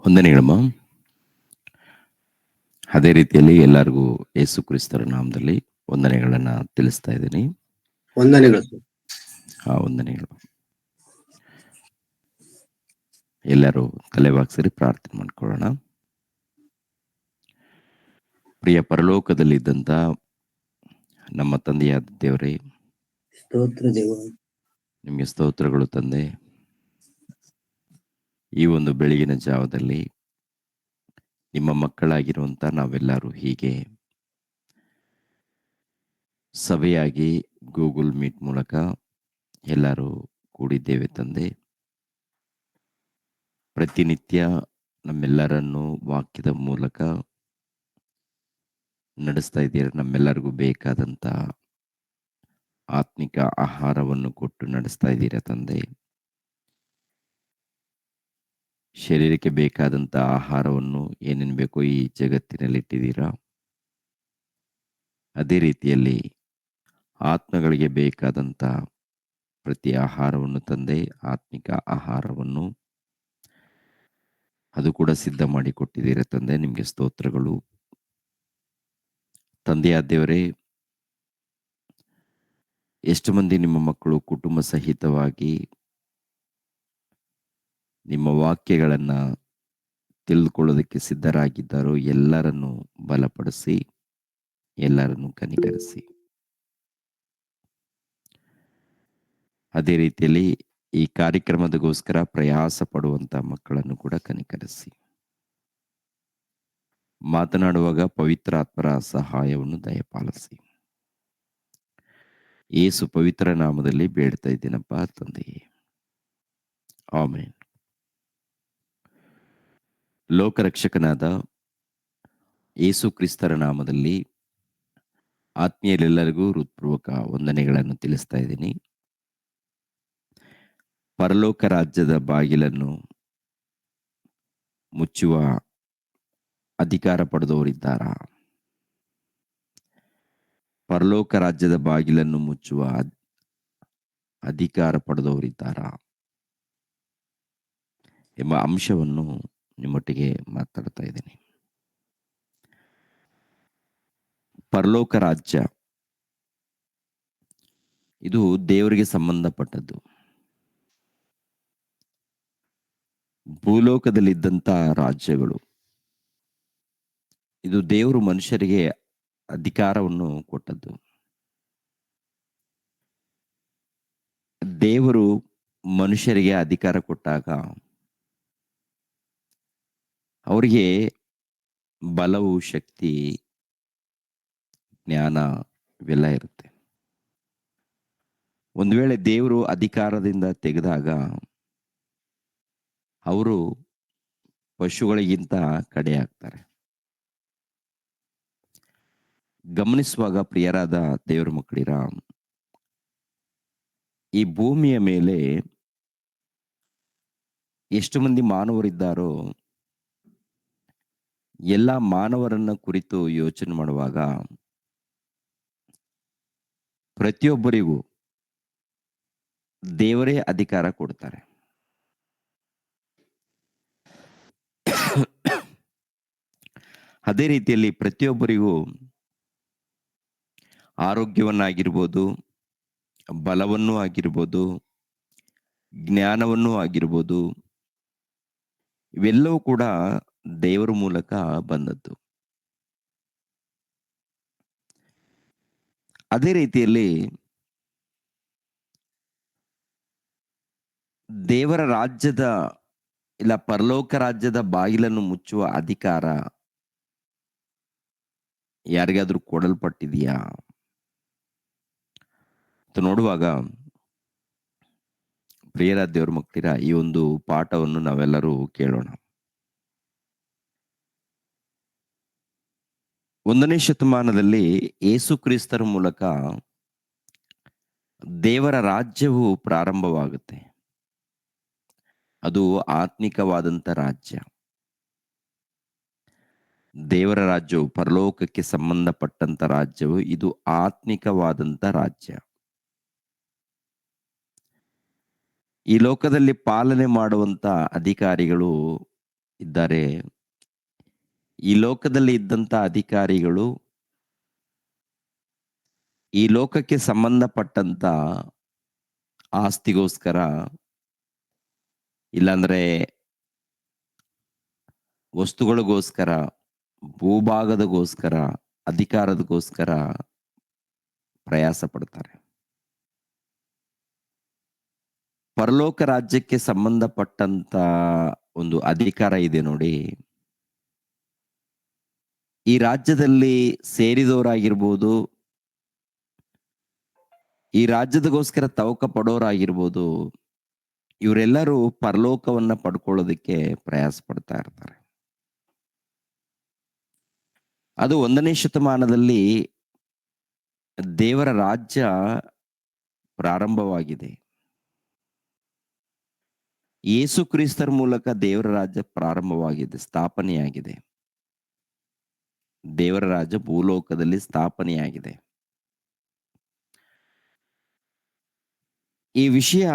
ವಂದನೆಗಳಮ್ಮ. ಅದೇ ರೀತಿಯಲ್ಲಿ ಎಲ್ಲರಿಗೂ ಯೇಸು ಕ್ರಿಸ್ತರ ನಾಮದಲ್ಲಿ ವಂದನೆಗಳನ್ನ ತಿಳಿಸ್ತಾ ಇದ್ದೀನಿ. ವಂದನೆಗಳು ಸರ್. ವಂದನೆಗಳು. ಎಲ್ಲರೂ ತಲೆಬಾಗ್ಸಿರಿ ಪ್ರಾರ್ಥನೆ ಮಾಡ್ಕೊಳ್ಳೋಣ. ಪ್ರಿಯ ಪರಲೋಕದಲ್ಲಿದ್ದಂಥ ನಮ್ಮ ತಂದೆಯಾದ ದೇವರೇ, ಸ್ತೋತ್ರ ದೇವ, ನಿಮಗೆ ಸ್ತೋತ್ರಗಳು ತಂದೆ. ಈ ಒಂದು ಬೆಳಗಿನ ಜಾವದಲ್ಲಿ ನಿಮ್ಮ ಮಕ್ಕಳಾಗಿರುವಂಥ ನಾವೆಲ್ಲರೂ ಹೀಗೆ ಸಭೆಯಾಗಿ ಗೂಗಲ್ ಮೀಟ್ ಮೂಲಕ ಎಲ್ಲರೂ ಕೂಡಿದ್ದೇವೆ ತಂದೆ. ಪ್ರತಿನಿತ್ಯ ನಮ್ಮೆಲ್ಲರನ್ನು ವಾಕ್ಯದ ಮೂಲಕ ನಡೆಸ್ತಾ ಇದ್ದೀರಾ. ನಮ್ಮೆಲ್ಲರಿಗೂ ಬೇಕಾದಂಥ ಆತ್ಮಿಕ ಆಹಾರವನ್ನು ಕೊಟ್ಟು ನಡೆಸ್ತಾ ಇದ್ದೀರಾ ತಂದೆ. ಶರೀರಕ್ಕೆ ಬೇಕಾದಂಥ ಆಹಾರವನ್ನು ಏನೇನು ಬೇಕೋ ಈ ಜಗತ್ತಿನಲ್ಲಿ ಇಟ್ಟಿದ್ದೀರಾ. ಅದೇ ರೀತಿಯಲ್ಲಿ ಆತ್ಮಗಳಿಗೆ ಬೇಕಾದಂಥ ಪ್ರತಿ ಆಹಾರವನ್ನು ತಂದೆ, ಆತ್ಮಿಕ ಆಹಾರವನ್ನು ಅದು ಕೂಡ ಸಿದ್ಧ ಮಾಡಿ ಕೊಟ್ಟಿದ್ದೀರಾ ತಂದೆ. ನಿಮಗೆ ಸ್ತೋತ್ರಗಳು ತಂದೆಯಾದ ದೇವರೇ. ಎಷ್ಟು ಮಂದಿ ನಿಮ್ಮ ಮಕ್ಕಳು ಕುಟುಂಬ ಸಹಿತವಾಗಿ ನಿಮ್ಮ ವಾಕ್ಯಗಳನ್ನು ತಿಳಿದುಕೊಳ್ಳೋದಕ್ಕೆ ಸಿದ್ಧರಾಗಿದ್ದಾರೋ ಎಲ್ಲರನ್ನು ಬಲಪಡಿಸಿ, ಎಲ್ಲರನ್ನು ಕನಿಕರಿಸಿ. ಅದೇ ರೀತಿಯಲ್ಲಿ ಈ ಕಾರ್ಯಕ್ರಮದಗೋಸ್ಕರ ಪ್ರಯಾಸ ಪಡುವಂಥ ಮಕ್ಕಳನ್ನು ಕೂಡ ಕನಿಕರಿಸಿ. ಮಾತನಾಡುವಾಗ ಪವಿತ್ರಾತ್ಮರ ಸಹಾಯವನ್ನು ದಯಪಾಲಿಸಿ. ಯೇಸು ಪವಿತ್ರ ನಾಮದಲ್ಲಿ ಬೇಡ್ತಾ ಇದ್ದೀನಪ್ಪ ತಂದೆಯೇ, ಆಮೆನ್. ಲೋಕರಕ್ಷಕನಾದ ಯೇಸು ಕ್ರಿಸ್ತರ ನಾಮದಲ್ಲಿ ಆತ್ಮೀಯರೆಲ್ಲರಿಗೂ ಹೃತ್ಪೂರ್ವಕ ವಂದನೆಗಳನ್ನು ತಿಳಿಸ್ತಾ ಇದ್ದೀನಿ. ಪರಲೋಕ ರಾಜ್ಯದ ಬಾಗಿಲನ್ನು ಮುಚ್ಚುವ ಅಧಿಕಾರ ಪಡೆದವರಿದ್ದಾರಾ? ಪರಲೋಕ ರಾಜ್ಯದ ಬಾಗಿಲನ್ನು ಮುಚ್ಚುವ ಅಧಿಕಾರ ಪಡೆದವರಿದ್ದಾರಾ ಎಂಬ ಅಂಶವನ್ನು ನಿಮ್ಮೊಟ್ಟಿಗೆ ಮಾತಾಡ್ತಾ ಇದ್ದೀನಿ. ಪರಲೋಕ ರಾಜ್ಯ ಇದು ದೇವರಿಗೆ ಸಂಬಂಧಪಟ್ಟದ್ದು. ಭೂಲೋಕದಲ್ಲಿದ್ದಂಥ ರಾಜ್ಯಗಳು, ಇದು ದೇವರು ಮನುಷ್ಯರಿಗೆ ಅಧಿಕಾರವನ್ನು ಕೊಟ್ಟದ್ದು. ದೇವರು ಮನುಷ್ಯರಿಗೆ ಅಧಿಕಾರ ಕೊಟ್ಟಾಗ ಅವರಿಗೆ ಬಲವು, ಶಕ್ತಿ, ಜ್ಞಾನ ಇವೆಲ್ಲ ಇರುತ್ತೆ. ಒಂದು ವೇಳೆ ದೇವರು ಅಧಿಕಾರದಿಂದ ತೆಗೆದಾಗ ಅವರು ಪಶುಗಳಿಗಿಂತ ಕಡೆ ಆಗ್ತಾರೆ. ಗಮನಿಸುವಾಗ ಪ್ರಿಯರಾದ ದೇವರ ಮಕ್ಕಳಿರ, ಈ ಭೂಮಿಯ ಮೇಲೆ ಎಷ್ಟು ಮಂದಿ ಮಾನವರಿದ್ದಾರೋ ಎಲ್ಲ ಮಾನವರನ್ನ ಕುರಿತು ಯೋಚನೆ ಮಾಡುವಾಗ ಪ್ರತಿಯೊಬ್ಬರಿಗೂ ದೇವರೇ ಅಧಿಕಾರ ಕೊಡ್ತಾರೆ. ಅದೇ ರೀತಿಯಲ್ಲಿ ಪ್ರತಿಯೊಬ್ಬರಿಗೂ ಆರೋಗ್ಯವನ್ನಾಗಿರ್ಬೋದು, ಬಲವನ್ನೂ ಆಗಿರ್ಬೋದು, ಜ್ಞಾನವನ್ನೂ ಆಗಿರ್ಬೋದು, ಇವೆಲ್ಲವೂ ಕೂಡ ದೇವರ ಮೂಲಕ ಬಂದದ್ದು. ಅದೇ ರೀತಿಯಲ್ಲಿ ದೇವರ ರಾಜ್ಯದ ಇಲ್ಲ ಪರಲೋಕ ರಾಜ್ಯದ ಬಾಗಿಲನ್ನು ಮುಚ್ಚುವ ಅಧಿಕಾರ ಯಾರಿಗಾದ್ರೂ ಕೊಡಲ್ಪಟ್ಟಿದೆಯಾ ಅಂತ ನೋಡುವಾಗ, ಪ್ರಿಯರ ದೇವ್ರ ಮಕ್ಕಳಿರ, ಈ ಒಂದು ಪಾಠವನ್ನು ನಾವೆಲ್ಲರೂ ಕೇಳೋಣ. 1ನೇ ಶತಮಾನದಲ್ಲಿ ಯೇಸು ಕ್ರಿಸ್ತರ ಮೂಲಕ ದೇವರ ರಾಜ್ಯವು ಪ್ರಾರಂಭವಾಗುತ್ತೆ. ಅದು ಆತ್ಮಿಕವಾದಂಥ ರಾಜ್ಯ. ದೇವರ ರಾಜ್ಯವು ಪರಲೋಕಕ್ಕೆ ಸಂಬಂಧಪಟ್ಟಂತ ರಾಜ್ಯವು ಇದು ಆತ್ಮಿಕವಾದಂಥ ರಾಜ್ಯ. ಈ ಲೋಕದಲ್ಲಿ ಪಾಲನೆ ಮಾಡುವಂತ ಅಧಿಕಾರಿಗಳು ಇದ್ದಾರೆ. ಈ ಲೋಕದಲ್ಲಿ ಇದ್ದಂತ ಅಧಿಕಾರಿಗಳು ಈ ಲೋಕಕ್ಕೆ ಸಂಬಂಧಪಟ್ಟಂತ ಆಸ್ತಿಗೋಸ್ಕರ, ಇಲ್ಲಾಂದ್ರೆ ವಸ್ತುಗಳಿಗೋಸ್ಕರ, ಭೂಭಾಗದಗೋಸ್ಕರ, ಅಧಿಕಾರದಗೋಸ್ಕರ ಪ್ರಯಾಸ ಪಡ್ತಾರೆ. ಪರಲೋಕ ರಾಜ್ಯಕ್ಕೆ ಸಂಬಂಧಪಟ್ಟಂತ ಒಂದು ಅಧಿಕಾರ ಇದೆ ನೋಡಿ. ಈ ರಾಜ್ಯದಲ್ಲಿ ಸೇರಿದವರಾಗಿರ್ಬೋದು, ಈ ರಾಜ್ಯದಗೋಸ್ಕರ ತವಕ ಪಡೋರಾಗಿರ್ಬೋದು, ಇವರೆಲ್ಲರೂ ಪರಲೋಕವನ್ನ ಪಡ್ಕೊಳ್ಳೋದಕ್ಕೆ ಪ್ರಯಾಸ ಪಡ್ತಾ ಇರ್ತಾರೆ. ಅದು 1ನೇ ಶತಮಾನದಲ್ಲಿ ದೇವರ ರಾಜ್ಯ ಪ್ರಾರಂಭವಾಗಿದೆ. ಯೇಸು ಕ್ರಿಸ್ತರ ಮೂಲಕ ದೇವರ ರಾಜ್ಯ ಪ್ರಾರಂಭವಾಗಿದೆ, ಸ್ಥಾಪನೆಯಾಗಿದೆ. ದೇವರ ರಾಜ್ಯ ಭೂಲೋಕದಲ್ಲಿ ಸ್ಥಾಪನೆಯಾಗಿದೆ. ಈ ವಿಷಯ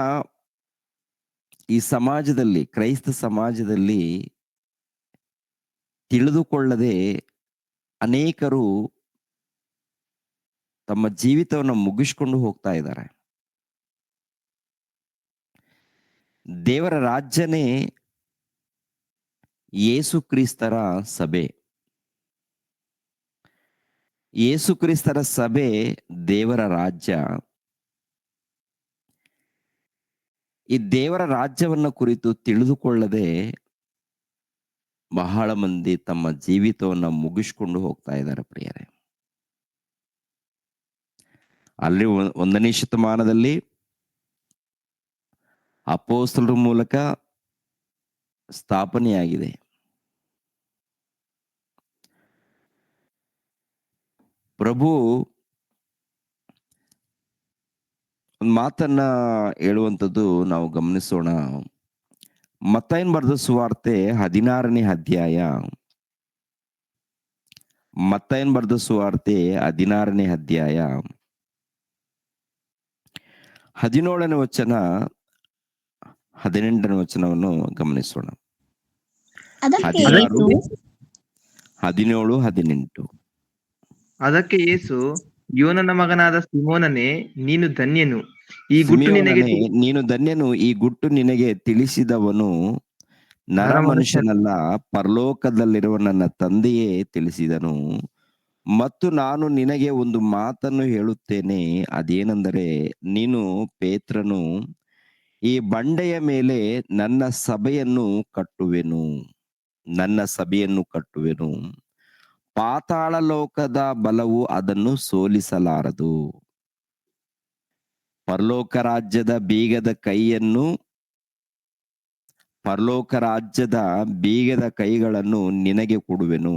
ಈ ಸಮಾಜದಲ್ಲಿ, ಕ್ರೈಸ್ತ ಸಮಾಜದಲ್ಲಿ ತಿಳಿದುಕೊಳ್ಳದೆ ಅನೇಕರು ತಮ್ಮ ಜೀವಿತವನ್ನು ಮುಗಿಸ್ಕೊಂಡು ಹೋಗ್ತಾ ಇದ್ದಾರೆ. ದೇವರ ರಾಜ್ಯನೇ ಯೇಸು ಕ್ರಿಸ್ತರ ಸಭೆ. ಯೇಸು ಕ್ರಿಸ್ತರ ಸಭೆ ದೇವರ ರಾಜ್ಯ. ಈ ದೇವರ ರಾಜ್ಯವನ್ನ ಕುರಿತು ತಿಳಿದುಕೊಳ್ಳದೆ ಬಹಳ ಮಂದಿ ತಮ್ಮ ಜೀವಿತವನ್ನ ಮುಗಿಸ್ಕೊಂಡು ಹೋಗ್ತಾ ಇದ್ದಾರೆ ಪ್ರಿಯರೇ. ಅಲ್ಲಿ 1ನೇ ಶತಮಾನದಲ್ಲಿ ಅಪೊಸ್ತಲರ ಮೂಲಕ ಸ್ಥಾಪನೆಯಾಗಿದೆ. ಪ್ರಭು ಒಂದು ಮಾತನ್ನ ಹೇಳುವಂಥದ್ದು ನಾವು ಗಮನಿಸೋಣ. ಮತ್ತಾಯನ ಬರೆದ ಸುವಾರ್ತೆ 16ನೇ ಅಧ್ಯಾಯ. ಮತ್ತಾಯನ ಬರೆದ ಸುವಾರ್ತೆ 16ನೇ ಅಧ್ಯಾಯ 17ನೇ ವಚನ 18ನೇ ವಚನವನ್ನು ಗಮನಿಸೋಣ. 16, 17, 18. ಅದಕ್ಕೆ ಯೇಸು, ಯೋನನ ಮಗನಾದ ಸಿಮೋನನೇ, ನೀನು ಧನ್ಯನು, ಈ ಗುಟ್ಟು ನಿನಗೆ ಸಿಮೆಯೋನನೇ, ನೀನು ಧನ್ಯನು, ಈ ಗುಟ್ಟು ನಿನಗೆ ತಿಳಿಸಿದವನು ನರ ಮನುಷ್ಯನಲ್ಲ, ಪರಲೋಕದಲ್ಲಿರುವ ನನ್ನ ತಂದೆಯೇ ತಿಳಿಸಿದನು. ಮತ್ತು ನಾನು ನಿನಗೆ ಒಂದು ಮಾತನ್ನು ಹೇಳುತ್ತೇನೆ, ಅದೇನೆಂದರೆ, ನೀನು ಪೇತ್ರನು, ಈ ಬಂಡೆಯ ಮೇಲೆ ನನ್ನ ಸಭೆಯನ್ನು ಕಟ್ಟುವೆನು, ನನ್ನ ಸಭೆಯನ್ನು ಕಟ್ಟುವೆನು. ಪಾತಾಳ ಲೋಕದ ಬಲವು ಅದನ್ನು ಸೋಲಿಸಲಾರದು. ಪರಲೋಕ ರಾಜ್ಯದ ಬೀಗದ ಕೈಯನ್ನು, ಪರಲೋಕ ರಾಜ್ಯದ ಬೀಗದ ಕೈಗಳನ್ನು ನಿನಗೆ ಕೊಡುವೆನು.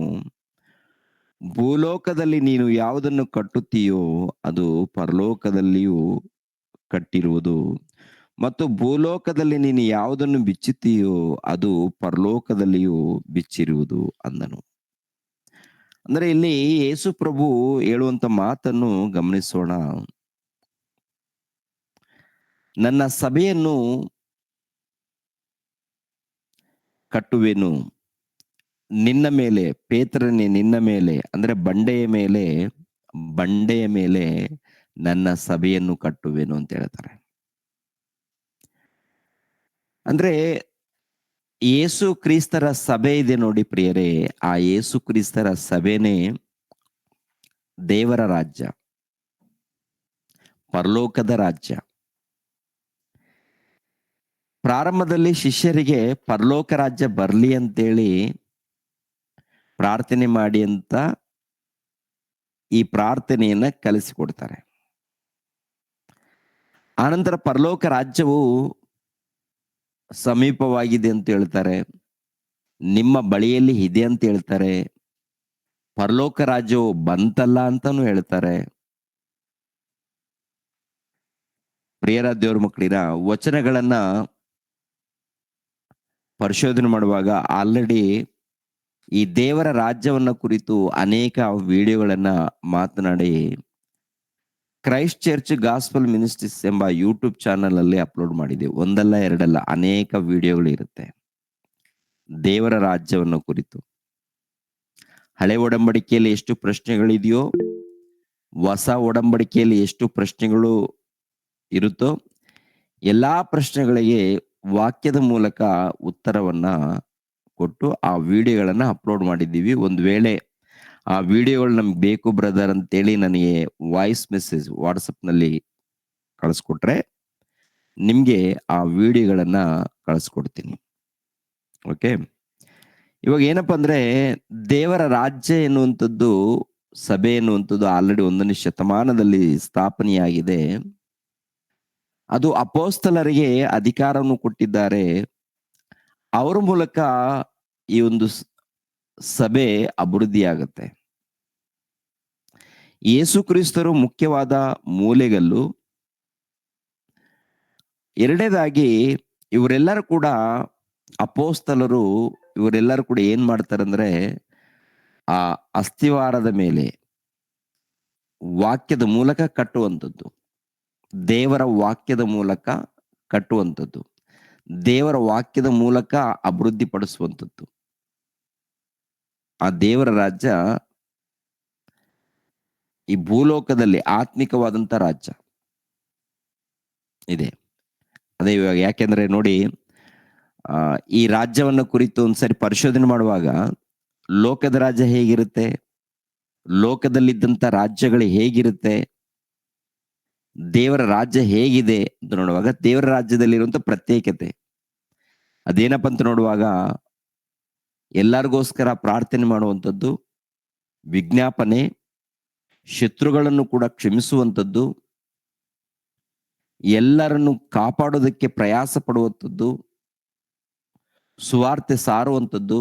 ಭೂಲೋಕದಲ್ಲಿ ನೀನು ಯಾವುದನ್ನು ಕಟ್ಟುತ್ತೀಯೋ ಅದು ಪರಲೋಕದಲ್ಲಿಯೂ ಕಟ್ಟಿರುವುದು, ಮತ್ತು ಭೂಲೋಕದಲ್ಲಿ ನೀನು ಯಾವುದನ್ನು ಬಿಚ್ಚುತ್ತೀಯೋ ಅದು ಪರಲೋಕದಲ್ಲಿಯೂ ಬಿಚ್ಚಿರುವುದು ಅಂದನು. ಅಂದ್ರೆ ಇಲ್ಲಿ ಯೇಸು ಪ್ರಭು ಹೇಳುವಂತ ಮಾತನ್ನು ಗಮನಿಸೋಣ. ನನ್ನ ಸಭೆಯನ್ನು ಕಟ್ಟುವೆನು ನಿನ್ನ ಮೇಲೆ, ಪೇತ್ರನೇ ನಿನ್ನ ಮೇಲೆ, ಅಂದ್ರೆ ಬಂಡೆಯ ಮೇಲೆ ನನ್ನ ಸಭೆಯನ್ನು ಕಟ್ಟುವೆನು ಅಂತ ಹೇಳ್ತಾರೆ. ಅಂದ್ರೆ ಯೇಸು ಕ್ರಿಸ್ತರ ಸಭೆ ಇದೆ ನೋಡಿ ಪ್ರಿಯರೇ, ಆ ಯೇಸು ಕ್ರಿಸ್ತರ ಸಭೆನೇ ದೇವರ ರಾಜ್ಯ, ಪರಲೋಕದ ರಾಜ್ಯ. ಪ್ರಾರಂಭದಲ್ಲಿ ಶಿಷ್ಯರಿಗೆ ಪರಲೋಕ ರಾಜ್ಯ ಬರ್ಲಿ ಅಂತೇಳಿ ಪ್ರಾರ್ಥನೆ ಮಾಡಿ ಅಂತ ಈ ಪ್ರಾರ್ಥನೆಯನ್ನ ಕಲಿಸಿಕೊಡ್ತಾರೆ. ಆನಂತರ ಪರಲೋಕ ರಾಜ್ಯವು ಸಮೀಪವಾಗಿದೆ ಅಂತ ಹೇಳ್ತಾರೆ, ನಿಮ್ಮ ಬಳಿಯಲ್ಲಿ ಇದೆ ಅಂತ ಹೇಳ್ತಾರೆ, ಪರಲೋಕ ರಾಜ್ಯವು ಬಂತಲ್ಲ ಅಂತಾನು ಹೇಳ್ತಾರೆ. ಪ್ರಿಯರ ದೇವ್ರ ಮಕ್ಕಳಿರ, ವಚನಗಳನ್ನ ಪರಿಶೋಧನೆ ಮಾಡುವಾಗ ಆಲ್ರೆಡಿ ಈ ದೇವರ ರಾಜ್ಯವನ್ನ ಕುರಿತು ಅನೇಕ ವಿಡಿಯೋಗಳನ್ನ ಮಾತನಾಡಿ ಕ್ರೈಸ್ಟ್ ಚರ್ಚ್ ಗಾಸ್ಪಲ್ ಮಿನಿಸ್ಟ್ರೀಸ್ ಎಂಬ ಯೂಟ್ಯೂಬ್ ಚಾನಲ್ ಅಲ್ಲಿ ಅಪ್ಲೋಡ್ ಮಾಡಿದೆ. ಒಂದಲ್ಲ ಎರಡಲ್ಲ, ಅನೇಕ ವಿಡಿಯೋಗಳು ಇರುತ್ತೆ. ದೇವರ ರಾಜ್ಯವನ್ನು ಕುರಿತು. ಹಳೆ ಒಡಂಬಡಿಕೆಯಲ್ಲಿ ಎಷ್ಟು ಪ್ರಶ್ನೆಗಳಿದೆಯೋ, ಹೊಸ ಒಡಂಬಡಿಕೆಯಲ್ಲಿ ಎಷ್ಟು ಪ್ರಶ್ನೆಗಳು ಇರುತ್ತೋ, ಎಲ್ಲಾ ಪ್ರಶ್ನೆಗಳಿಗೆ ವಾಕ್ಯದ ಮೂಲಕ ಉತ್ತರವನ್ನ ಕೊಟ್ಟು ಆ ವಿಡಿಯೋಗಳನ್ನ ಅಪ್ಲೋಡ್ ಮಾಡಿದ್ದೀವಿ. ಒಂದು ವೇಳೆ ಆ ವಿಡಿಯೋಗಳು ನಮ್ಗೆ ಬೇಕು ಬ್ರದರ್ ಅಂತೇಳಿ ನನಗೆ ವಾಯ್ಸ್ ಮೆಸೇಜ್ ವಾಟ್ಸಪ್ನಲ್ಲಿ ಕಳಿಸ್ಕೊಟ್ರೆ ನಿಮ್ಗೆ ಆ ವಿಡಿಯೋಗಳನ್ನ ಕಳಿಸ್ಕೊಡ್ತೀನಿ. ಓಕೆ, ಇವಾಗ ಏನಪ್ಪಾ ಅಂದ್ರೆ, ದೇವರ ರಾಜ್ಯ ಎನ್ನುವಂಥದ್ದು, ಸಭೆ ಎನ್ನುವಂಥದ್ದು ಆಲ್ರೆಡಿ 1ನೇ ಶತಮಾನದಲ್ಲಿ ಸ್ಥಾಪನೆಯಾಗಿದೆ. ಅದು ಅಪೋಸ್ತಲರಿಗೆ ಅಧಿಕಾರವನ್ನು ಕೊಟ್ಟಿದ್ದಾರೆ. ಅವರ ಮೂಲಕ ಈ ಒಂದು ಸಭೆ ಅಭಿವೃದ್ಧಿಯಾಗುತ್ತೆ. ಯೇಸು ಕ್ರಿಸ್ತರು ಮುಖ್ಯವಾದ ಮೂಲೆಗಲ್ಲು. ಎರಡನೇದಾಗಿ ಇವರೆಲ್ಲರೂ ಕೂಡ ಅಪೋಸ್ತಲರು, ಇವರೆಲ್ಲರೂ ಕೂಡ ಏನ್ ಮಾಡ್ತಾರಂದ್ರೆ, ಆ ಅಸ್ಥಿವಾರದ ಮೇಲೆ ವಾಕ್ಯದ ಮೂಲಕ ಕಟ್ಟುವಂಥದ್ದು, ದೇವರ ವಾಕ್ಯದ ಮೂಲಕ ಕಟ್ಟುವಂಥದ್ದು, ದೇವರ ವಾಕ್ಯದ ಮೂಲಕ ಅಭಿವೃದ್ಧಿ ಪಡಿಸುವಂಥದ್ದು. ಆ ದೇವರ ರಾಜ್ಯ ಈ ಭೂಲೋಕದಲ್ಲಿ ಆತ್ಮಿಕವಾದಂತ ರಾಜ್ಯ ಇದೆ. ಅದೇ ಇವಾಗ ಯಾಕೆಂದ್ರೆ ನೋಡಿ, ಈ ರಾಜ್ಯವನ್ನು ಕುರಿತು ಒಂದ್ಸರಿ ಪರಿಶೋಧನೆ ಮಾಡುವಾಗ ಲೋಕದ ರಾಜ್ಯ ಹೇಗಿರುತ್ತೆ, ಲೋಕದಲ್ಲಿದ್ದಂತ ರಾಜ್ಯಗಳು ಹೇಗಿರುತ್ತೆ, ದೇವರ ರಾಜ್ಯ ಹೇಗಿದೆ ಅಂತ ನೋಡುವಾಗ, ದೇವರ ರಾಜ್ಯದಲ್ಲಿರುವಂತ ಪ್ರತ್ಯೇಕತೆ ಅದೇನಪ್ಪ ಅಂತ ನೋಡುವಾಗ, ಎಲ್ಲರಿಗೋಸ್ಕರ ಪ್ರಾರ್ಥನೆ ಮಾಡುವಂಥದ್ದು, ವಿಜ್ಞಾಪನೆ, ಶತ್ರುಗಳನ್ನು ಕೂಡ ಕ್ಷಮಿಸುವಂಥದ್ದು, ಎಲ್ಲರನ್ನು ಕಾಪಾಡೋದಕ್ಕೆ ಪ್ರಯಾಸ ಪಡುವಂಥದ್ದು, ಸುವಾರ್ತೆ ಸಾರುವಂಥದ್ದು,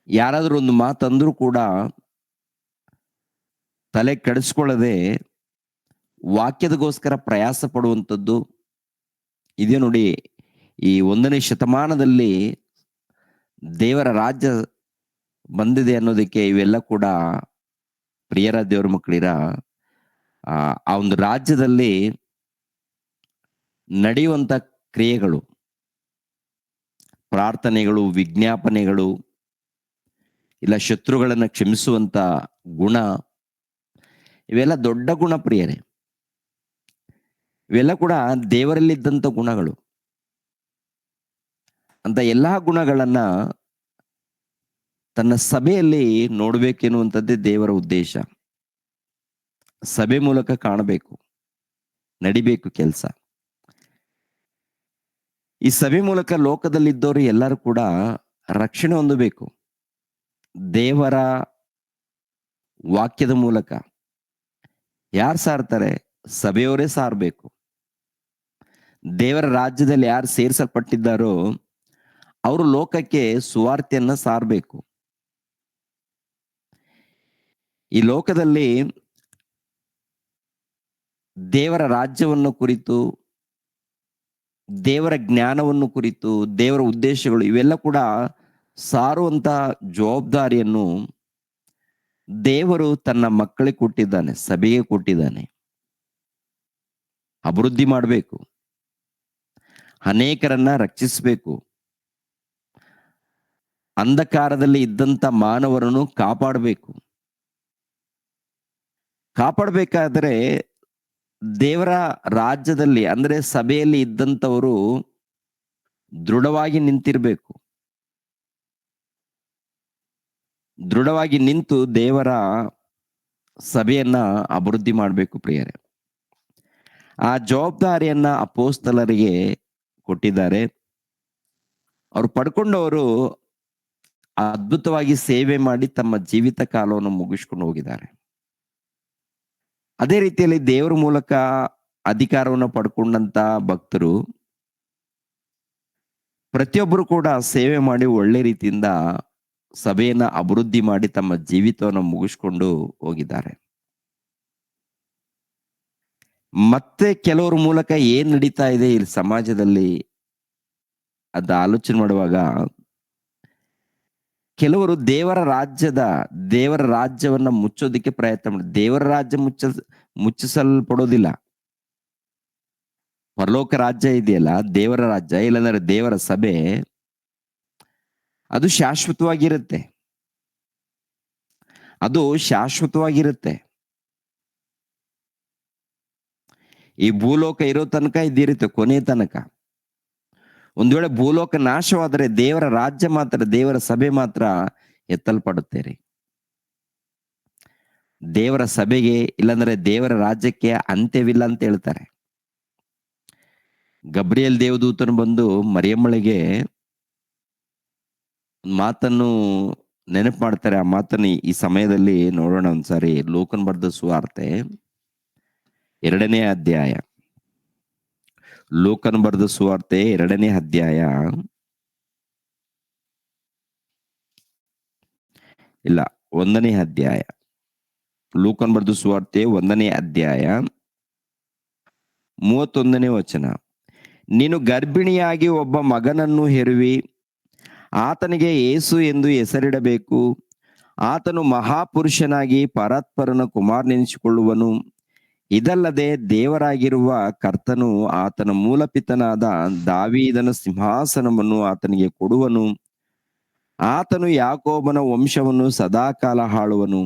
ಯಾರಾದ್ರೂ ಒಂದು ಮಾತಂದ್ರೂ ಕೂಡ ತಲೆ ಕೆಡಿಸ್ಕೊಳ್ಳದೆ ವಾಕ್ಯದಗೋಸ್ಕರ ಪ್ರಯಾಸ ಪಡುವಂಥದ್ದು. ಇದೇ ನೋಡಿ, ಈ 1ನೇ ಶತಮಾನದಲ್ಲಿ ದೇವರ ರಾಜ್ಯ ಬಂದಿದೆ ಅನ್ನೋದಕ್ಕೆ ಇವೆಲ್ಲ ಕೂಡ ಪ್ರಿಯರ ದೇವರ ಮಕ್ಕಳಿರ ಆ ಒಂದು ರಾಜ್ಯದಲ್ಲಿ ನಡೆಯುವಂತ ಕ್ರಿಯೆಗಳು, ಪ್ರಾರ್ಥನೆಗಳು, ವಿಜ್ಞಾಪನೆಗಳು, ಇಲ್ಲ ಶತ್ರುಗಳನ್ನ ಕ್ಷಮಿಸುವಂತ ಗುಣ, ಇವೆಲ್ಲ ದೊಡ್ಡ ಗುಣ ಪ್ರಿಯರೇ. ಇವೆಲ್ಲ ಕೂಡ ದೇವರಲ್ಲಿದ್ದಂತ ಗುಣಗಳು. ಅಂತ ಎಲ್ಲಾ ಗುಣಗಳನ್ನ ತನ್ನ ಸಭೆಯಲ್ಲಿ ನೋಡ್ಬೇಕೆನ್ನುವಂಥದ್ದೇ ದೇವರ ಉದ್ದೇಶ. ಸಭೆ ಮೂಲಕ ಕಾಣಬೇಕು, ನಡಿಬೇಕು ಕೆಲಸ. ಈ ಸಭೆ ಮೂಲಕ ಲೋಕದಲ್ಲಿದ್ದವರು ಎಲ್ಲರೂ ಕೂಡ ರಕ್ಷಣೆ ಹೊಂದಬೇಕು. ದೇವರ ವಾಕ್ಯದ ಮೂಲಕ ಯಾರು ಸಾರ್ತಾರೆ? ಸಭೆಯವರೇ ಸಾರಬೇಕು. ದೇವರ ರಾಜ್ಯದಲ್ಲಿ ಯಾರು ಸೇರಿಸಲ್ಪಟ್ಟಿದ್ದಾರೋ ಅವರು ಲೋಕಕ್ಕೆ ಸುವಾರ್ತೆಯನ್ನ ಸಾರಬೇಕು. ಈ ಲೋಕದಲ್ಲಿ ದೇವರ ರಾಜ್ಯವನ್ನು ಕುರಿತು, ದೇವರ ಜ್ಞಾನವನ್ನು ಕುರಿತು, ದೇವರ ಉದ್ದೇಶಗಳು ಇವೆಲ್ಲ ಕೂಡ ಸಾರುವಂತ ಜವಾಬ್ದಾರಿಯನ್ನು ದೇವರು ತನ್ನ ಮಕ್ಕಳಿಗೆ ಕೊಟ್ಟಿದ್ದಾನೆ, ಸಭೆಗೆ ಕೊಟ್ಟಿದ್ದಾನೆ. ಅಭಿವೃದ್ಧಿ ಮಾಡಬೇಕು, ಅನೇಕರನ್ನ ರಕ್ಷಿಸಬೇಕು, ಅಂಧಕಾರದಲ್ಲಿ ಇದ್ದಂತ ಮಾನವರನ್ನು ಕಾಪಾಡಬೇಕು. ಕಾಪಾಡಬೇಕಾದ್ರೆ ದೇವರ ರಾಜ್ಯದಲ್ಲಿ ಅಂದ್ರೆ ಸಭೆಯಲ್ಲಿ ಇದ್ದಂಥವರು ದೃಢವಾಗಿ ನಿಂತಿರ್ಬೇಕು. ದೃಢವಾಗಿ ನಿಂತು ದೇವರ ಸಭೆಯನ್ನ ಅಭಿವೃದ್ಧಿ ಮಾಡಬೇಕು ಪ್ರಿಯರೇ. ಆ ಜವಾಬ್ದಾರಿಯನ್ನ ಅಪೋಸ್ತಲರಿಗೆ ಕೊಟ್ಟಿದ್ದಾರೆ. ಅವರು ಪಡ್ಕೊಂಡವರು ಅದ್ಭುತವಾಗಿ ಸೇವೆ ಮಾಡಿ ತಮ್ಮ ಜೀವಿತ ಕಾಲವನ್ನು ಮುಗಿಸ್ಕೊಂಡು ಹೋಗಿದ್ದಾರೆ. ಅದೇ ರೀತಿಯಲ್ಲಿ ದೇವರ ಮೂಲಕ ಅಧಿಕಾರವನ್ನು ಪಡ್ಕೊಂಡಂತ ಭಕ್ತರು ಪ್ರತಿಯೊಬ್ಬರು ಕೂಡ ಸೇವೆ ಮಾಡಿ ಒಳ್ಳೆ ರೀತಿಯಿಂದ ಸಭೆಯನ್ನ ಅಭಿವೃದ್ಧಿ ಮಾಡಿ ತಮ್ಮ ಜೀವಿತವನ್ನು ಮುಗಿಸ್ಕೊಂಡು ಹೋಗಿದ್ದಾರೆ. ಮತ್ತೆ ಕೆಲವರ ಮೂಲಕ ಏನ್ ನಡೀತಾ ಇದೆ ಈ ಸಮಾಜದಲ್ಲಿ ಅದ ಆಲೋಚನೆ ಮಾಡುವಾಗ, ಕೆಲವರು ದೇವರ ರಾಜ್ಯವನ್ನ ಮುಚ್ಚೋದಿಕ್ಕೆ ಪ್ರಯತ್ನ ಮಾಡಿ, ದೇವರ ರಾಜ್ಯ ಮುಚ್ಚಿಸಲ್ಪಡೋದಿಲ್ಲ. ಪರಲೋಕ ರಾಜ್ಯ ಇದೆಯಲ್ಲ, ದೇವರ ರಾಜ್ಯ, ಇಲ್ಲಾಂದ್ರೆ ದೇವರ ಸಭೆ, ಅದು ಶಾಶ್ವತವಾಗಿರುತ್ತೆ. ಅದು ಶಾಶ್ವತವಾಗಿರುತ್ತೆ. ಈ ಭೂಲೋಕ ಇರೋ ತನಕ ಇದಿರುತ್ತೆ, ಕೊನೆ ತನಕ. ಒಂದು ವೇಳೆ ಭೂಲೋಕ ನಾಶವಾದರೆ ದೇವರ ರಾಜ್ಯ ಮಾತ್ರ, ದೇವರ ಸಭೆ ಮಾತ್ರ ಎತ್ತಲ್ಪಡುತ್ತೆ ರೀ. ದೇವರ ಸಭೆಗೆ ಇಲ್ಲಾಂದ್ರೆ ದೇವರ ರಾಜ್ಯಕ್ಕೆ ಅಂತ್ಯವಿಲ್ಲ ಅಂತ ಹೇಳ್ತಾರೆ. ಗಬ್ರಿಯಲ್ ದೇವದೂತನು ಬಂದು ಮರಿಯಮ್ಮಳಿಗೆ ಮಾತನ್ನು ನೆನಪು ಮಾಡ್ತಾರೆ. ಆ ಮಾತನ್ನು ಈ ಸಮಯದಲ್ಲಿ ನೋಡೋಣ ಒಂದ್ಸಾರಿ. ಲೂಕನ್ ಬರೆದ ಸುವಾರ್ತೆ 2ನೇ ಅಧ್ಯಾಯ. ಲೂಕನ್ ಬರೆದ ಸುವಾರ್ತೆ 2ನೇ ಅಧ್ಯಾಯ, ಇಲ್ಲ 1ನೇ ಅಧ್ಯಾಯ. ಲೂಕನ್ ಬರೆದ ಸುವಾರ್ತೆ 1ನೇ ಅಧ್ಯಾಯ 31ನೇ ವಚನ. ನೀನು ಗರ್ಭಿಣಿಯಾಗಿ ಒಬ್ಬ ಮಗನನ್ನು ಹೆರುವಿ, ಆತನಿಗೆ ಯೇಸು ಎಂದು ಹೆಸರಿಡಬೇಕು. ಆತನು ಮಹಾಪುರುಷನಾಗಿ ಪರಾತ್ಪರನ ಕುಮಾರನೆನಿಸಿಕೊಳ್ಳುವನು. ಇದಲ್ಲದೆ ದೇವರಾಗಿರುವ ಕರ್ತನು ಆತನ ಮೂಲಪಿತನಾದ ದಾವೀದನ ಸಿಂಹಾಸನವನ್ನು ಆತನಿಗೆ ಕೊಡುವನು. ಆತನು ಯಾಕೋಬನ ವಂಶವನ್ನು ಸದಾಕಾಲ ಆಳುವನು.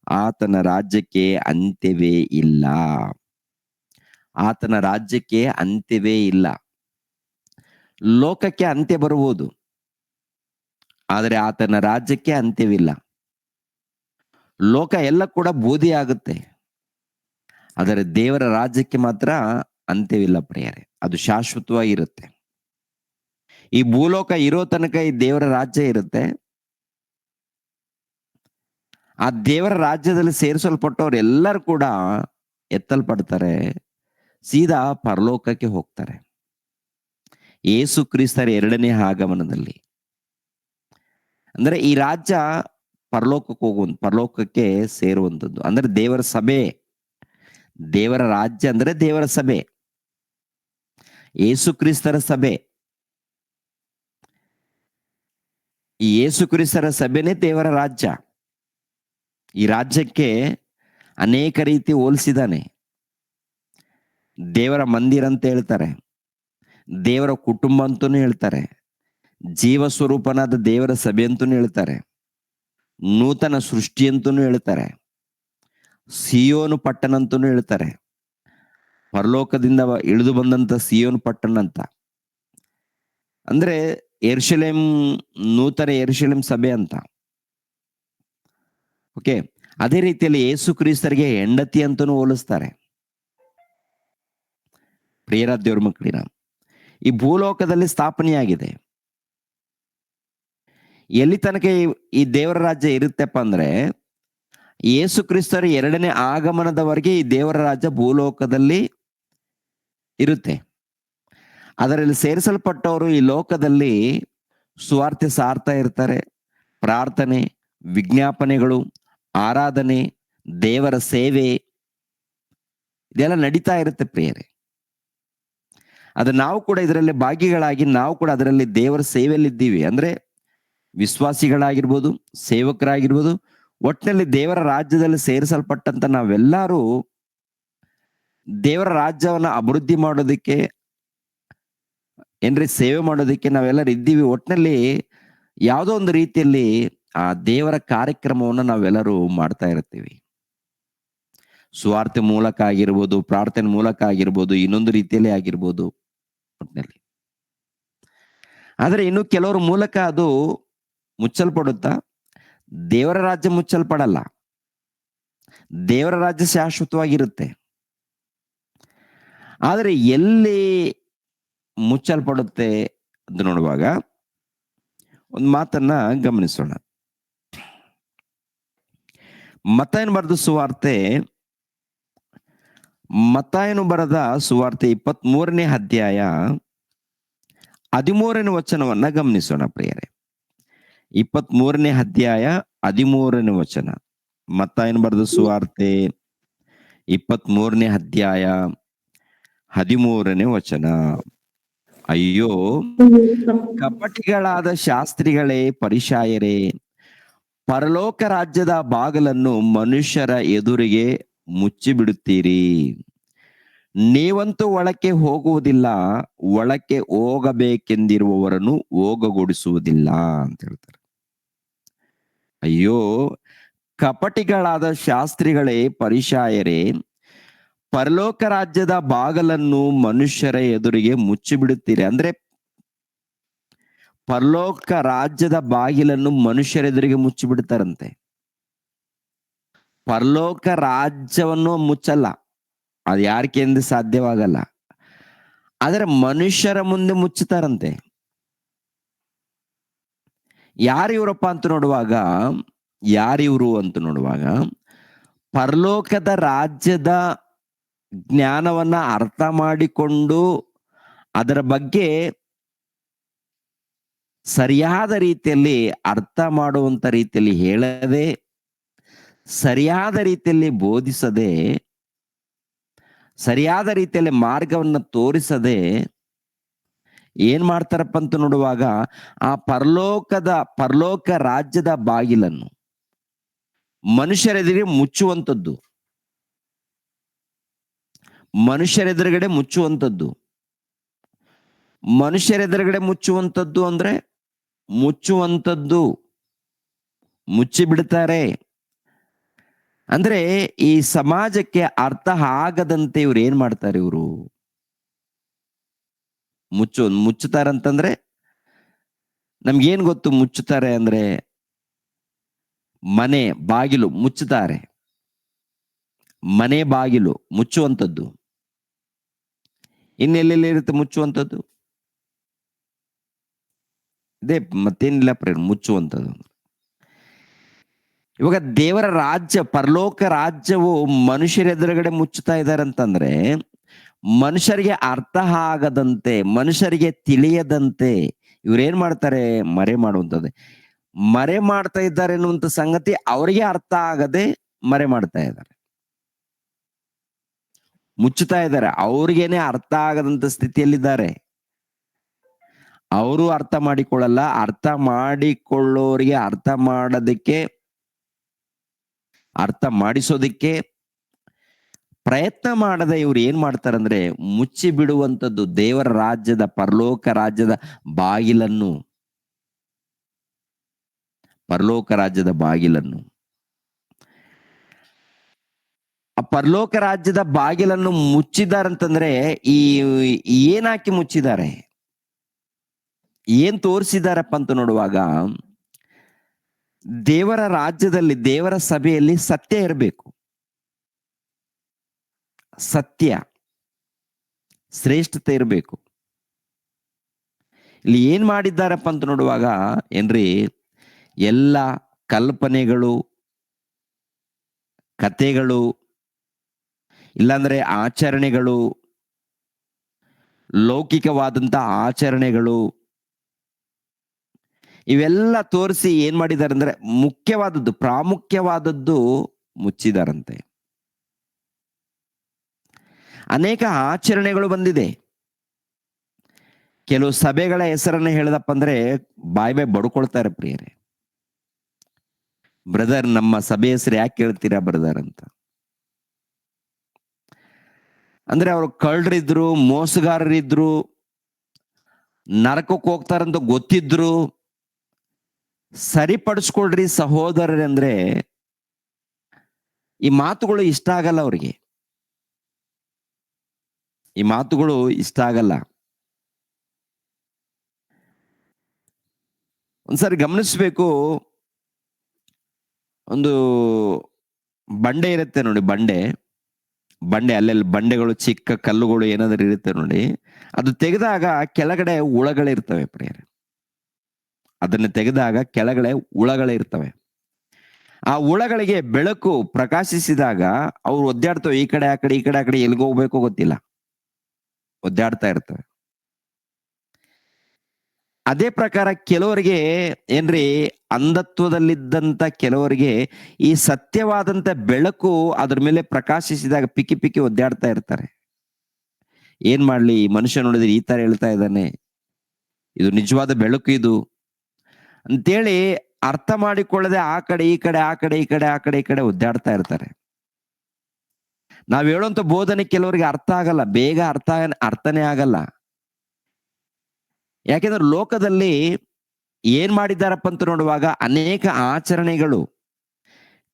ಆತನ ರಾಜ್ಯಕ್ಕೆ ಅಂತ್ಯವೇ ಇಲ್ಲ. ಆತನ ರಾಜ್ಯಕ್ಕೆ ಅಂತ್ಯವೇ ಇಲ್ಲ. ಲೋಕಕ್ಕೆ ಅಂತ್ಯ ಬರುವುದು, ಆದರೆ ಆತನ ರಾಜ್ಯಕ್ಕೆ ಅಂತ್ಯವಿಲ್ಲ. ಲೋಕ ಎಲ್ಲ ಕೂಡ ಬೂದಿ ಆಗುತ್ತೆ, ಆದರೆ ದೇವರ ರಾಜ್ಯಕ್ಕೆ ಮಾತ್ರ ಅಂತ್ಯವಿಲ್ಲ ಪ್ರಿಯರೇ. ಅದು ಶಾಶ್ವತವಾಗಿರುತ್ತೆ. ಈ ಭೂಲೋಕ ಇರೋ ತನಕ ಈ ದೇವರ ರಾಜ್ಯ ಇರುತ್ತೆ. ಆ ದೇವರ ರಾಜ್ಯದಲ್ಲಿ ಸೇರಿಸಲ್ಪಟ್ಟವ್ರು ಎಲ್ಲರೂ ಕೂಡ ಎತ್ತಲ್ಪಡ್ತಾರೆ, ಸೀದಾ ಪರಲೋಕಕ್ಕೆ ಹೋಗ್ತಾರೆ. ಯೇಸು ಕ್ರಿಸ್ತರ 2ನೇ ಆಗಮನದಲ್ಲಿ. ಅಂದ್ರೆ ಈ ರಾಜ್ಯ ಪರಲೋಕಕ್ಕೆ ಸೇರುವಂಥದ್ದು. ಅಂದ್ರೆ ದೇವರ ಸಭೆ, ದೇವರ ರಾಜ್ಯ ಅಂದ್ರೆ ದೇವರ ಸಭೆ, ಯೇಸು ಕ್ರಿಸ್ತರ ಸಭೆ. ಈ ಯೇಸು ಕ್ರಿಸ್ತರ ಸಭೆನೇ ದೇವರ ರಾಜ್ಯ. ಈ ರಾಜ್ಯಕ್ಕೆ ಅನೇಕ ರೀತಿ ಹೋಲಿಸಿದಾನೆ. ದೇವರ ಮಂದಿರ ಅಂತ ಹೇಳ್ತಾರೆ, ದೇವರ ಕುಟುಂಬ ಅಂತನೂ ಹೇಳ್ತಾರೆ, ಜೀವ ಸ್ವರೂಪನಾದ ದೇವರ ಸಭೆ ಅಂತನೂ ಹೇಳ್ತಾರೆ, ನೂತನ ಸೃಷ್ಟಿ ಅಂತನೂ ಹೇಳ್ತಾರೆ, ಸಿಯೋನು ಪಟ್ಟಣ ಅಂತನೂ ಹೇಳ್ತಾರೆ, ಪರಲೋಕದಿಂದ ಇಳಿದು ಬಂದಂತ ಸಿಯೋನು ಪಟ್ಟಣ ಅಂತ. ಅಂದ್ರೆ ಯೆರೂಸಲೇಮ್, ನೂತನ ಯೆರೂಸಲೇಮ್ ಸಭೆ ಅಂತ. ಓಕೆ, ಅದೇ ರೀತಿಯಲ್ಲಿ ಯೇಸು ಕ್ರಿಸ್ತರಿಗೆ ಹೆಂಡತಿ ಅಂತನೂ ಹೋಲಿಸ್ತಾರೆ. ಪ್ರಿಯರ ದೇವ್ರ ಮಕ್ಕಳಿನ, ಈ ಭೂಲೋಕದಲ್ಲಿ ಸ್ಥಾಪನೆಯಾಗಿದೆ. ಎಲ್ಲಿ ತನಕ ಈ ದೇವರ ರಾಜ್ಯ ಇರುತ್ತಪ್ಪ ಅಂದ್ರೆ, ಯೇಸು ಕ್ರಿಸ್ತರ 2ನೇ ಆಗಮನದವರೆಗೆ ಈ ದೇವರ ರಾಜ್ಯ ಭೂಲೋಕದಲ್ಲಿ ಇರುತ್ತೆ. ಅದರಲ್ಲಿ ಸೇರಿಸಲ್ಪಟ್ಟವರು ಈ ಲೋಕದಲ್ಲಿ ಸುವಾರ್ತೆ ಸಾರ್ತಾ ಇರ್ತಾರೆ. ಪ್ರಾರ್ಥನೆ, ವಿಜ್ಞಾಪನೆಗಳು, ಆರಾಧನೆ, ದೇವರ ಸೇವೆ ಇದೆಲ್ಲ ನಡೀತಾ ಇರುತ್ತೆ ಪ್ರಿಯರೇ. ಅದು ನಾವು ಕೂಡ ಇದರಲ್ಲಿ ಭಾಗಿಗಳಾಗಿ ನಾವು ಕೂಡ ಅದರಲ್ಲಿ ದೇವರ ಸೇವೆಯಲ್ಲಿ ಇದ್ದೀವಿ. ಅಂದ್ರೆ ವಿಶ್ವಾಸಿಗಳಾಗಿರ್ಬೋದು, ಸೇವಕರಾಗಿರ್ಬೋದು, ಒಟ್ಟಿನಲ್ಲಿ ದೇವರ ರಾಜ್ಯದಲ್ಲಿ ಸೇರಿಸಲ್ಪಟ್ಟಂತ ನಾವೆಲ್ಲರೂ ದೇವರ ರಾಜ್ಯವನ್ನ ಅಭಿವೃದ್ಧಿ ಮಾಡೋದಕ್ಕೆ ಏನ್ರಿ ಸೇವೆ ಮಾಡೋದಕ್ಕೆ ನಾವೆಲ್ಲರೂ ಇದ್ದೀವಿ. ಒಟ್ಟಿನಲ್ಲಿ ಯಾವುದೋ ಒಂದು ರೀತಿಯಲ್ಲಿ ಆ ದೇವರ ಕಾರ್ಯಕ್ರಮವನ್ನು ನಾವೆಲ್ಲರೂ ಮಾಡ್ತಾ ಇರ್ತೀವಿ. ಸುವಾರ್ತೆ ಮೂಲಕ ಆಗಿರ್ಬೋದು, ಪ್ರಾರ್ಥನೆ ಮೂಲಕ ಆಗಿರ್ಬೋದು, ಇನ್ನೊಂದು ರೀತಿಯಲ್ಲಿ ಆಗಿರ್ಬೋದು ಒಟ್ಟಿನಲ್ಲಿ. ಆದ್ರೆ ಇನ್ನು ಕೆಲವರ ಮೂಲಕ ಅದು ಮುಚ್ಚಲ್ಪಡುತ್ತಾ, ದೇವರ ರಾಜ್ಯ ಮುಚ್ಚಲ್ಪಡಲ್ಲ. ದೇವರ ರಾಜ್ಯ ಶಾಶ್ವತವಾಗಿರುತ್ತೆ. ಆದರೆ ಎಲ್ಲಿ ಮುಚ್ಚಲ್ಪಡುತ್ತೆ ಅಂತ ನೋಡುವಾಗ ಒಂದು ಮಾತನ್ನ ಗಮನಿಸೋಣ. ಮತ್ತಾಯನು ಬರೆದ ಸುವಾರ್ತೆ, ಮತ್ತಾಯನು ಬರೆದ ಸುವಾರ್ತೆ 23ನೇ ಅಧ್ಯಾಯ 13ನೇ ವಚನವನ್ನ ಗಮನಿಸೋಣ ಪ್ರಿಯರೇ. 23ನೇ ಅಧ್ಯಾಯ 13ನೇ ವಚನ. ಮತ್ತಾಯನು ಬರೆದ ಸುವಾರ್ತೆ 23ನೇ ಅಧ್ಯಾಯ 13ನೇ ವಚನ. ಅಯ್ಯೋ, ಕಪಟಿಗಳಾದ ಶಾಸ್ತ್ರಿಗಳೇ, ಪರಿಸಾಯರೇ, ಪರಲೋಕ ರಾಜ್ಯದ ಬಾಗಲನ್ನು ಮನುಷ್ಯರ ಎದುರಿಗೆ ಮುಚ್ಚಿಬಿಡುತ್ತೀರಿ. ನೀವಂತೂ ಒಳಕ್ಕೆ ಹೋಗುವುದಿಲ್ಲ, ಒಳಕ್ಕೆ ಹೋಗಬೇಕೆಂದಿರುವವರನ್ನು ಹೋಗಗೊಡಿಸುವುದಿಲ್ಲ ಅಂತ ಹೇಳ್ತಾರೆ. ಅಯ್ಯೋ, ಕಪಟಿಗಳಾದ ಶಾಸ್ತ್ರಿಗಳೇ, ಪರಿಸಾಯರೇ, ಪರಲೋಕ ರಾಜ್ಯದ ಬಾಗಲನ್ನು ಮನುಷ್ಯರ ಎದುರಿಗೆ ಮುಚ್ಚಿಬಿಡುತ್ತೀರಿ. ಅಂದ್ರೆ ಪರಲೋಕ ರಾಜ್ಯದ ಬಾಗಿಲನ್ನು ಮನುಷ್ಯರ ಎದುರಿಗೆ ಮುಚ್ಚಿಬಿಡ್ತಾರಂತೆ. ಪರಲೋಕ ರಾಜ್ಯವನ್ನು ಮುಚ್ಚಲ್ಲ, ಅದು ಯಾರಿಗೆಂದು ಸಾಧ್ಯವಾಗಲ್ಲ. ಆದರೆ ಮನುಷ್ಯರ ಮುಂದೆ ಮುಚ್ಚುತ್ತಾರಂತೆ. ಯಾರಿವರಪ್ಪ ಅಂತ ನೋಡುವಾಗ, ಯಾರಿವರು ಅಂತ ನೋಡುವಾಗ, ಪರಲೋಕದ ರಾಜ್ಯದ ಜ್ಞಾನವನ್ನ ಅರ್ಥ ಮಾಡಿಕೊಂಡು ಅದರ ಬಗ್ಗೆ ಸರಿಯಾದ ರೀತಿಯಲ್ಲಿ ಅರ್ಥ ಮಾಡುವಂತ ರೀತಿಯಲ್ಲಿ ಹೇಳದೆ, ಸರಿಯಾದ ರೀತಿಯಲ್ಲಿ ಬೋಧಿಸದೆ, ಸರಿಯಾದ ರೀತಿಯಲ್ಲಿ ಮಾರ್ಗವನ್ನು ತೋರಿಸದೆ ಏನ್ ಮಾಡ್ತಾರಪ್ಪ ಅಂತ ನೋಡುವಾಗ, ಆ ಪರಲೋಕ ರಾಜ್ಯದ ಬಾಗಿಲನ್ನು ಮನುಷ್ಯರೆದುರಿಗೆ ಮುಚ್ಚುವಂಥದ್ದು, ಮನುಷ್ಯರೆದುರುಗಡೆ ಮುಚ್ಚುವಂಥದ್ದು. ಮನುಷ್ಯರೆದುರುಗಡೆ ಮುಚ್ಚುವಂಥದ್ದು ಅಂದ್ರೆ ಮುಚ್ಚಿ ಬಿಡ್ತಾರೆ. ಅಂದ್ರೆ ಈ ಸಮಾಜಕ್ಕೆ ಅರ್ಥ ಆಗದಂತೆ ಇವ್ರು ಏನ್ ಮಾಡ್ತಾರೆ, ಇವರು ಮುಚ್ಚುತ್ತಾರಂತಂದ್ರೆ ನಮ್ಗೇನ್ ಗೊತ್ತು? ಮುಚ್ಚುತ್ತಾರೆ ಅಂದ್ರೆ ಮನೆ ಬಾಗಿಲು ಮುಚ್ಚುತ್ತಾರೆ, ಮನೆ ಬಾಗಿಲು ಮುಚ್ಚುವಂಥದ್ದು. ಇನ್ನೆಲ್ಲೆಲ್ಲಿ ಇರುತ್ತೆ ಮುಚ್ಚುವಂಥದ್ದು? ಇದೇ, ಮತ್ತೇನಿಲ್ಲ ಪ್ರೇರಣೆ, ಮುಚ್ಚುವಂಥದ್ದು. ಇವಾಗ ದೇವರ ರಾಜ್ಯ, ಪರಲೋಕ ರಾಜ್ಯವು ಮನುಷ್ಯರ ಎದುರುಗಡೆ ಮುಚ್ಚುತ್ತಾ ಇದ್ದಾರಂತಂದ್ರೆ ಮನುಷ್ಯರಿಗೆ ಅರ್ಥ ಆಗದಂತೆ, ಮನುಷ್ಯರಿಗೆ ತಿಳಿಯದಂತೆ ಇವ್ರೇನ್ ಮಾಡ್ತಾರೆ? ಮರೆ ಮಾಡುವಂಥದ್ದು. ಮರೆ ಮಾಡ್ತಾ ಇದ್ದಾರೆ ಎನ್ನುವಂತ ಸಂಗತಿ ಅವರಿಗೆ ಅರ್ಥ ಆಗದೆ ಮರೆ ಮಾಡ್ತಾ ಇದ್ದಾರೆ, ಮುಚ್ಚುತ್ತಾ ಇದ್ದಾರೆ. ಅವ್ರಿಗೇನೆ ಅರ್ಥ ಆಗದಂತ ಸ್ಥಿತಿಯಲ್ಲಿದ್ದಾರೆ. ಅವರು ಅರ್ಥ ಮಾಡಿಕೊಳ್ಳಲ್ಲ, ಅರ್ಥ ಮಾಡಿಕೊಳ್ಳೋರಿಗೆ ಅರ್ಥ ಮಾಡೋದಕ್ಕೆ, ಅರ್ಥ ಮಾಡಿಸೋದಿಕ್ಕೆ ಪ್ರಯತ್ನ ಮಾಡದೆ ಇವ್ರು ಏನ್ ಮಾಡ್ತಾರಂದ್ರೆ ಮುಚ್ಚಿ ಬಿಡುವಂಥದ್ದು ದೇವರ ರಾಜ್ಯದ, ಪರಲೋಕ ರಾಜ್ಯದ ಬಾಗಿಲನ್ನು, ಪರಲೋಕ ರಾಜ್ಯದ ಬಾಗಿಲನ್ನು. ಆ ಪರಲೋಕ ರಾಜ್ಯದ ಬಾಗಿಲನ್ನು ಮುಚ್ಚಿದಾರಂತಂದ್ರೆ ಏನಾಕಿ ಮುಚ್ಚಿದ್ದಾರೆ, ಏನ್ ತೋರಿಸಿದಾರಪ್ಪ ಅಂತ ನೋಡುವಾಗ, ದೇವರ ರಾಜ್ಯದಲ್ಲಿ, ದೇವರ ಸಭೆಯಲ್ಲಿ ಸತ್ಯ ಇರಬೇಕು. ಸತ್ಯ, ಶ್ರೇಷ್ಠತೆ ಇರಬೇಕು. ಇಲ್ಲಿ ಏನ್ ಮಾಡಿದ್ದಾರಪ್ಪ ಅಂತ ನೋಡುವಾಗ ಏನ್ರಿ, ಎಲ್ಲ ಕಲ್ಪನೆಗಳು, ಕಥೆಗಳು, ಇಲ್ಲಾಂದ್ರೆ ಆಚರಣೆಗಳು, ಲೌಕಿಕವಾದಂತ ಆಚರಣೆಗಳು, ಇವೆಲ್ಲ ತೋರಿಸಿ ಏನ್ ಮಾಡಿದ್ದಾರೆ ಅಂದ್ರೆ ಮುಖ್ಯವಾದದ್ದು, ಪ್ರಾಮುಖ್ಯವಾದದ್ದು ಮುಚ್ಚಿದಾರಂತೆ. ಅನೇಕ ಆಚರಣೆಗಳು ಬಂದಿದೆ. ಕೆಲವು ಸಭೆಗಳ ಹೆಸರನ್ನು ಹೇಳಿದಪ್ಪ ಅಂದ್ರೆ ಬಾಯಿ ಬಡ್ಕೊಳ್ತಾರೆ ಪ್ರಿಯರೇ. ಬ್ರದರ್, ನಮ್ಮ ಸಭೆ ಹೆಸರು ಯಾಕೆ ಕೇಳ್ತೀರಾ ಬ್ರದರ್ ಅಂತ. ಅಂದ್ರೆ ಅವರು ಕಳ್ಳರಿದ್ರು, ಮೋಸಗಾರರಿದ್ರು, ನರಕಕ್ಕೆ ಹೋಗ್ತಾರಂತ ಗೊತ್ತಿದ್ರು, ಸರಿಪಡಿಸ್ಕೊಳ್ರಿ ಸಹೋದರರೇ ಅಂದ್ರೆ ಈ ಮಾತುಗಳು ಇಷ್ಟ ಆಗಲ್ಲ ಅವ್ರಿಗೆ. ಈ ಮಾತುಗಳು ಇಷ್ಟ ಆಗಲ್ಲ. ಒಂದ್ಸರಿ ಗಮನಿಸ್ಬೇಕು, ಒಂದು ಬಂಡೆ ಇರುತ್ತೆ ನೋಡಿ, ಬಂಡೆ ಅಲ್ಲೆಲ್ಲಿ ಬಂಡೆಗಳು, ಚಿಕ್ಕ ಕಲ್ಲುಗಳು ಏನಾದ್ರು ಇರುತ್ತೆ ನೋಡಿ, ಅದು ತೆಗೆದಾಗ ಕೆಳಗಡೆ ಹುಳಗಳಿರ್ತವೆ ಪ್ರಿಯರೇ. ಅದನ್ನು ತೆಗೆದಾಗ ಕೆಳಗಡೆ ಹುಳಗಳಿರ್ತವೆ. ಆ ಹುಳಗಳಿಗೆ ಬೆಳಕು ಪ್ರಕಾಶಿಸಿದಾಗ ಅವ್ರು ಒದ್ದಾಡ್ತವೆ, ಈ ಕಡೆ ಆ ಕಡೆ, ಈ ಕಡೆ ಆ ಕಡೆ, ಎಲ್ಲಿಗೆ ಹೋಗ್ಬೇಕು ಗೊತ್ತಿಲ್ಲ, ಒದ್ದಾಡ್ತಾ ಇರ್ತವೆ. ಅದೇ ಪ್ರಕಾರ ಕೆಲವರಿಗೆ ಏನ್ರಿ, ಅಂಧತ್ವದಲ್ಲಿದ್ದಂತ ಕೆಲವರಿಗೆ ಈ ಸತ್ಯವಾದಂತ ಬೆಳಕು ಅದ್ರ ಮೇಲೆ ಪ್ರಕಾಶಿಸಿದಾಗ ಪಿಕ್ಕಿ ಪಿಕ್ಕಿ ಒದ್ದಾಡ್ತಾ ಇರ್ತಾರೆ. ಏನ್ ಮಾಡ್ಲಿ, ಈ ಮನುಷ್ಯ ನೋಡಿದ್ರೆ ಈ ತರ ಹೇಳ್ತಾ ಇದ್ದಾನೆ, ಇದು ನಿಜವಾದ ಬೆಳಕು ಇದು ಅಂತೇಳಿ ಅರ್ಥ ಮಾಡಿಕೊಳ್ಳದೆ ಆ ಕಡೆ ಈ ಕಡೆ, ಆ ಕಡೆ ಈ ಕಡೆ, ಆ ಕಡೆ ಈ ಕಡೆ ಒದ್ದಾಡ್ತಾ ಇರ್ತಾರೆ. ನಾವ್ ಹೇಳುವಂತ ಬೋಧನೆ ಕೆಲವರಿಗೆ ಅರ್ಥ ಆಗಲ್ಲ, ಬೇಗ ಅರ್ಥನೇ ಆಗಲ್ಲ. ಯಾಕೆಂದ್ರೆ ಲೋಕದಲ್ಲಿ ಏನ್ ಮಾಡಿದ್ದಾರಪ್ಪ ಅಂತ ನೋಡುವಾಗ ಅನೇಕ ಆಚರಣೆಗಳು,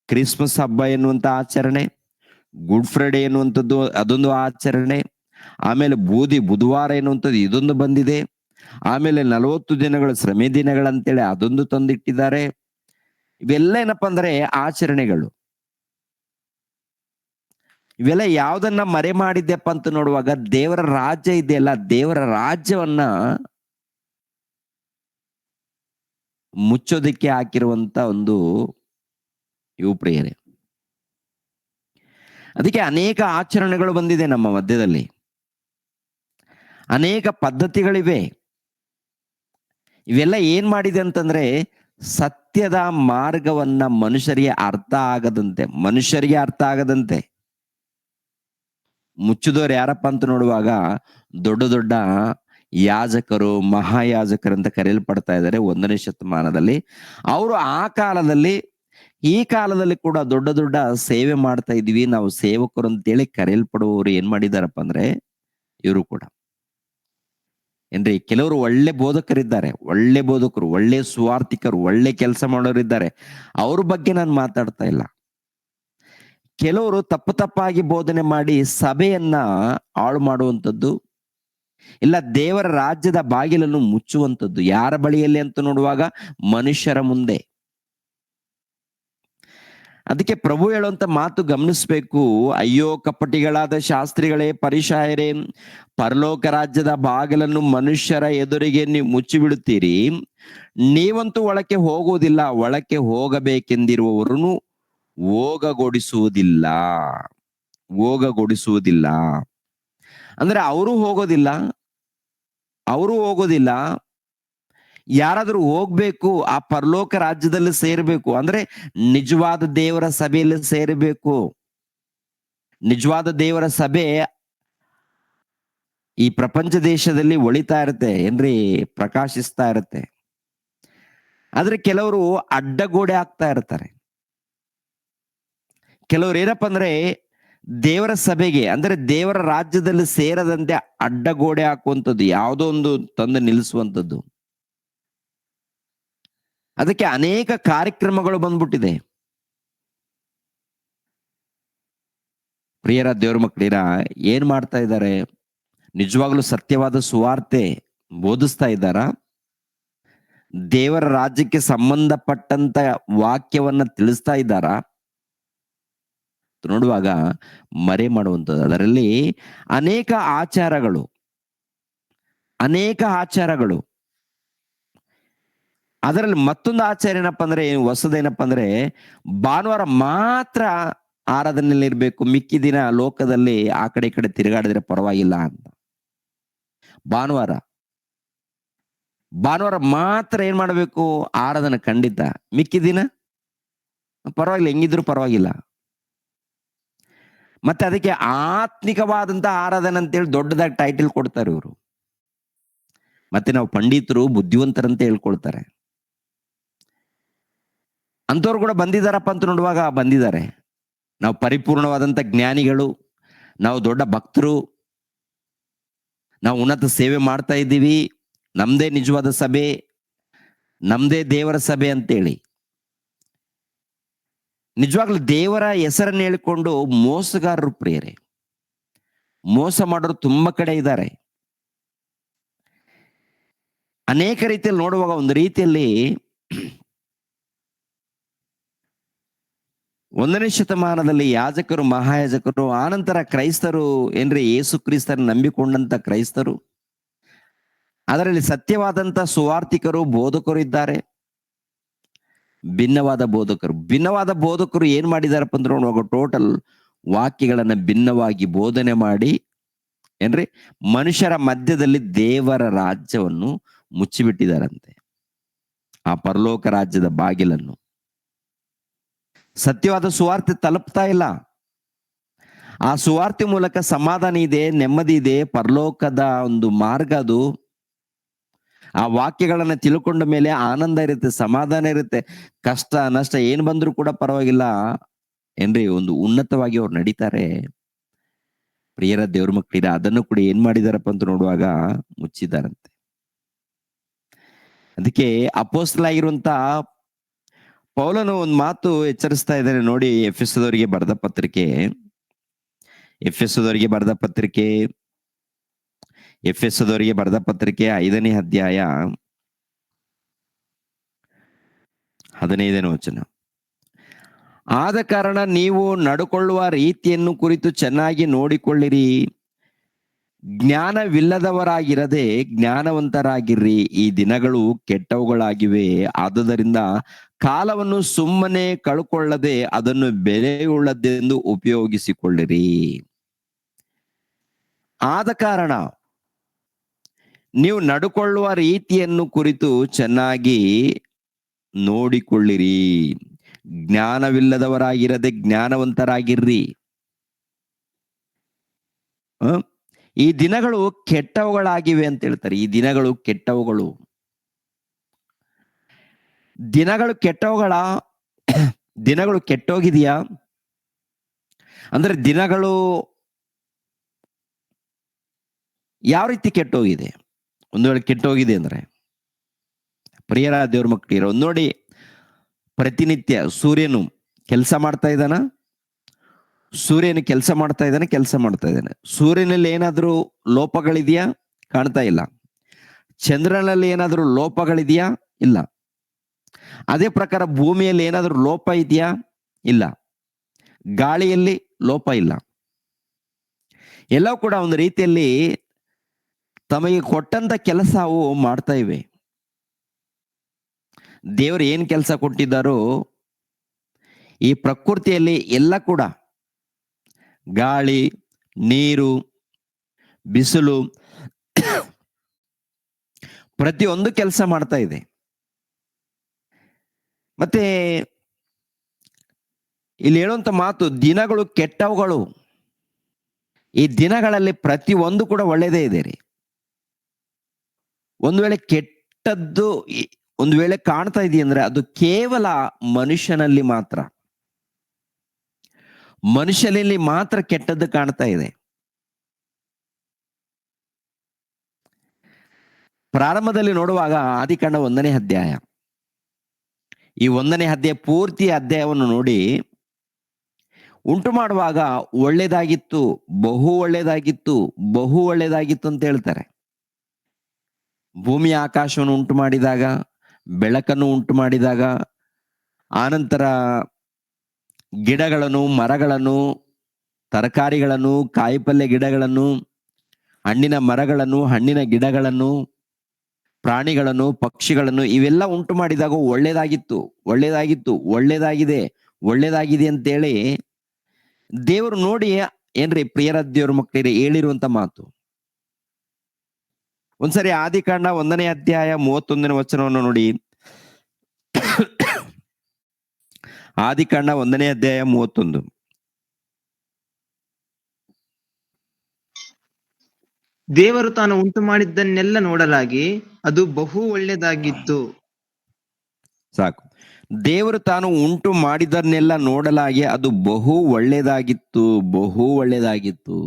ಕ್ರಿಸ್ಮಸ್ ಹಬ್ಬ ಎನ್ನುವಂತ ಆಚರಣೆ, ಗುಡ್ ಫ್ರೈಡೆ ಎನ್ನುವಂಥದ್ದು ಅದೊಂದು ಆಚರಣೆ, ಆಮೇಲೆ ಬೂದಿ ಬುಧವಾರ ಎನ್ನುವಂಥದ್ದು ಇದೊಂದು ಬಂದಿದೆ, ಆಮೇಲೆ 40 ದಿನಗಳು ಶ್ರಮೆ ದಿನಗಳಂತೇಳಿ ಅದೊಂದು ತಂದಿಟ್ಟಿದ್ದಾರೆ. ಇವೆಲ್ಲ ಏನಪ್ಪಾ ಅಂದ್ರೆ ಆಚರಣೆಗಳು. ಇವೆಲ್ಲ ಯಾವ್ದನ್ನ ಮರೆ ಮಾಡಿದ್ದೆಪ್ಪ ಅಂತ ನೋಡುವಾಗ ದೇವರ ರಾಜ್ಯ ಇದೆಯಲ್ಲ, ದೇವರ ರಾಜ್ಯವನ್ನ ಮುಚ್ಚೋದಕ್ಕೆ ಹಾಕಿರುವಂತ ಒಂದು ಇವು ಪ್ರಿಯರೇ. ಅದಕ್ಕೆ ಅನೇಕ ಆಚರಣೆಗಳು ಬಂದಿದೆ ನಮ್ಮ ಮಧ್ಯದಲ್ಲಿ, ಅನೇಕ ಪದ್ಧತಿಗಳಿವೆ. ಇವೆಲ್ಲ ಏನ್ ಮಾಡಿದೆ ಅಂತಂದ್ರೆ ಸತ್ಯದ ಮಾರ್ಗವನ್ನ ಮನುಷ್ಯರಿಗೆ ಅರ್ಥ ಆಗದಂತೆ ಮುಚ್ಚಿದವರು ಯಾರಪ್ಪ ಅಂತ ನೋಡುವಾಗ ದೊಡ್ಡ ದೊಡ್ಡ ಯಾಜಕರು, ಮಹಾಯಾಜಕರು ಅಂತ ಕರೆಯಲ್ಪಡ್ತಾ ಇದ್ದಾರೆ 1ನೇ ಶತಮಾನದಲ್ಲಿ. ಅವರು ಆ ಕಾಲದಲ್ಲಿ, ಈ ಕಾಲದಲ್ಲಿ ಕೂಡ ದೊಡ್ಡ ದೊಡ್ಡ ಸೇವೆ ಮಾಡ್ತಾ ಇದೀವಿ, ನಾವು ಸೇವಕರು ಅಂತೇಳಿ ಕರೆಯಲ್ಪಡುವವರು ಏನ್ ಮಾಡಿದಾರಪ್ಪ ಅಂದ್ರೆ ಇವರು ಕೂಡ ಏನ್ರಿ, ಕೆಲವರು ಒಳ್ಳೆ ಬೋಧಕರಿದ್ದಾರೆ, ಒಳ್ಳೆ ಬೋಧಕರು, ಒಳ್ಳೆ ಸುವಾರ್ತಿಕರು, ಒಳ್ಳೆ ಕೆಲಸ ಮಾಡೋರಿದ್ದಾರೆ. ಅವ್ರ ಬಗ್ಗೆ ನಾನು ಮಾತಾಡ್ತಾ ಇಲ್ಲ. ಕೆಲವರು ತಪ್ಪಾಗಿ ಬೋಧನೆ ಮಾಡಿ ಸಭೆಯನ್ನ ಹಾಳು ಮಾಡುವಂಥದ್ದು, ಇಲ್ಲ ದೇವರ ರಾಜ್ಯದ ಬಾಗಿಲನ್ನು ಮುಚ್ಚುವಂಥದ್ದು. ಯಾರ ಬಳಿಯಲ್ಲಿ ಅಂತ ನೋಡುವಾಗ ಮನುಷ್ಯರ ಮುಂದೆ. ಅದಕ್ಕೆ ಪ್ರಭು ಹೇಳುವಂತ ಮಾತು ಗಮನಿಸ್ಬೇಕು. ಅಯ್ಯೋ ಕಪಟಿಗಳಾದ ಶಾಸ್ತ್ರಿಗಳೇ, ಪರಿಸಾಯರೇ, ಪರಲೋಕ ರಾಜ್ಯದ ಬಾಗಿಲನ್ನು ಮನುಷ್ಯರ ಎದುರಿಗೆ ನೀವು ಮುಚ್ಚಿಬಿಡುತ್ತೀರಿ, ನೀವಂತೂ ಒಳಕ್ಕೆ ಹೋಗುವುದಿಲ್ಲ, ಒಳಕ್ಕೆ ಹೋಗಬೇಕೆಂದಿರುವವರನ್ನು ಹೋಗಗೊಡಿಸುವುದಿಲ್ಲ. ಅಂದ್ರೆ ಅವರು ಹೋಗೋದಿಲ್ಲ. ಯಾರಾದ್ರೂ ಹೋಗ್ಬೇಕು, ಆ ಪರಲೋಕ ರಾಜ್ಯದಲ್ಲಿ ಸೇರ್ಬೇಕು ಅಂದ್ರೆ ನಿಜವಾದ ದೇವರ ಸಭೆಯಲ್ಲಿ ಸೇರಬೇಕು. ನಿಜವಾದ ದೇವರ ಸಭೆ ಈ ಪ್ರಪಂಚ ದೇಶದಲ್ಲಿ ಒಳಿತಾ ಇರುತ್ತೆ ಏನ್ರಿ, ಪ್ರಕಾಶಿಸ್ತಾ ಇರುತ್ತೆ. ಆದ್ರೆ ಕೆಲವರು ಅಡ್ಡಗೋಡೆ ಆಗ್ತಾ ಇರ್ತಾರೆ. ಕೆಲವರು ಏನಪ್ಪ ಅಂದ್ರೆ ದೇವರ ಸಭೆಗೆ ಅಂದ್ರೆ ದೇವರ ರಾಜ್ಯದಲ್ಲಿ ಸೇರದಂತೆ ಅಡ್ಡಗೋಡೆ ಹಾಕುವಂಥದ್ದು, ಯಾವುದೋ ಒಂದು ತಂದು ನಿಲ್ಲಿಸುವಂಥದ್ದು. ಅದಕ್ಕೆ ಅನೇಕ ಕಾರ್ಯಕ್ರಮಗಳು ಬಂದ್ಬಿಟ್ಟಿದೆ. ಪ್ರಿಯರ ದೇವರ ಮಕ್ಕಳಿರ, ಏನ್ ಮಾಡ್ತಾ ಇದ್ದಾರೆ? ನಿಜವಾಗ್ಲೂ ಸತ್ಯವಾದ ಸುವಾರ್ತೆ ಬೋಧಿಸ್ತಾ ಇದ್ದಾರ? ದೇವರ ರಾಜ್ಯಕ್ಕೆ ಸಂಬಂಧಪಟ್ಟಂತ ವಾಕ್ಯವನ್ನ ತಿಳಿಸ್ತಾ ಇದ್ದಾರ? ನೋಡುವಾಗ ಮರೆ ಮಾಡುವಂಥದ್ದು. ಅದರಲ್ಲಿ ಅನೇಕ ಆಚಾರಗಳು. ಅದರಲ್ಲಿ ಮತ್ತೊಂದು ಆಚಾರ ಏನಪ್ಪ ಅಂದ್ರೆ, ಹೊಸದೇನಪ್ಪ ಅಂದ್ರೆ, ಭಾನುವಾರ ಮಾತ್ರ ಆರಾಧನೆಯಲ್ಲಿ ಇರ್ಬೇಕು, ಮಿಕ್ಕಿ ದಿನ ಲೋಕದಲ್ಲಿ ಆ ಕಡೆ ಈ ಕಡೆ ತಿರುಗಾಡಿದ್ರೆ ಪರವಾಗಿಲ್ಲ ಅಂತ. ಭಾನುವಾರ ಮಾತ್ರ ಏನ್ ಮಾಡ್ಬೇಕು? ಆರಾಧನೆ ಖಂಡಿತ. ಮಿಕ್ಕಿ ದಿನ ಪರವಾಗಿಲ್ಲ, ಹೆಂಗಿದ್ರು ಪರವಾಗಿಲ್ಲ. ಮತ್ತೆ ಅದಕ್ಕೆ ಆತ್ಮಿಕವಾದಂತ ಆರಾಧನೆ ಅಂತೇಳಿ ದೊಡ್ಡದಾಗಿ ಟೈಟಲ್ ಕೊಡ್ತಾರೆ ಇವರು. ಮತ್ತೆ ನಾವು ಪಂಡಿತರು, ಬುದ್ಧಿವಂತರಂತ ಹೇಳ್ಕೊಳ್ತಾರೆ. ಅಂತವ್ರು ಕೂಡ ಬಂದಿದ್ದಾರಪ್ಪ ಅಂತ ನೋಡುವಾಗ ಬಂದಿದ್ದಾರೆ. ನಾವು ಪರಿಪೂರ್ಣವಾದಂತ ಜ್ಞಾನಿಗಳು, ನಾವು ದೊಡ್ಡ ಭಕ್ತರು, ನಾವು ಉನ್ನತ ಸೇವೆ ಮಾಡ್ತಾ ಇದ್ದೀವಿ, ನಮ್ದೇ ನಿಜವಾದ ಸಭೆ, ನಮ್ದೇ ದೇವರ ಸಭೆ ಅಂತೇಳಿ ನಿಜವಾಗ್ಲೂ ದೇವರ ಹೆಸರನ್ನು ಹೇಳಿಕೊಂಡು ಮೋಸಗಾರರು ಪ್ರಿಯರೇ, ಮೋಸ ಮಾಡೋರು ತುಂಬಾ ಕಡೆ ಇದ್ದಾರೆ. ಅನೇಕ ರೀತಿಯಲ್ಲಿ ನೋಡುವಾಗ ಒಂದು ರೀತಿಯಲ್ಲಿ 1ನೇ ಶತಮಾನದಲ್ಲಿ ಯಾಜಕರು, ಮಹಾಯಾಜಕರು, ಆನಂತರ ಕ್ರೈಸ್ತರು ಏನ್ರಿ, ಯೇಸು ಕ್ರಿಸ್ತರನ್ನು ನಂಬಿಕೊಂಡಂತ ಕ್ರೈಸ್ತರು, ಅದರಲ್ಲಿ ಸತ್ಯವಾದಂತ ಸುವಾರ್ತಿಕರು, ಬೋಧಕರು ಇದ್ದಾರೆ. ಭಿನ್ನವಾದ ಬೋಧಕರು ಏನ್ ಮಾಡಿದಾರಪ್ಪ ಅಂದ್ರೆ ನೋಡುವಾಗ ಟೋಟಲ್ ವಾಕ್ಯಗಳನ್ನ ಭಿನ್ನವಾಗಿ ಬೋಧನೆ ಮಾಡಿ ಏನ್ರಿ, ಮನುಷ್ಯರ ಮಧ್ಯದಲ್ಲಿ ದೇವರ ರಾಜ್ಯವನ್ನು ಮುಚ್ಚಿಬಿಟ್ಟಿದಾರಂತೆ. ಆ ಪರಲೋಕ ರಾಜ್ಯದ ಬಾಗಿಲನ್ನು ಸತ್ಯವಾದ ಸುವಾರ್ತೆ ತಲುಪ್ತಾ ಇಲ್ಲ. ಆ ಸುವಾರ್ತೆ ಮೂಲಕ ಸಮಾಧಾನ ಇದೆ, ನೆಮ್ಮದಿ ಇದೆ, ಪರಲೋಕದ ಒಂದು ಮಾರ್ಗ ಅದು. ಆ ವಾಕ್ಯಗಳನ್ನ ತಿಳ್ಕೊಂಡ ಮೇಲೆ ಆನಂದ ಇರುತ್ತೆ, ಸಮಾಧಾನ ಇರುತ್ತೆ, ಕಷ್ಟ ನಷ್ಟ ಏನ್ ಬಂದ್ರು ಕೂಡ ಪರವಾಗಿಲ್ಲ ಏನ್ರಿ, ಒಂದು ಉನ್ನತವಾಗಿ ಅವ್ರು ನಡೀತಾರೆ. ಪ್ರಿಯರ ದೇವ್ರ ಮಕ್ಕಳಿರ ಅದನ್ನು ಕೂಡ ಏನ್ ಮಾಡಿದಾರಪ್ಪ ಅಂತ ನೋಡುವಾಗ ಮುಚ್ಚಿದಾರಂತೆ. ಅದಕ್ಕೆ ಅಪೊಸ್ತಲನಾಗಿರುವಂತ ಪೌಲನು ಒಂದು ಮಾತು ಎಚ್ಚರಿಸ್ತಾ ಇದ್ದಾನೆ ನೋಡಿ. ಎಫೆಸದವರಿಗೆ ಬರೆದ ಪತ್ರಿಕೆ 5ನೇ ಅಧ್ಯಾಯ 15ನೇ ವಚನ. ಆದ ಕಾರಣ ನೀವು ನಡ್ಕೊಳ್ಳುವ ರೀತಿಯನ್ನು ಕುರಿತು ಚೆನ್ನಾಗಿ ನೋಡಿಕೊಳ್ಳಿರಿ. ಜ್ಞಾನವಿಲ್ಲದವರಾಗಿರದೆ ಜ್ಞಾನವಂತರಾಗಿರ್ರಿ. ಈ ದಿನಗಳು ಕೆಟ್ಟವುಗಳಾಗಿವೆ. ಆದುದರಿಂದ ಕಾಲವನ್ನು ಸುಮ್ಮನೆ ಕಳ್ಕೊಳ್ಳದೆ ಅದನ್ನು ಬೆಲೆಯುಳ್ಳದ್ದೆಂದು ಉಪಯೋಗಿಸಿಕೊಳ್ಳಿರಿ. ಆದ ಕಾರಣ ನೀವು ನಡ್ಕೊಳ್ಳುವ ರೀತಿಯನ್ನು ಕುರಿತು ಚೆನ್ನಾಗಿ ನೋಡಿಕೊಳ್ಳಿರಿ. ಜ್ಞಾನವಿಲ್ಲದವರಾಗಿರದೆ ಜ್ಞಾನವಂತರಾಗಿರ್ರಿ. ಈ ದಿನಗಳು ಕೆಟ್ಟವುಗಳಾಗಿವೆ ಅಂತ ಹೇಳ್ತಾರೆ. ಈ ದಿನಗಳು ಕೆಟ್ಟವುಗಳು. ದಿನಗಳು ಕೆಟ್ಟೋಗಿದೆಯಾ ಅಂದ್ರೆ ದಿನಗಳು ಯಾವ ರೀತಿ ಕೆಟ್ಟೋಗಿದೆ? ಒಂದು ವೇಳೆ ಕೆಟ್ಟೋಗಿದೆ ಅಂದ್ರೆ ಪ್ರಿಯರ ದೇವ್ರ ಮಕ್ಕಳಿರೋ ನೋಡಿ, ಪ್ರತಿನಿತ್ಯ ಸೂರ್ಯನು ಕೆಲಸ ಮಾಡ್ತಾ ಇದ್ದಾನ, ಕೆಲಸ ಮಾಡ್ತಾ ಇದ್ದಾನೆ. ಸೂರ್ಯನಲ್ಲಿ ಏನಾದ್ರೂ ಲೋಪಗಳಿದೆಯಾ? ಕಾಣ್ತಾ ಇಲ್ಲ. ಚಂದ್ರನಲ್ಲಿ ಏನಾದ್ರೂ ಲೋಪಗಳಿದೆಯಾ? ಇಲ್ಲ. ಅದೇ ಪ್ರಕಾರ ಭೂಮಿಯಲ್ಲಿ ಏನಾದ್ರೂ ಲೋಪ ಇದೆಯಾ? ಇಲ್ಲ. ಗಾಳಿಯಲ್ಲಿ ಲೋಪ ಇಲ್ಲ. ಎಲ್ಲವೂ ಕೂಡ ಒಂದು ರೀತಿಯಲ್ಲಿ ತಮಗೆ ಕೊಟ್ಟಂತ ಕೆಲಸ ಅವು ಮಾಡ್ತಾ ಇವೆ. ದೇವರು ಏನ್ ಕೆಲಸ ಕೊಟ್ಟಿದ್ದಾರೋ ಈ ಪ್ರಕೃತಿಯಲ್ಲಿ ಎಲ್ಲ ಕೂಡ ಗಾಳಿ, ನೀರು, ಬಿಸಿಲು ಪ್ರತಿಯೊಂದು ಕೆಲಸ ಮಾಡ್ತಾ ಇದೆ. ಮತ್ತೆ ಇಲ್ಲಿ ಹೇಳುವಂತ ಮಾತು ದಿನಗಳು ಕೆಟ್ಟವುಗಳು. ಈ ದಿನಗಳಲ್ಲಿ ಪ್ರತಿಯೊಂದು ಕೂಡ ಒಳ್ಳೆಯದೇ ಇದೆ ರೀ. ಒಂದು ವೇಳೆ ಕೆಟ್ಟದ್ದು ಒಂದು ವೇಳೆ ಕಾಣ್ತಾ ಇದೆಯಂದ್ರೆ ಅದು ಕೇವಲ ಮನುಷ್ಯನಲ್ಲಿ ಮಾತ್ರ ಕೆಟ್ಟದ್ದು ಕಾಣ್ತಾ ಇದೆ. ಪ್ರಾರಂಭದಲ್ಲಿ ನೋಡುವಾಗ ಆದಿಕಾಂಡ 1ನೇ ಅಧ್ಯಾಯ, ಈ 1ನೇ ಅಧ್ಯಾಯ ಪೂರ್ತಿ ಅಧ್ಯಾಯವನ್ನು ನೋಡಿ ಉಂಟು ಮಾಡುವಾಗ ಒಳ್ಳೇದಾಗಿತ್ತು, ಬಹು ಒಳ್ಳೇದಾಗಿತ್ತು ಅಂತ ಹೇಳ್ತಾರೆ. ಭೂಮಿ ಆಕಾಶವನ್ನು ಉಂಟು ಮಾಡಿದಾಗ, ಬೆಳಕನ್ನು ಉಂಟು ಮಾಡಿದಾಗ, ಆನಂತರ ಗಿಡಗಳನ್ನು, ಮರಗಳನ್ನು, ತರಕಾರಿಗಳನ್ನು, ಕಾಯಿಪಲ್ಯ ಗಿಡಗಳನ್ನು, ಹಣ್ಣಿನ ಮರಗಳನ್ನು, ಹಣ್ಣಿನ ಗಿಡಗಳನ್ನು, ಪ್ರಾಣಿಗಳನ್ನು, ಪಕ್ಷಿಗಳನ್ನು ಇವೆಲ್ಲ ಉಂಟು ಮಾಡಿದಾಗ ಒಳ್ಳೇದಾಗಿದೆ ಅಂತೇಳಿ ದೇವರು ನೋಡಿ ಏನ್ರಿ ಪ್ರಿಯರ ದೇವ್ರ ಮಕ್ಕಳಿಗೆ ಹೇಳಿರುವಂತ ಮಾತು. ಒಂದ್ಸರಿ ಆದಿಕಾಂಡ 1ನೇ ಅಧ್ಯಾಯ 31ನೇ ವಚನವನ್ನು ನೋಡಿ. ಆದಿಕಾಂಡ 1ನೇ ಅಧ್ಯಾಯ 31. ದೇವರು ತಾನು ಉಂಟು ಮಾಡಿದ್ದನ್ನೆಲ್ಲ ನೋಡಲಾಗಿ ಅದು ಬಹು ಒಳ್ಳೆದಾಗಿತ್ತು. ಸಾಕು. ದೇವರು ತಾನು ಉಂಟು ಮಾಡಿದನ್ನೆಲ್ಲ ನೋಡಲಾಗಿ ಅದು ಬಹು ಒಳ್ಳೆದಾಗಿತ್ತು.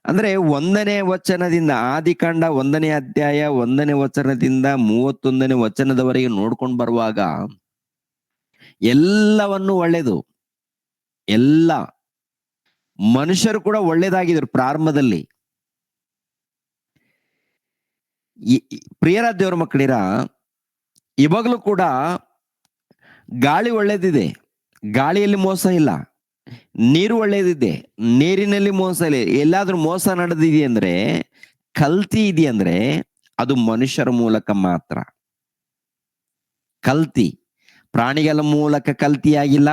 ಅಂದ್ರೆ 1ನೇ ವಚನದಿಂದ, ಆದಿಕಾಂಡ 1ನೇ ಅಧ್ಯಾಯ 1ನೇ ವಚನದಿಂದ 31ನೇ ವಚನದವರೆಗೆ ನೋಡ್ಕೊಂಡು ಬರುವಾಗ ಎಲ್ಲವನ್ನು ಒಳ್ಳೇದು. ಎಲ್ಲ ಮನುಷ್ಯರು ಕೂಡ ಒಳ್ಳೇದಾಗಿದ್ರು ಪ್ರಾರಂಭದಲ್ಲಿ. ಪ್ರಿಯರ ದೇವ್ರ ಮಕ್ಕಳಿರ, ಇವಾಗಲೂ ಕೂಡ ಗಾಳಿ ಒಳ್ಳೇದಿದೆ, ಗಾಳಿಯಲ್ಲಿ ಮೋಸ ಇಲ್ಲ. ನೀರು ಒಳ್ಳೇದಿದೆ, ನೀರಿನಲ್ಲಿ ಮೋಸ ಇಲ್ಲ. ಎಲ್ಲಾದ್ರೂ ಮೋಸ ನಡೆದಿದೆ ಅಂದ್ರೆ, ಕಲ್ತಿ ಇದೆಯಂದ್ರೆ ಅದು ಮನುಷ್ಯರ ಮೂಲಕ ಮಾತ್ರ. ಕಲ್ತಿ ಪ್ರಾಣಿಗಳ ಮೂಲಕ ಕಲ್ತಿಯಾಗಿಲ್ಲ,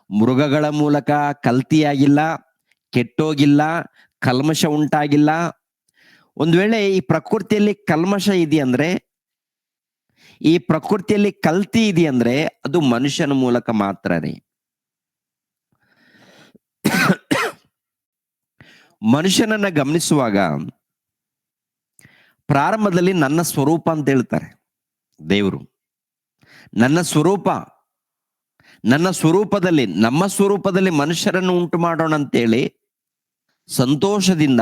ಮೃಗಗಳ ಮೂಲಕ ಕಲ್ತಿಯಾಗಿಲ್ಲ, ಕೆಟ್ಟೋಗಿಲ್ಲ, ಕಲ್ಮಶ ಉಂಟಾಗಿಲ್ಲ. ಒಂದ್ ವೇಳೆ ಈ ಪ್ರಕೃತಿಯಲ್ಲಿ ಕಲ್ಮಶ ಇದೆಯಂದ್ರೆ, ಈ ಪ್ರಕೃತಿಯಲ್ಲಿ ಕಲ್ತಿ ಇದೆಯಂದ್ರೆ ಅದು ಮನುಷ್ಯನ ಮೂಲಕ ಮಾತ್ರನೇ. ಮನುಷ್ಯನನ್ನ ಗಮನಿಸುವಾಗ ಪ್ರಾರಂಭದಲ್ಲಿ ನನ್ನ ಸ್ವರೂಪ ಅಂತ ಹೇಳ್ತಾರೆ ದೇವರು. ನನ್ನ ಸ್ವರೂಪದಲ್ಲಿ ನಮ್ಮ ಸ್ವರೂಪದಲ್ಲಿ ಮನುಷ್ಯರನ್ನು ಉಂಟು ಮಾಡೋಣ ಅಂತೇಳಿ ಸಂತೋಷದಿಂದ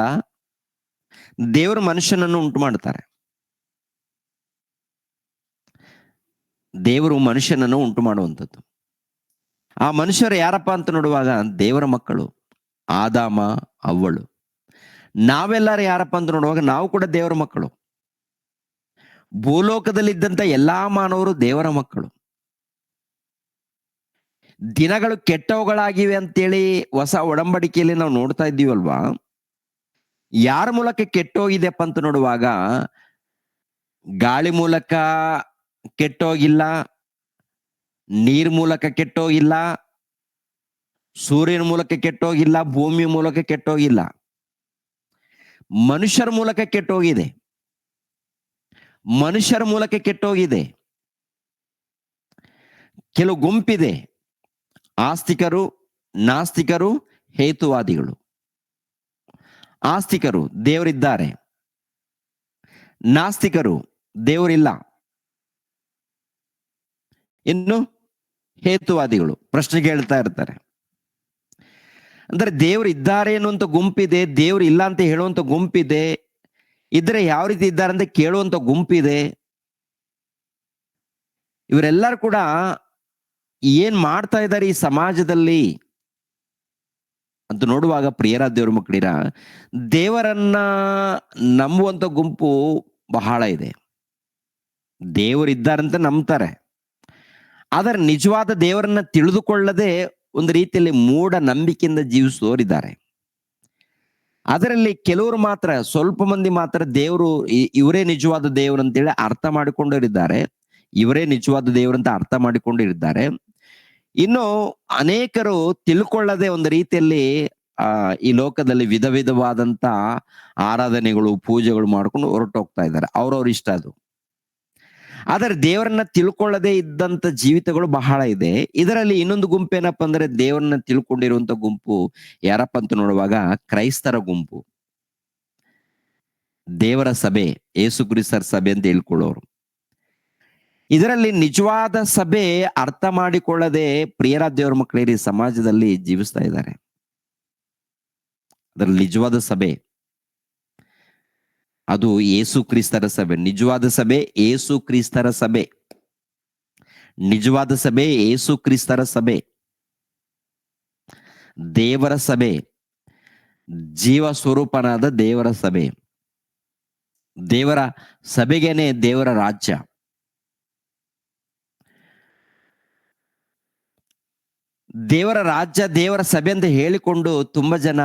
ದೇವರು ಮನುಷ್ಯನನ್ನು ಉಂಟು ಮಾಡ್ತಾರೆ. ದೇವರು ಮನುಷ್ಯನನ್ನು ಉಂಟು ಮಾಡುವಂಥದ್ದು. ಆ ಮನುಷ್ಯರು ಯಾರಪ್ಪ ಅಂತ ನೋಡುವಾಗ ದೇವರ ಮಕ್ಕಳು, ಆದಾಮ ಅವ್ವಳು. ನಾವೆಲ್ಲರೂ ಯಾರಪ್ಪ ಅಂತ ನೋಡುವಾಗ ನಾವು ಕೂಡ ದೇವರ ಮಕ್ಕಳು. ಭೂಲೋಕದಲ್ಲಿದ್ದಂತ ಎಲ್ಲಾ ಮಾನವರು ದೇವರ ಮಕ್ಕಳು. ದಿನಗಳು ಕೆಟ್ಟವುಗಳಾಗಿವೆ ಅಂತೇಳಿ ಹೊಸ ಒಡಂಬಡಿಕೆಯಲ್ಲಿ ನಾವು ನೋಡ್ತಾ ಇದ್ದೀವಲ್ವಾ? ಯಾರ ಮೂಲಕ ಕೆಟ್ಟೋಗಿದೆಪ್ಪ ಅಂತ ನೋಡುವಾಗ ಗಾಳಿ ಮೂಲಕ ಕೆಟ್ಟೋಗಿಲ್ಲ, ನೀರ್ ಮೂಲಕ ಕೆಟ್ಟೋಗಿಲ್ಲ, ಸೂರ್ಯನ ಮೂಲಕ ಕೆಟ್ಟೋಗಿಲ್ಲ, ಭೂಮಿ ಮೂಲಕ ಕೆಟ್ಟೋಗಿಲ್ಲ, ಮನುಷ್ಯರ ಮೂಲಕ ಕೆಟ್ಟೋಗಿದೆ. ಮನುಷ್ಯರ ಮೂಲಕ ಕೆಟ್ಟೋಗಿದೆ. ಕೆಲವು ಗುಂಪಿದೆ, ಆಸ್ತಿಕರು, ನಾಸ್ತಿಕರು, ಹೇತುವಾದಿಗಳು. ಆಸ್ತಿಕರು ದೇವರಿದ್ದಾರೆ, ನಾಸ್ತಿಕರು ದೇವರಿಲ್ಲ. ಇನ್ನು ಹೇತುವಾದಿಗಳು ಪ್ರಶ್ನೆ ಕೇಳ್ತಾ ಇರ್ತಾರೆ. ಅಂದ್ರೆ ದೇವರು ಇದ್ದಾರೆ ಅನ್ನುವಂಥ ಗುಂಪಿದೆ, ದೇವರು ಇಲ್ಲ ಅಂತ ಹೇಳುವಂತ ಗುಂಪಿದೆ, ಇದ್ರೆ ಯಾವ ರೀತಿ ಇದ್ದಾರೆ ಅಂತ ಕೇಳುವಂತ ಗುಂಪಿದೆ. ಇವರೆಲ್ಲರೂ ಕೂಡ ಏನ್ ಮಾಡ್ತಾ ಇದ್ದಾರೆ ಈ ಸಮಾಜದಲ್ಲಿ ಅಂತ ನೋಡುವಾಗ, ಪ್ರಿಯರ ದೇವ್ರ ಮಕ್ಕಳಿರ, ದೇವರನ್ನ ನಂಬುವಂತ ಗುಂಪು ಬಹಳ ಇದೆ. ದೇವರಿದ್ದಾರಂತ ನಂಬ್ತಾರೆ, ಆದರೆ ನಿಜವಾದ ದೇವರನ್ನ ತಿಳಿದುಕೊಳ್ಳದೆ ಒಂದು ರೀತಿಯಲ್ಲಿ ಮೂಢ ನಂಬಿಕೆಯಿಂದ ಜೀವಿಸುವವರಿದ್ದಾರೆ. ಅದರಲ್ಲಿ ಕೆಲವರು ಮಾತ್ರ, ಸ್ವಲ್ಪ ಮಂದಿ ಮಾತ್ರ ದೇವರು ಇವರೇ ನಿಜವಾದ ದೇವರು ಅಂತೇಳಿ ಅರ್ಥ ಮಾಡಿಕೊಂಡಿದ್ದಾರೆ. ಇವರೇ ನಿಜವಾದ ದೇವರಂತ ಅರ್ಥ ಮಾಡಿಕೊಂಡಿದ್ದಾರೆ. ಇನ್ನು ಅನೇಕರು ತಿಳ್ಕೊಳ್ಳದೆ ಒಂದು ರೀತಿಯಲ್ಲಿ ಈ ಲೋಕದಲ್ಲಿ ವಿಧ ವಿಧವಾದಂತ ಆರಾಧನೆಗಳು, ಪೂಜೆಗಳು ಮಾಡ್ಕೊಂಡು ಹೊರಟೋಗ್ತಾ ಇದ್ದಾರೆ. ಅವ್ರವ್ರ ಇಷ್ಟ ಅದು. ಆದರೆ ದೇವರನ್ನ ತಿಳ್ಕೊಳ್ಳದೆ ಇದ್ದಂತ ಜೀವಿತಗಳು ಬಹಳ ಇದೆ. ಇದರಲ್ಲಿ ಇನ್ನೊಂದು ಗುಂಪು ಏನಪ್ಪ ಅಂದ್ರೆ, ದೇವರನ್ನ ತಿಳ್ಕೊಂಡಿರುವಂತ ಗುಂಪು ಯಾರಪ್ಪ ಅಂತ ನೋಡುವಾಗ ಕ್ರೈಸ್ತರ ಗುಂಪು, ದೇವರ ಸಭೆ, ಯೇಸು ಕ್ರಿಸ್ತರ ಸಭೆ ಅಂತ ಹೇಳ್ಕೊಳ್ಳೋರು. ಇದರಲ್ಲಿ ನಿಜವಾದ ಸಭೆ ಅರ್ಥ ಮಾಡಿಕೊಳ್ಳದೆ ಪ್ರಿಯರ ದೇವರ ಮಕ್ಕಳೇರಿ ಸಮಾಜದಲ್ಲಿ ಜೀವಿಸ್ತಾ ಇದ್ದಾರೆ. ಅದರಲ್ಲಿ ನಿಜವಾದ ಸಭೆ ಅದು ಯೇಸು ಕ್ರಿಸ್ತರ ಸಭೆ. ನಿಜವಾದ ಸಭೆ ಯೇಸು ಕ್ರಿಸ್ತರ ಸಭೆ. ನಿಜವಾದ ಸಭೆ ಯೇಸು ಕ್ರಿಸ್ತರ ಸಭೆ, ದೇವರ ಸಭೆ, ಜೀವ ಸ್ವರೂಪನಾದ ದೇವರ ಸಭೆ. ದೇವರ ಸಭೆಗೇನೆ ದೇವರ ರಾಜ್ಯ. ದೇವರ ರಾಜ್ಯ, ದೇವರ ಸಭೆ ಅಂತ ಹೇಳಿಕೊಂಡು ತುಂಬಾ ಜನ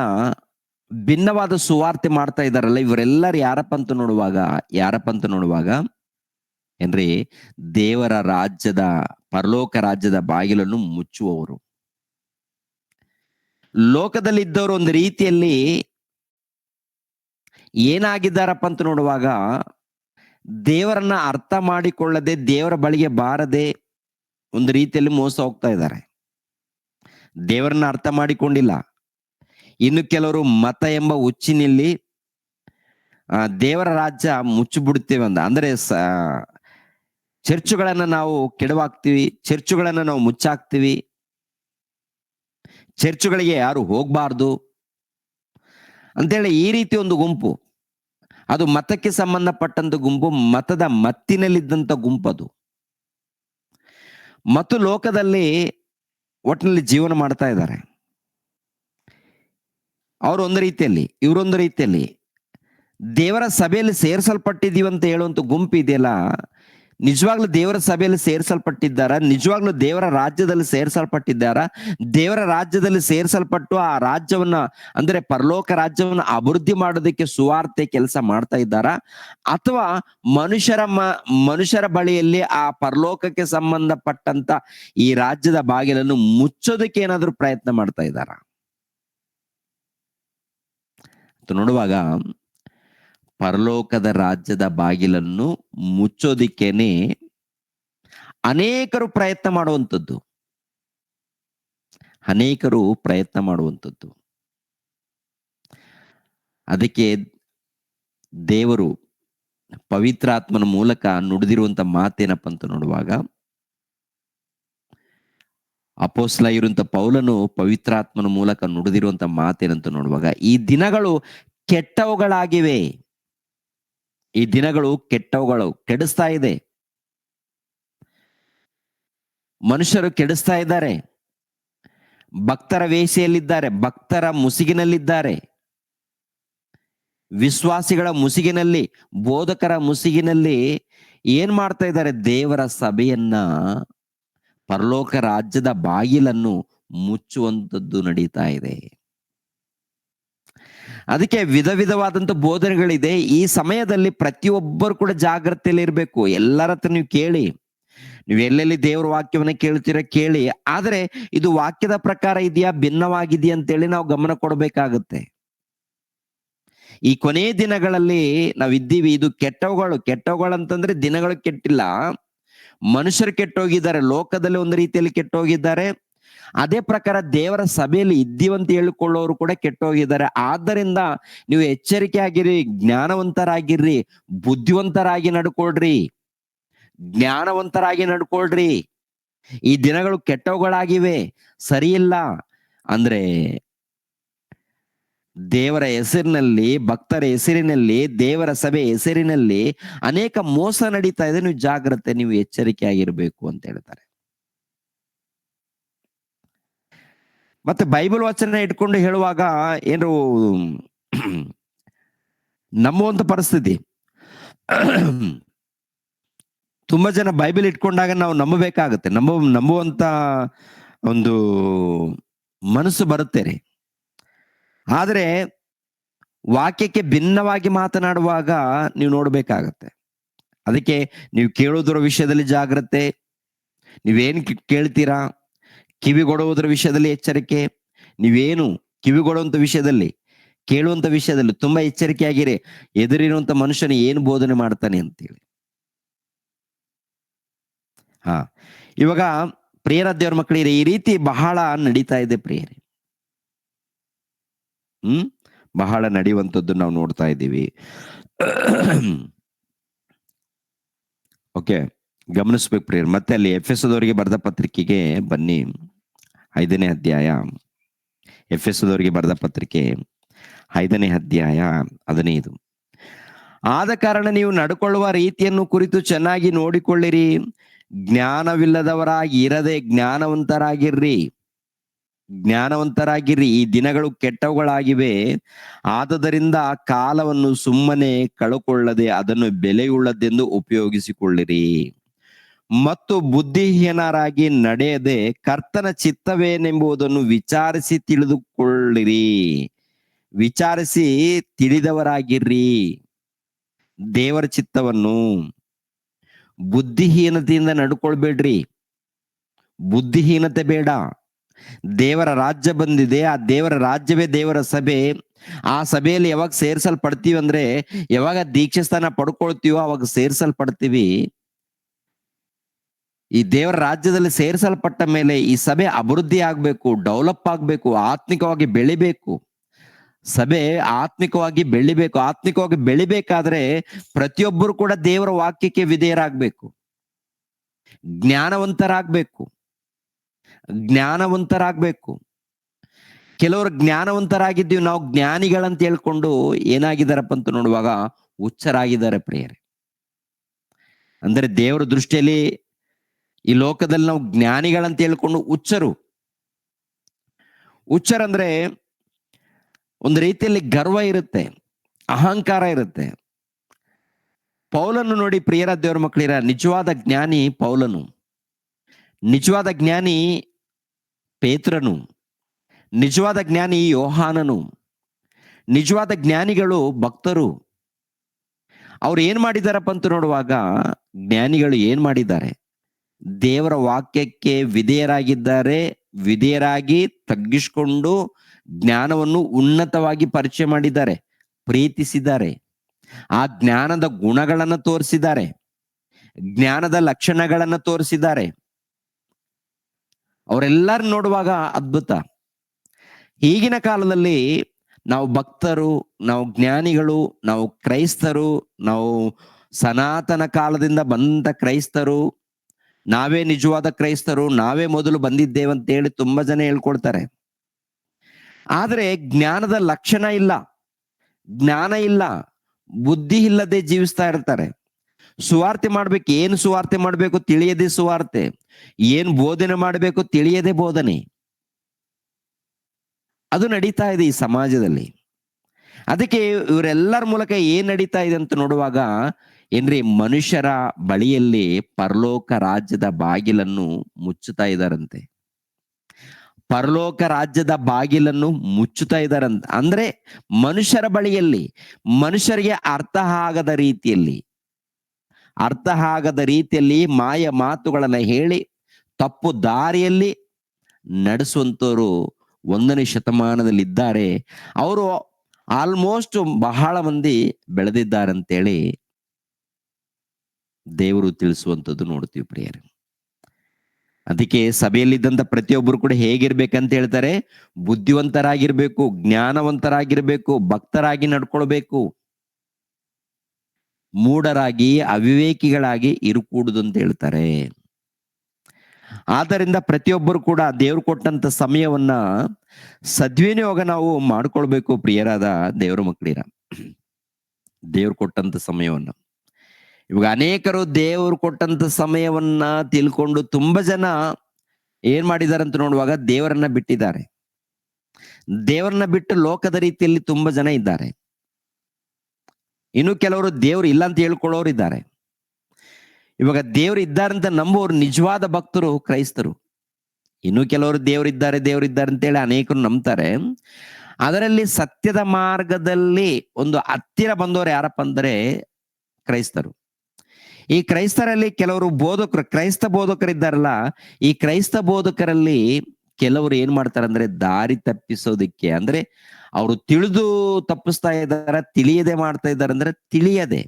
ಭಿನ್ನವಾದ ಸುವಾರ್ತೆ ಮಾಡ್ತಾ ಇದ್ದಾರಲ್ಲ, ಇವರೆಲ್ಲರೂ ಯಾರಪ್ಪ ಅಂತ ನೋಡುವಾಗ ಏನ್ರಿ, ದೇವರ ರಾಜ್ಯದ, ಪರಲೋಕ ರಾಜ್ಯದ ಬಾಗಿಲನ್ನು ಮುಚ್ಚುವವರು. ಲೋಕದಲ್ಲಿ ಇದ್ದವರು ಒಂದು ರೀತಿಯಲ್ಲಿ ಏನಾಗಿದ್ದಾರಪ್ಪ ಅಂತ ನೋಡುವಾಗ, ದೇವರನ್ನ ಅರ್ಥ ಮಾಡಿಕೊಳ್ಳದೆ, ದೇವರ ಬಳಿಗೆ ಬಾರದೆ ಒಂದು ರೀತಿಯಲ್ಲಿ ಮೋಸ ಹೋಗ್ತಾ ಇದ್ದಾರೆ. ದೇವರನ್ನ ಅರ್ಥ ಮಾಡಿಕೊಂಡಿಲ್ಲ. ಇನ್ನು ಕೆಲವರು ಮತ ಎಂಬ ಹುಚ್ಚಿನಲ್ಲಿ ದೇವರ ರಾಜ್ಯ ಮುಚ್ಚಿಬಿಡುತ್ತೇವೆ ಅಂದ್ರೆ ಚರ್ಚುಗಳನ್ನ ನಾವು ಕೆಡವಾಕ್ತಿವಿ, ಚರ್ಚುಗಳನ್ನ ನಾವು ಮುಚ್ಚಾಕ್ತಿವಿ, ಚರ್ಚುಗಳಿಗೆ ಯಾರು ಹೋಗ್ಬಾರ್ದು ಅಂತೇಳಿ ಈ ರೀತಿ ಒಂದು ಗುಂಪು. ಅದು ಮತಕ್ಕೆ ಸಂಬಂಧಪಟ್ಟಂತ ಗುಂಪು, ಮತದ ಮತ್ತಿನಲ್ಲಿದ್ದಂತ ಗುಂಪದು. ಮತ್ತು ಲೋಕದಲ್ಲಿ ಒಟ್ಟಿನಲ್ಲಿ ಜೀವನ ಮಾಡ್ತಾ ಇದ್ದಾರೆ. ಅವರು ಒಂದು ರೀತಿಯಲ್ಲಿ, ಇವರೊಂದು ರೀತಿಯಲ್ಲಿ. ದೇವರ ಸಭೆಯಲ್ಲಿ ಸೇರಿಸಲ್ಪಟ್ಟಿದೀವಿ ಅಂತ ಹೇಳುವಂತ ಗುಂಪು ಇದೆಯಲ್ಲ, ನಿಜವಾಗ್ಲೂ ದೇವರ ಸಭೆಯಲ್ಲಿ ಸೇರಿಸಲ್ಪಟ್ಟಿದ್ದಾರ? ನಿಜವಾಗ್ಲೂ ದೇವರ ರಾಜ್ಯದಲ್ಲಿ ಸೇರಿಸಲ್ಪಟ್ಟಿದ್ದಾರ? ದೇವರ ರಾಜ್ಯದಲ್ಲಿ ಸೇರಿಸಲ್ಪಟ್ಟು ಆ ರಾಜ್ಯವನ್ನ, ಅಂದ್ರೆ ಪರಲೋಕ ರಾಜ್ಯವನ್ನ ಅಭಿವೃದ್ಧಿ ಮಾಡೋದಕ್ಕೆ ಸುವಾರ್ತೆ ಕೆಲಸ ಮಾಡ್ತಾ ಇದ್ದಾರಾ? ಅಥವಾ ಮನುಷ್ಯರ ಬಳಿಯಲ್ಲಿ ಆ ಪರಲೋಕಕ್ಕೆ ಸಂಬಂಧಪಟ್ಟಂತ ಈ ರಾಜ್ಯದ ಬಾಗಿಲನ್ನು ಮುಚ್ಚೋದಕ್ಕೆ ಏನಾದ್ರೂ ಪ್ರಯತ್ನ ಮಾಡ್ತಾ ಇದ್ದಾರಾ ಅಂತ ನೋಡುವಾಗ, ಪರಲೋಕದ ರಾಜ್ಯದ ಬಾಗಿಲನ್ನು ಮುಚ್ಚೋದಿಕ್ಕೇನೆ ಅನೇಕರು ಪ್ರಯತ್ನ ಮಾಡುವಂಥದ್ದು. ಅದಕ್ಕೆ ದೇವರು ಪವಿತ್ರಾತ್ಮನ ಮೂಲಕ ನುಡಿದಿರುವಂತ ಮಾತೇನಪ್ಪ ಅಂತ ನೋಡುವಾಗ, ಅಪೊಸ್ತಲ ಇರುವಂತ ಪೌಲನು ಪವಿತ್ರಾತ್ಮನ ಮೂಲಕ ನುಡಿದಿರುವಂತ ಮಾತೇನಂತ ನೋಡುವಾಗ, ಈ ದಿನಗಳು ಕೆಟ್ಟವುಗಳಾಗಿವೆ. ಈ ದಿನಗಳು ಕೆಟ್ಟವುಗಳು, ಕೆಡಿಸ್ತಾ ಇದೆ. ಮನುಷ್ಯರು ಕೆಡಿಸ್ತಾ ಇದ್ದಾರೆ. ಭಕ್ತರ ವೇಷೆಯಲ್ಲಿದ್ದಾರೆ, ಭಕ್ತರ ಮುಸುಗಿನಲ್ಲಿದ್ದಾರೆ, ವಿಶ್ವಾಸಿಗಳ ಮುಸುಗಿನಲ್ಲಿ, ಬೋಧಕರ ಮುಸುಗಿನಲ್ಲಿ ಏನ್ ಮಾಡ್ತಾ ಇದ್ದಾರೆ? ದೇವರ ಸಭೆಯನ್ನ, ಪರಲೋಕ ರಾಜ್ಯದ ಬಾಗಿಲನ್ನು ಮುಚ್ಚುವಂಥದ್ದು ನಡೀತಾ ಇದೆ. ಅದಕ್ಕೆ ವಿಧ ವಿಧವಾದಂತ ಬೋಧನೆಗಳಿದೆ. ಈ ಸಮಯದಲ್ಲಿ ಪ್ರತಿಯೊಬ್ಬರು ಕೂಡ ಜಾಗ್ರತೆಯಲ್ಲಿ ಇರಬೇಕು. ಎಲ್ಲರ ಹತ್ರ ನೀವು ಕೇಳಿ, ನೀವು ಎಲ್ಲೆಲ್ಲಿ ದೇವರ ವಾಕ್ಯವನ್ನ ಕೇಳ್ತೀರ ಕೇಳಿ, ಆದ್ರೆ ಇದು ವಾಕ್ಯದ ಪ್ರಕಾರ ಇದೆಯಾ, ಭಿನ್ನವಾಗಿದೆಯಾ ಅಂತೇಳಿ ನಾವು ಗಮನ ಕೊಡಬೇಕಾಗತ್ತೆ. ಈ ಕೊನೆ ದಿನಗಳಲ್ಲಿ ನಾವಿದ್ದೀವಿ. ಇದು ಕೆಟ್ಟವುಗಳು ಅಂತಂದ್ರೆ ದಿನಗಳು ಕೆಟ್ಟಿಲ್ಲ, ಮನುಷ್ಯರು ಕೆಟ್ಟೋಗಿದ್ದಾರೆ, ಲೋಕದಲ್ಲಿ ಒಂದು ರೀತಿಯಲ್ಲಿ ಕೆಟ್ಟೋಗಿದ್ದಾರೆ. ಅದೇ ಪ್ರಕಾರ ದೇವರ ಸಭೆಯಲ್ಲಿ ಇದ್ದೀವಂತ ಹೇಳಿಕೊಳ್ಳೋರು ಕೂಡ ಕೆಟ್ಟೋಗಿದ್ದಾರೆ. ಆದ್ದರಿಂದ ನೀವು ಎಚ್ಚರಿಕೆ ಆಗಿರಿ, ಜ್ಞಾನವಂತರಾಗಿರ್ರಿ, ಬುದ್ಧಿವಂತರಾಗಿ ನಡ್ಕೊಳ್ರಿ, ಜ್ಞಾನವಂತರಾಗಿ ನಡ್ಕೊಳ್ರಿ. ಈ ದಿನಗಳು ಕೆಟ್ಟವುಗಳಾಗಿವೆ, ಸರಿಯಿಲ್ಲ ಅಂದ್ರೆ ದೇವರ ಹೆಸರಿನಲ್ಲಿ, ಭಕ್ತರ ಹೆಸರಿನಲ್ಲಿ, ದೇವರ ಸಭೆ ಹೆಸರಿನಲ್ಲಿ ಅನೇಕ ಮೋಸ ನಡೀತಾ ಇದೆ. ನೀವು ಜಾಗ್ರತೆ, ನೀವು ಎಚ್ಚರಿಕೆ ಆಗಿರ್ಬೇಕು ಅಂತ ಹೇಳ್ತಾರೆ. ಮತ್ತೆ ಬೈಬಲ್ ವಚನ ಇಟ್ಕೊಂಡು ಹೇಳುವಾಗ ಏನು ನಂಬುವಂತ ಪರಿಸ್ಥಿತಿ. ತುಂಬಾ ಜನ ಬೈಬಲ್ ಇಟ್ಕೊಂಡಾಗ ನಾವು ನಂಬಬೇಕಾಗತ್ತೆ, ನಂಬುವಂತ ಒಂದು ಮನಸ್ಸು ಬರುತ್ತೆ ರೀ. ಆದ್ರೆ ವಾಕ್ಯಕ್ಕೆ ಭಿನ್ನವಾಗಿ ಮಾತನಾಡುವಾಗ ನೀವು ನೋಡ್ಬೇಕಾಗತ್ತೆ. ಅದಕ್ಕೆ ನೀವು ಕೇಳೋದ್ರ ವಿಷಯದಲ್ಲಿ ಜಾಗ್ರತೆ, ನೀವೇನು ಕೇಳ್ತೀರಾ, ಕಿವಿಗೊಡುವುದರ ವಿಷಯದಲ್ಲಿ ಎಚ್ಚರಿಕೆ. ನೀವೇನು ಕಿವಿಗೊಡುವಂತ ವಿಷಯದಲ್ಲಿ, ಕೇಳುವಂತ ವಿಷಯದಲ್ಲಿ ತುಂಬಾ ಎಚ್ಚರಿಕೆಯಾಗಿರಿ. ಎದುರಿರುವಂತ ಮನುಷ್ಯನ ಏನು ಬೋಧನೆ ಮಾಡ್ತಾನೆ ಅಂತೇಳಿ. ಇವಾಗ ಪ್ರಿಯರ ದೇವ್ರ ಮಕ್ಕಳಿಗೆ ಈ ರೀತಿ ಬಹಳ ನಡೀತಾ ಇದೆ ಪ್ರಿಯರೇ. ಬಹಳ ನಡೆಯುವಂಥದ್ದು ನಾವು ನೋಡ್ತಾ ಇದ್ದೀವಿ. ಓಕೆ, ಗಮನಿಸ್ಬೇಕು ಪ್ರಿಯರ್. ಮತ್ತೆ ಅಲ್ಲಿ ಎಫೆಸದವರಿಗೆ ಬರೆದ ಪತ್ರಿಕೆಗೆ ಬನ್ನಿ, 5ನೇ ಅಧ್ಯಾಯ. ಎಫೆಸದವರಿಗೆ ಬರೆದ ಪತ್ರಿಕೆ 5ನೇ ಅಧ್ಯಾಯ 15. ಆದ ಕಾರಣ ನೀವು ನಡ್ಕೊಳ್ಳುವ ರೀತಿಯನ್ನು ಕುರಿತು ಚೆನ್ನಾಗಿ ನೋಡಿಕೊಳ್ಳಿರಿ. ಜ್ಞಾನವಿಲ್ಲದವರಾಗಿ ಇರದೆ ಜ್ಞಾನವಂತರಾಗಿರ್ರಿ. ಈ ದಿನಗಳು ಕೆಟ್ಟವುಗಳಾಗಿವೆ. ಆದದರಿಂದ ಕಾಲವನ್ನು ಸುಮ್ಮನೆ ಕಳಕೊಳ್ಳದೆ ಅದನ್ನು ಬೆಲೆಯುಳ್ಳದೆಂದು ಉಪಯೋಗಿಸಿಕೊಳ್ಳಿರಿ. ಮತ್ತು ಬುದ್ಧಿಹೀನರಾಗಿ ನಡೆಯದೆ ಕರ್ತನ ಚಿತ್ತವೇನೆಂಬುದನ್ನು ವಿಚಾರಿಸಿ ತಿಳಿದುಕೊಳ್ಳಿರಿ. ವಿಚಾರಿಸಿ ತಿಳಿದವರಾಗಿರ್ರಿ ದೇವರ ಚಿತ್ತವನ್ನು. ಬುದ್ಧಿಹೀನತೆಯಿಂದ ನಡ್ಕೊಳ್ಬೇಡ್ರಿ, ಬುದ್ಧಿಹೀನತೆ ಬೇಡ. ದೇವರ ರಾಜ್ಯ ಬಂದಿದೆ, ಆ ದೇವರ ರಾಜ್ಯವೇ ದೇವರ ಸಭೆ. ಆ ಸಭೆಯಲ್ಲಿ ಯಾವಾಗ ಸೇರ್ಸಲ್ಪಡ್ತೀವಿ ಅಂದ್ರೆ, ಯಾವಾಗ ದೀಕ್ಷೆ ಸ್ಥಾನ ಪಡ್ಕೊಳ್ತೀವೋ ಅವಾಗ ಸೇರ್ಸಲ್ಪಡ್ತೀವಿ. ಈ ದೇವರ ರಾಜ್ಯದಲ್ಲಿ ಸೇರಿಸಲ್ಪಟ್ಟ ಮೇಲೆ ಈ ಸಭೆ ಅಭಿವೃದ್ಧಿ ಆಗ್ಬೇಕು, ಡೆವಲಪ್ ಆಗ್ಬೇಕು, ಆತ್ಮಿಕವಾಗಿ ಬೆಳಿಬೇಕು. ಸಭೆ ಆತ್ಮಿಕವಾಗಿ ಬೆಳಿಬೇಕು. ಆತ್ಮಿಕವಾಗಿ ಬೆಳಿಬೇಕಾದ್ರೆ ಪ್ರತಿಯೊಬ್ಬರು ಕೂಡ ದೇವರ ವಾಕ್ಯಕ್ಕೆ ವಿಧೇಯರಾಗಬೇಕು, ಜ್ಞಾನವಂತರಾಗ್ಬೇಕು. ಕೆಲವರು ಜ್ಞಾನವಂತರಾಗಿದ್ದೀವಿ, ನಾವು ಜ್ಞಾನಿಗಳಂತ ಹೇಳ್ಕೊಂಡು ಏನಾಗಿದ್ದಾರಪ್ಪ ಅಂತ ನೋಡುವಾಗ ಹುಚ್ಚರಾಗಿದ್ದಾರೆ ಪ್ರಿಯರೇ. ಅಂದ್ರೆ ದೇವರ ದೃಷ್ಟಿಯಲ್ಲಿ ಈ ಲೋಕದಲ್ಲಿ ನಾವು ಜ್ಞಾನಿಗಳಂತ ಹೇಳ್ಕೊಂಡು ಹುಚ್ಚರಂದ್ರೆ ಒಂದು ರೀತಿಯಲ್ಲಿ ಗರ್ವ ಇರುತ್ತೆ, ಅಹಂಕಾರ ಇರುತ್ತೆ. ಪೌಲನ್ನು ನೋಡಿ ಪ್ರಿಯರ ದೇವರ ಮಕ್ಕಳಿರ, ನಿಜವಾದ ಜ್ಞಾನಿ ಪೌಲನು, ನಿಜವಾದ ಜ್ಞಾನಿ ಪೇತ್ರನು, ನಿಜವಾದ ಜ್ಞಾನಿ ಯೋಹಾನನು, ನಿಜವಾದ ಜ್ಞಾನಿಗಳು ಭಕ್ತರು. ಅವ್ರು ಏನ್ ಮಾಡಿದಾರಪ್ಪ ಅಂತ ನೋಡುವಾಗ, ಜ್ಞಾನಿಗಳು ಏನ್ ಮಾಡಿದ್ದಾರೆ? ದೇವರ ವಾಕ್ಯಕ್ಕೆ ವಿಧೇಯರಾಗಿ ತಗ್ಗಿಸಿಕೊಂಡು ಜ್ಞಾನವನ್ನು ಉನ್ನತವಾಗಿ ಪರಿಚಯ ಮಾಡಿದ್ದಾರೆ, ಪ್ರೀತಿಸಿದ್ದಾರೆ. ಆ ಜ್ಞಾನದ ಗುಣಗಳನ್ನ ತೋರಿಸಿದ್ದಾರೆ, ಜ್ಞಾನದ ಲಕ್ಷಣಗಳನ್ನ ತೋರಿಸಿದ್ದಾರೆ. ಅವರೆಲ್ಲರೂ ನೋಡುವಾಗ ಅದ್ಭುತ. ಈಗಿನ ಕಾಲದಲ್ಲಿ ನಾವು ಭಕ್ತರು, ನಾವು ಜ್ಞಾನಿಗಳು, ನಾವು ಕ್ರೈಸ್ತರು, ನಾವು ಸನಾತನ ಕಾಲದಿಂದ ಬಂದ ಕ್ರೈಸ್ತರು, ನಾವೇ ನಿಜವಾದ ಕ್ರೈಸ್ತರು, ನಾವೇ ಮೊದಲು ಬಂದಿದ್ದೇವೆ ಅಂತ ಹೇಳಿ ತುಂಬಾ ಜನ ಹೇಳ್ಕೊಳ್ತಾರೆ. ಆದ್ರೆ ಜ್ಞಾನದ ಲಕ್ಷಣ ಇಲ್ಲ, ಜ್ಞಾನ ಇಲ್ಲ, ಬುದ್ಧಿ ಇಲ್ಲದೆ ಜೀವಿಸ್ತಾ ಇರ್ತಾರೆ. ಸುವಾರ್ತೆ ಮಾಡ್ಬೇಕು, ಏನು ಸುವಾರ್ತೆ ಮಾಡ್ಬೇಕು ತಿಳಿಯದೆ ಸುವಾರ್ತೆ, ಏನ್ ಬೋಧನೆ ಮಾಡಬೇಕು ತಿಳಿಯದೆ ಬೋಧನೆ, ಅದು ನಡೀತಾ ಇದೆ ಈ ಸಮಾಜದಲ್ಲಿ. ಅದಕ್ಕೆ ಇವರೆಲ್ಲರ ಮೂಲಕ ಏನ್ ನಡೀತಾ ಇದೆ ಅಂತ ನೋಡುವಾಗ ಏನ್ರಿ, ಮನುಷ್ಯರ ಬಳಿಯಲ್ಲಿ ಪರಲೋಕ ರಾಜ್ಯದ ಬಾಗಿಲನ್ನು ಮುಚ್ಚುತ್ತಾ ಇದ್ದಾರಂತೆ. ಪರಲೋಕ ರಾಜ್ಯದ ಬಾಗಿಲನ್ನು ಮುಚ್ಚುತ್ತಾ ಇದ್ದಾರಂತ ಅಂದ್ರೆ ಮನುಷ್ಯರ ಬಳಿಯಲ್ಲಿ, ಮನುಷ್ಯರಿಗೆ ಅರ್ಥ ಆಗದ ರೀತಿಯಲ್ಲಿ ಮಾಯ ಮಾತುಗಳನ್ನ ಹೇಳಿ ತಪ್ಪು ದಾರಿಯಲ್ಲಿ ನಡೆಸುವಂತವರು 1ನೇ ಶತಮಾನದಲ್ಲಿ ಇದ್ದಾರೆ. ಅವರು ಆಲ್ಮೋಸ್ಟ್ ಬಹಳ ಮಂದಿ ಬೆಳೆದಿದ್ದಾರಂತೇಳಿ ದೇವರು ತಿಳಿಸುವಂಥದ್ದು ನೋಡ್ತೀವಿ ಪ್ರಿಯರೇ. ಅದಕ್ಕೆ ಸಭೆಯಲ್ಲಿದ್ದಂತ ಪ್ರತಿಯೊಬ್ಬರು ಕೂಡ ಹೇಗಿರ್ಬೇಕಂತ ಹೇಳ್ತಾರೆ, ಬುದ್ಧಿವಂತರಾಗಿರ್ಬೇಕು, ಜ್ಞಾನವಂತರಾಗಿರ್ಬೇಕು, ಭಕ್ತರಾಗಿ ನಡ್ಕೊಳ್ಬೇಕು, ಮೂಢರಾಗಿ ಅವಿವೇಕಿಗಳಾಗಿ ಇರುಕೂಡುದು ಅಂತ ಹೇಳ್ತಾರೆ. ಆದ್ದರಿಂದ ಪ್ರತಿಯೊಬ್ಬರು ಕೂಡ ದೇವ್ರು ಕೊಟ್ಟಂತ ಸಮಯವನ್ನ ಸದ್ವಿನಿಯೋಗ ನಾವು ಮಾಡ್ಕೊಳ್ಬೇಕು ಪ್ರಿಯರಾದ ದೇವರ ಮಕ್ಕಳಿರ. ದೇವ್ರು ಕೊಟ್ಟಂತ ಸಮಯವನ್ನ, ಇವಾಗ ಅನೇಕರು ದೇವರು ಕೊಟ್ಟಂತ ಸಮಯವನ್ನ ತಿಳ್ಕೊಂಡು ತುಂಬಾ ಜನ ಏನ್ ಮಾಡಿದ್ದಾರೆ ಅಂತ ನೋಡುವಾಗ ದೇವರನ್ನ ಬಿಟ್ಟಿದ್ದಾರೆ. ದೇವರನ್ನ ಬಿಟ್ಟು ಲೋಕದ ರೀತಿಯಲ್ಲಿ ತುಂಬಾ ಜನ ಇದ್ದಾರೆ. ಇನ್ನು ಕೆಲವರು ದೇವ್ರು ಇಲ್ಲ ಅಂತ ಹೇಳ್ಕೊಳ್ಳೋರು ಇದ್ದಾರೆ. ಇವಾಗ ದೇವ್ರು ಇದ್ದಾರಂತ ನಂಬುವವರು ನಿಜವಾದ ಭಕ್ತರು ಕ್ರೈಸ್ತರು. ಇನ್ನು ಕೆಲವರು ದೇವರಿದ್ದಾರೆ ಅಂತೇಳಿ ಅನೇಕರು ನಂಬ್ತಾರೆ. ಅದರಲ್ಲಿ ಸತ್ಯದ ಮಾರ್ಗದಲ್ಲಿ ಒಂದು ಹತ್ತಿರ ಬಂದವರು ಯಾರಪ್ಪ ಅಂದ್ರೆ ಕ್ರೈಸ್ತರು. ಈ ಕ್ರೈಸ್ತರಲ್ಲಿ ಕೆಲವರು ಬೋಧಕರು, ಕ್ರೈಸ್ತ ಬೋಧಕರಿದ್ದಾರಲ್ಲ, ಈ ಕ್ರೈಸ್ತ ಬೋಧಕರಲ್ಲಿ ಕೆಲವರು ಏನ್ ಮಾಡ್ತಾರೆ ಅಂದ್ರೆ ದಾರಿ ತಪ್ಪಿಸೋದಿಕ್ಕೆ, ಅಂದ್ರೆ ಅವರು ತಿಳಿದು ತಪ್ಪಿಸ್ತಾ ಇದ್ದಾರ, ತಿಳಿಯದೆ ಮಾಡ್ತಾ ಇದ್ದಾರೆ. ಅಂದ್ರೆ ತಿಳಿಯದೆ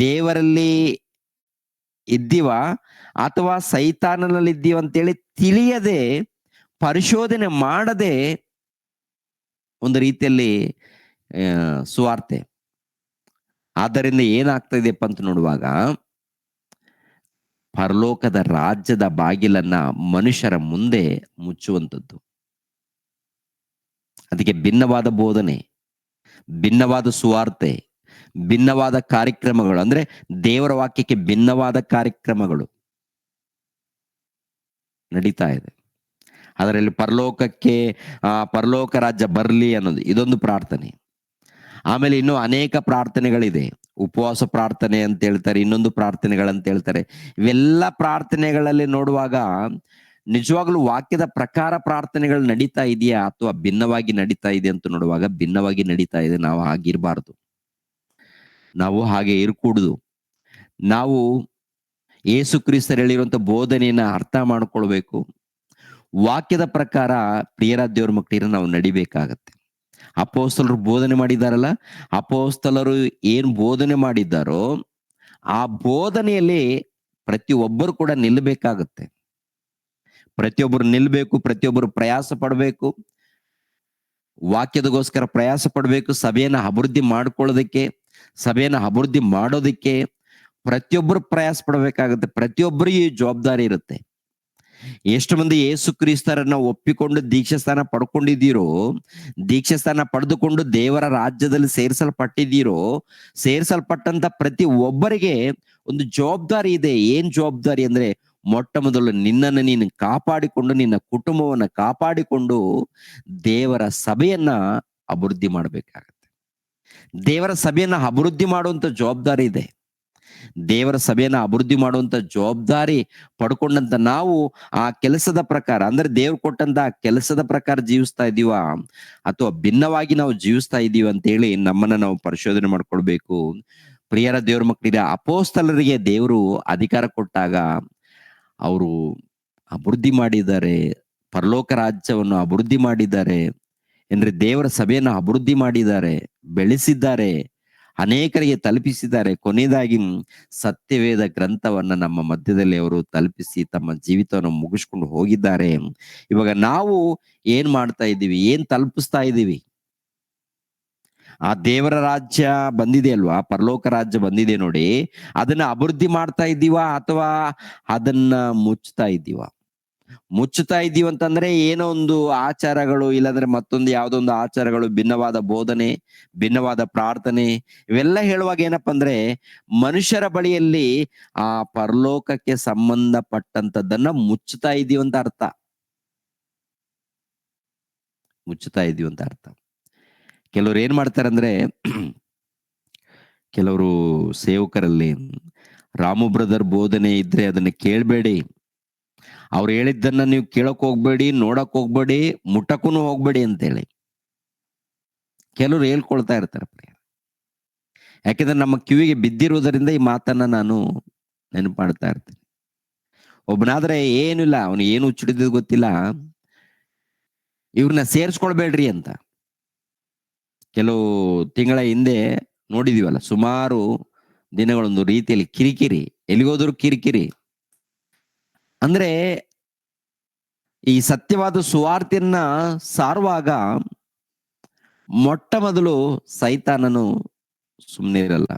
ದೇವರಲ್ಲಿ ಇದ್ದೀವ ಅಥವಾ ಸೈತಾನನಲ್ಲಿ ಇದ್ದೀವ ಅಂತೇಳಿ ತಿಳಿಯದೆ, ಪರಿಶೋಧನೆ ಮಾಡದೆ ಒಂದು ರೀತಿಯಲ್ಲಿ ಸುವಾರ್ತೆ. ಆದ್ದರಿಂದ ಏನಾಗ್ತಾ ಇದೆಯಪ್ಪ ಅಂತ ನೋಡುವಾಗ ಪರಲೋಕದ ರಾಜ್ಯದ ಬಾಗಿಲನ್ನ ಮನುಷ್ಯರ ಮುಂದೆ ಮುಚ್ಚುವಂಥದ್ದು. ಅದಕ್ಕೆ ಭಿನ್ನವಾದ ಬೋಧನೆ, ಭಿನ್ನವಾದ ಸುವಾರ್ತೆ, ಭಿನ್ನವಾದ ಕಾರ್ಯಕ್ರಮಗಳು, ಅಂದ್ರೆ ದೇವರ ವಾಕ್ಯಕ್ಕೆ ಭಿನ್ನವಾದ ಕಾರ್ಯಕ್ರಮಗಳು ನಡೀತಾ ಇದೆ. ಅದರಲ್ಲಿ ಪರಲೋಕ ರಾಜ್ಯ ಬರ್ಲಿ ಅನ್ನೋದು ಇದೊಂದು ಪ್ರಾರ್ಥನೆ. ಆಮೇಲೆ ಇನ್ನು ಅನೇಕ ಪ್ರಾರ್ಥನೆಗಳಿದೆ. ಉಪವಾಸ ಪ್ರಾರ್ಥನೆ ಅಂತ ಹೇಳ್ತಾರೆ, ಇನ್ನೊಂದು ಪ್ರಾರ್ಥನೆಗಳಂತ ಹೇಳ್ತಾರೆ. ಇವೆಲ್ಲ ಪ್ರಾರ್ಥನೆಗಳಲ್ಲಿ ನೋಡುವಾಗ ನಿಜವಾಗ್ಲೂ ವಾಕ್ಯದ ಪ್ರಕಾರ ಪ್ರಾರ್ಥನೆಗಳು ನಡೀತಾ ಇದೆಯಾ ಅಥವಾ ಭಿನ್ನವಾಗಿ ನಡೀತಾ ಇದೆ ಅಂತ ನೋಡುವಾಗ ಭಿನ್ನವಾಗಿ ನಡೀತಾ ಇದೆ. ನಾವು ಹಾಗಿರ್ಬಾರ್ದು, ನಾವು ಹಾಗೆ ಇರ್ಕೂಡುದು. ನಾವು ಯೇಸು ಕ್ರಿಸ್ತರು ಹೇಳಿರುವಂತ ಬೋಧನೆಯನ್ನ ಅರ್ಥ ಮಾಡ್ಕೊಳ್ಬೇಕು. ವಾಕ್ಯದ ಪ್ರಕಾರ ಪ್ರಿಯರಾದ ದೇವ್ರ ಮಕ್ಕಳಿರ ನಾವು ನಡಿಬೇಕಾಗತ್ತೆ. ಅಪೊಸ್ತಲರು ಬೋಧನೆ ಮಾಡಿದಾರಲ್ಲ, ಅಪೊಸ್ತಲರು ಏನ್ ಬೋಧನೆ ಮಾಡಿದ್ದಾರೋ ಆ ಬೋಧನೆಯಲ್ಲಿ ಪ್ರತಿಯೊಬ್ಬರು ಕೂಡ ನಿಲ್ಲಬೇಕಾಗತ್ತೆ. ಪ್ರತಿಯೊಬ್ಬರು ನಿಲ್ಬೇಕು, ಪ್ರತಿಯೊಬ್ಬರು ಪ್ರಯಾಸ ಪಡಬೇಕು, ವಾಕ್ಯದಗೋಸ್ಕರ ಪ್ರಯಾಸ ಪಡಬೇಕು. ಸಭೆಯನ್ನ ಅಭಿವೃದ್ಧಿ ಮಾಡ್ಕೊಳ್ಳೋದಕ್ಕೆ, ಸಭೆಯನ್ನ ಅಭಿವೃದ್ಧಿ ಮಾಡೋದಕ್ಕೆ ಪ್ರತಿಯೊಬ್ಬರು ಪ್ರಯಾಸ ಪಡಬೇಕಾಗುತ್ತೆ. ಪ್ರತಿಯೊಬ್ಬರಿಗೂ ಈ ಜವಾಬ್ದಾರಿ ಇರುತ್ತೆ. ಎಷ್ಟು ಮಂದಿ ಯೇಸು ಕ್ರಿಸ್ತರನ್ನ ಒಪ್ಪಿಕೊಂಡು ದೀಕ್ಷಾಸ್ಥಾನ ಪಡ್ಕೊಂಡಿದ್ದೀರೋ, ದೀಕ್ಷಾಸ್ಥಾನ ಪಡೆದುಕೊಂಡು ದೇವರ ರಾಜ್ಯದಲ್ಲಿ ಸೇರಿಸಲ್ಪಟ್ಟಿದ್ದೀರೋ, ಸೇರಿಸಲ್ಪಟ್ಟಂತ ಪ್ರತಿ ಒಬ್ಬರಿಗೆ ಒಂದು ಜವಾಬ್ದಾರಿ ಇದೆ. ಏನ್ ಜವಾಬ್ದಾರಿ ಅಂದ್ರೆ, ಮೊಟ್ಟ ಮೊದಲು ನಿನ್ನನ್ನು ನೀನು ಕಾಪಾಡಿಕೊಂಡು, ನಿನ್ನ ಕುಟುಂಬವನ್ನ ಕಾಪಾಡಿಕೊಂಡು ದೇವರ ಸಭೆಯನ್ನ ಅಭಿವೃದ್ಧಿ ಮಾಡ್ಬೇಕಾಗತ್ತೆ. ದೇವರ ಸಭೆಯನ್ನ ಅಭಿವೃದ್ಧಿ ಮಾಡುವಂತ ಜವಾಬ್ದಾರಿ ಇದೆ. ದೇವರ ಸಭೆಯನ್ನ ಅಭಿವೃದ್ಧಿ ಮಾಡುವಂತ ಜವಾಬ್ದಾರಿ ಪಡ್ಕೊಂಡಂತ ನಾವು ಆ ಕೆಲಸದ ಪ್ರಕಾರ, ಅಂದ್ರೆ ದೇವ್ರು ಕೊಟ್ಟಂತ ಆ ಕೆಲಸದ ಪ್ರಕಾರ ಜೀವಿಸ್ತಾ ಇದೀವ ಅಥವಾ ಭಿನ್ನವಾಗಿ ನಾವು ಜೀವಿಸ್ತಾ ಇದೀವ ಅಂತ ಹೇಳಿ ನಮ್ಮನ್ನ ನಾವು ಪರಿಶೋಧನೆ ಮಾಡ್ಕೊಳ್ಬೇಕು. ಪ್ರಿಯರ ದೇವ್ರ ಮಕ್ಕಳಿಗೆ ಅಪೊಸ್ತಲರಿಗೆ ದೇವರು ಅಧಿಕಾರ ಕೊಟ್ಟಾಗ ಅವರು ಅಭಿವೃದ್ಧಿ ಮಾಡಿದ್ದಾರೆ, ಪರಲೋಕ ರಾಜ್ಯವನ್ನು ಅಭಿವೃದ್ಧಿ ಮಾಡಿದ್ದಾರೆ, ಅಂದ್ರೆ ದೇವರ ಸಭೆಯನ್ನ ಅಭಿವೃದ್ಧಿ ಮಾಡಿದ್ದಾರೆ, ಬೆಳೆಸಿದ್ದಾರೆ, ಅನೇಕರಿಗೆ ತಲುಪಿಸಿದ್ದಾರೆ. ಕೊನೆಯದಾಗಿ ಸತ್ಯವೇದ ಗ್ರಂಥವನ್ನ ನಮ್ಮ ಮಧ್ಯದಲ್ಲಿ ಅವರು ತಲುಪಿಸಿ ತಮ್ಮ ಜೀವಿತವನ್ನು ಮುಗಿಸ್ಕೊಂಡು ಹೋಗಿದ್ದಾರೆ. ಇವಾಗ ನಾವು ಏನ್ ಮಾಡ್ತಾ ಇದ್ದೀವಿ, ಏನ್ ತಲುಪಿಸ್ತಾ ಇದ್ದೀವಿ? ಆ ದೇವರ ರಾಜ್ಯ ಬಂದಿದೆ ಅಲ್ವಾ, ಪರಲೋಕ ರಾಜ್ಯ ಬಂದಿದೆ ನೋಡಿ, ಅದನ್ನ ಅಭಿವೃದ್ಧಿ ಮಾಡ್ತಾ ಇದ್ದೀವಾ ಅಥವಾ ಅದನ್ನ ಮುಚ್ತಾ ಇದ್ದೀವಾ? ಮುಚ್ಚುತ್ತಾ ಇದ್ದೀವಿ ಅಂತಂದ್ರೆ ಏನೋ ಒಂದು ಆಚಾರಗಳು, ಇಲ್ಲಾಂದ್ರೆ ಮತ್ತೊಂದು ಯಾವುದೋ ಒಂದು ಆಚಾರಗಳು, ಭಿನ್ನವಾದ ಬೋಧನೆ, ಭಿನ್ನವಾದ ಪ್ರಾರ್ಥನೆ, ಇವೆಲ್ಲ ಹೇಳುವಾಗ ಏನಪ್ಪಾ ಅಂದ್ರೆ ಮನುಷ್ಯರ ಬಳಿಯಲ್ಲಿ ಆ ಪರಲೋಕಕ್ಕೆ ಸಂಬಂಧಪಟ್ಟಂತದ್ದನ್ನ ಮುಚ್ಚುತ್ತಾ ಇದೀವಿ ಅಂತ ಅರ್ಥ. ಮುಚ್ಚುತ್ತಾ ಇದೀವಿ ಅಂತ ಅರ್ಥ. ಕೆಲವ್ರು ಏನ್ ಮಾಡ್ತಾರೆ ಅಂದ್ರೆ ಕೆಲವರು ಸೇವಕರಲ್ಲಿ ರಾಮು ಬ್ರದರ್ ಬೋಧನೆ ಇದ್ರೆ ಅದನ್ನ ಕೇಳ್ಬೇಡಿ, ಅವ್ರು ಹೇಳಿದ್ದನ್ನ ನೀವು ಕೇಳಕ್ ಹೋಗ್ಬೇಡಿ, ನೋಡಕ್ ಹೋಗ್ಬೇಡಿ, ಮುಟ್ಟಕ್ಕೂ ಹೋಗ್ಬೇಡಿ ಅಂತೇಳಿ ಕೆಲವ್ರು ಹೇಳ್ಕೊಳ್ತಾ ಇರ್ತಾರೆ ಪ್ರಿಯ. ಯಾಕೆಂದ್ರೆ ನಮ್ಮ ಕಿವಿಗೆ ಬಿದ್ದಿರುವುದರಿಂದ ಈ ಮಾತನ್ನ ನಾನು ನೆನಪು ಮಾಡ್ತಾ ಇರ್ತೀನಿ. ಒಬ್ಬನಾದ್ರೆ ಏನಿಲ್ಲ, ಅವನು ಏನು ಹುಚ್ಚಿಡಿದ್ ಗೊತ್ತಿಲ್ಲ, ಇವ್ರನ್ನ ಸೇರ್ಸ್ಕೊಳ್ಬೇಡ್ರಿ ಅಂತ ಕೆಲವು ತಿಂಗಳ ಹಿಂದೆ ನೋಡಿದೀವಲ್ಲ, ಸುಮಾರು ದಿನಗಳೊಂದು ರೀತಿಯಲ್ಲಿ ಕಿರಿಕಿರಿ, ಎಲ್ಲಿಗೋದ್ರು ಕಿರಿಕಿರಿ. ಅಂದ್ರೆ ಈ ಸತ್ಯವಾದ ಸುವಾರ್ತೆಯನ್ನ ಸಾರುವಾಗ ಮೊಟ್ಟ ಮೊದಲು ಸೈತಾನನು ಸುಮ್ಮನೆ ಇರಲ್ಲ.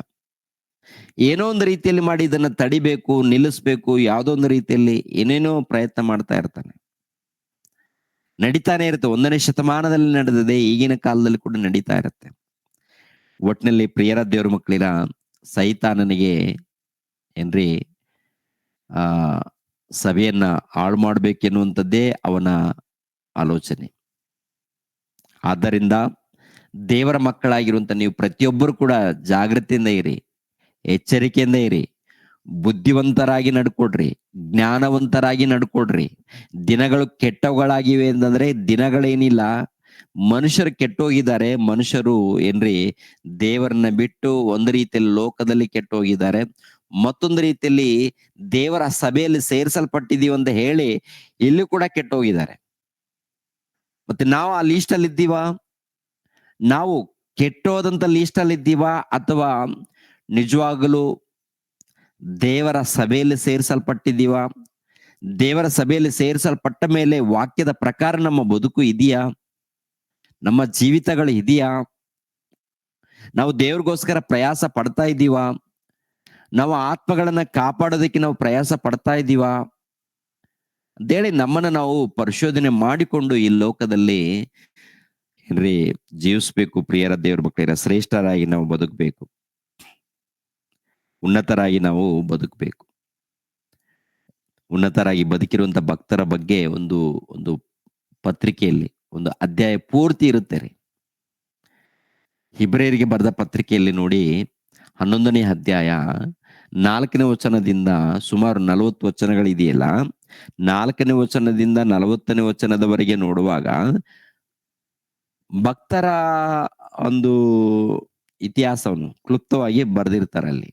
ಏನೋ ಒಂದು ರೀತಿಯಲ್ಲಿ ಮಾಡಿ ಇದನ್ನ ತಡಿಬೇಕು, ನಿಲ್ಲಿಸ್ಬೇಕು, ಯಾವುದೋ ಒಂದು ರೀತಿಯಲ್ಲಿ ಏನೇನೋ ಪ್ರಯತ್ನ ಮಾಡ್ತಾ ಇರ್ತಾನೆ. ನಡೀತಾನೆ ಇರುತ್ತೆ. 1ನೇ ಶತಮಾನದಲ್ಲಿ ನಡೆದಿದೆ, ಈಗಿನ ಕಾಲದಲ್ಲಿ ಕೂಡ ನಡೀತಾ ಇರುತ್ತೆ. ಒಟ್ಟಿನಲ್ಲಿ ಪ್ರಿಯರ ದೇವ್ರ ಮಕ್ಕಳಿರ, ಸೈತಾನನಿಗೆ ಏನ್ರಿ ಆ ಸಭೆಯನ್ನ ಹಾಳು ಮಾಡ್ಬೇಕೆನ್ನುವಂಥದ್ದೇ ಅವನ ಆಲೋಚನೆ. ಆದ್ದರಿಂದ ದೇವರ ಮಕ್ಕಳಾಗಿರುವಂತ ನೀವು ಪ್ರತಿಯೊಬ್ಬರು ಕೂಡ ಜಾಗೃತಿಯಿಂದ ಇರಿ, ಎಚ್ಚರಿಕೆಯಿಂದ ಇರಿ, ಬುದ್ಧಿವಂತರಾಗಿ ನಡ್ಕೊಡ್ರಿ, ಜ್ಞಾನವಂತರಾಗಿ ನಡ್ಕೊಡ್ರಿ. ದಿನಗಳು ಕೆಟ್ಟವುಗಳಾಗಿವೆ ಅಂತಂದ್ರೆ ದಿನಗಳೇನಿಲ್ಲ, ಮನುಷ್ಯರು ಕೆಟ್ಟೋಗಿದ್ದಾರೆ. ಮನುಷ್ಯರು ಏನ್ರಿ ದೇವರನ್ನ ಬಿಟ್ಟು ಒಂದು ರೀತಿಯಲ್ಲಿ ಲೋಕದಲ್ಲಿ ಕೆಟ್ಟೋಗಿದ್ದಾರೆ, ಮತ್ತೊಂದು ರೀತಿಯಲ್ಲಿ ದೇವರ ಸಭೆಯಲ್ಲಿ ಸೇರಿಸಲ್ಪಟ್ಟಿದೀವಿ ಅಂತ ಹೇಳಿ ಇಲ್ಲಿ ಕೂಡ ಕೆಟ್ಟೋಗಿದ್ದಾರೆ. ಮತ್ತೆ ನಾವು ಆ ಲೀಸ್ಟ್ ಅಲ್ಲಿ ಇದ್ದೀವಾ? ನಾವು ಕೆಟ್ಟೋದಂತ ಲೀಸ್ಟ್ ಅಲ್ಲಿ ಇದ್ದೀವಾ ಅಥವಾ ನಿಜವಾಗಲೂ ದೇವರ ಸಭೆಯಲ್ಲಿ ಸೇರಿಸಲ್ಪಟ್ಟಿದ್ದೀವಾ? ದೇವರ ಸಭೆಯಲ್ಲಿ ಸೇರಿಸಲ್ಪಟ್ಟ ಮೇಲೆ ವಾಕ್ಯದ ಪ್ರಕಾರ ನಮ್ಮ ಬದುಕು ಇದೆಯಾ? ನಮ್ಮ ಜೀವಿತಗಳು ಇದೆಯಾ? ನಾವು ದೇವ್ರಿಗೋಸ್ಕರ ಪ್ರಯಾಸ ಪಡ್ತಾ ಇದ್ದೀವಾ? ನಾವು ಆತ್ಮಗಳನ್ನ ಕಾಪಾಡೋದಕ್ಕೆ ನಾವು ಪ್ರಯಾಸ ಪಡ್ತಾ ಇದ್ದೀವಾ ಅಂತೇಳಿ ನಮ್ಮನ್ನ ನಾವು ಪರಿಶೋಧನೆ ಮಾಡಿಕೊಂಡು ಈ ಲೋಕದಲ್ಲಿ ಏನ್ರಿ ಜೀವಿಸ್ಬೇಕು. ಪ್ರಿಯರ ದೇವ್ರ ಮಕ್ಕಳಿರ, ಶ್ರೇಷ್ಠರಾಗಿ ನಾವು ಬದುಕಬೇಕು, ಉನ್ನತರಾಗಿ ನಾವು ಬದುಕಬೇಕು. ಉನ್ನತರಾಗಿ ಬದುಕಿರುವಂತ ಭಕ್ತರ ಬಗ್ಗೆ ಒಂದು ಒಂದು ಪತ್ರಿಕೆಯಲ್ಲಿ ಒಂದು ಅಧ್ಯಾಯ ಪೂರ್ತಿ ಇರುತ್ತೆ ರೀ. ಇಬ್ರಿಯರಿಗೆ ಬರೆದ ಪತ್ರಿಕೆಯಲ್ಲಿ ನೋಡಿ, 11ನೇ ಅಧ್ಯಾಯ 4ನೇ ವಚನದಿಂದ ಸುಮಾರು 40 ವಚನಗಳಿದೆಯಲ್ಲ, 4ನೇ ವಚನದಿಂದ 40ನೇ ವಚನದವರೆಗೆ ನೋಡುವಾಗ ಭಕ್ತರ ಒಂದು ಇತಿಹಾಸವನ್ನು ಕ್ಲುಪ್ತವಾಗಿ ಬರೆದಿರ್ತಾರೆ ಅಲ್ಲಿ.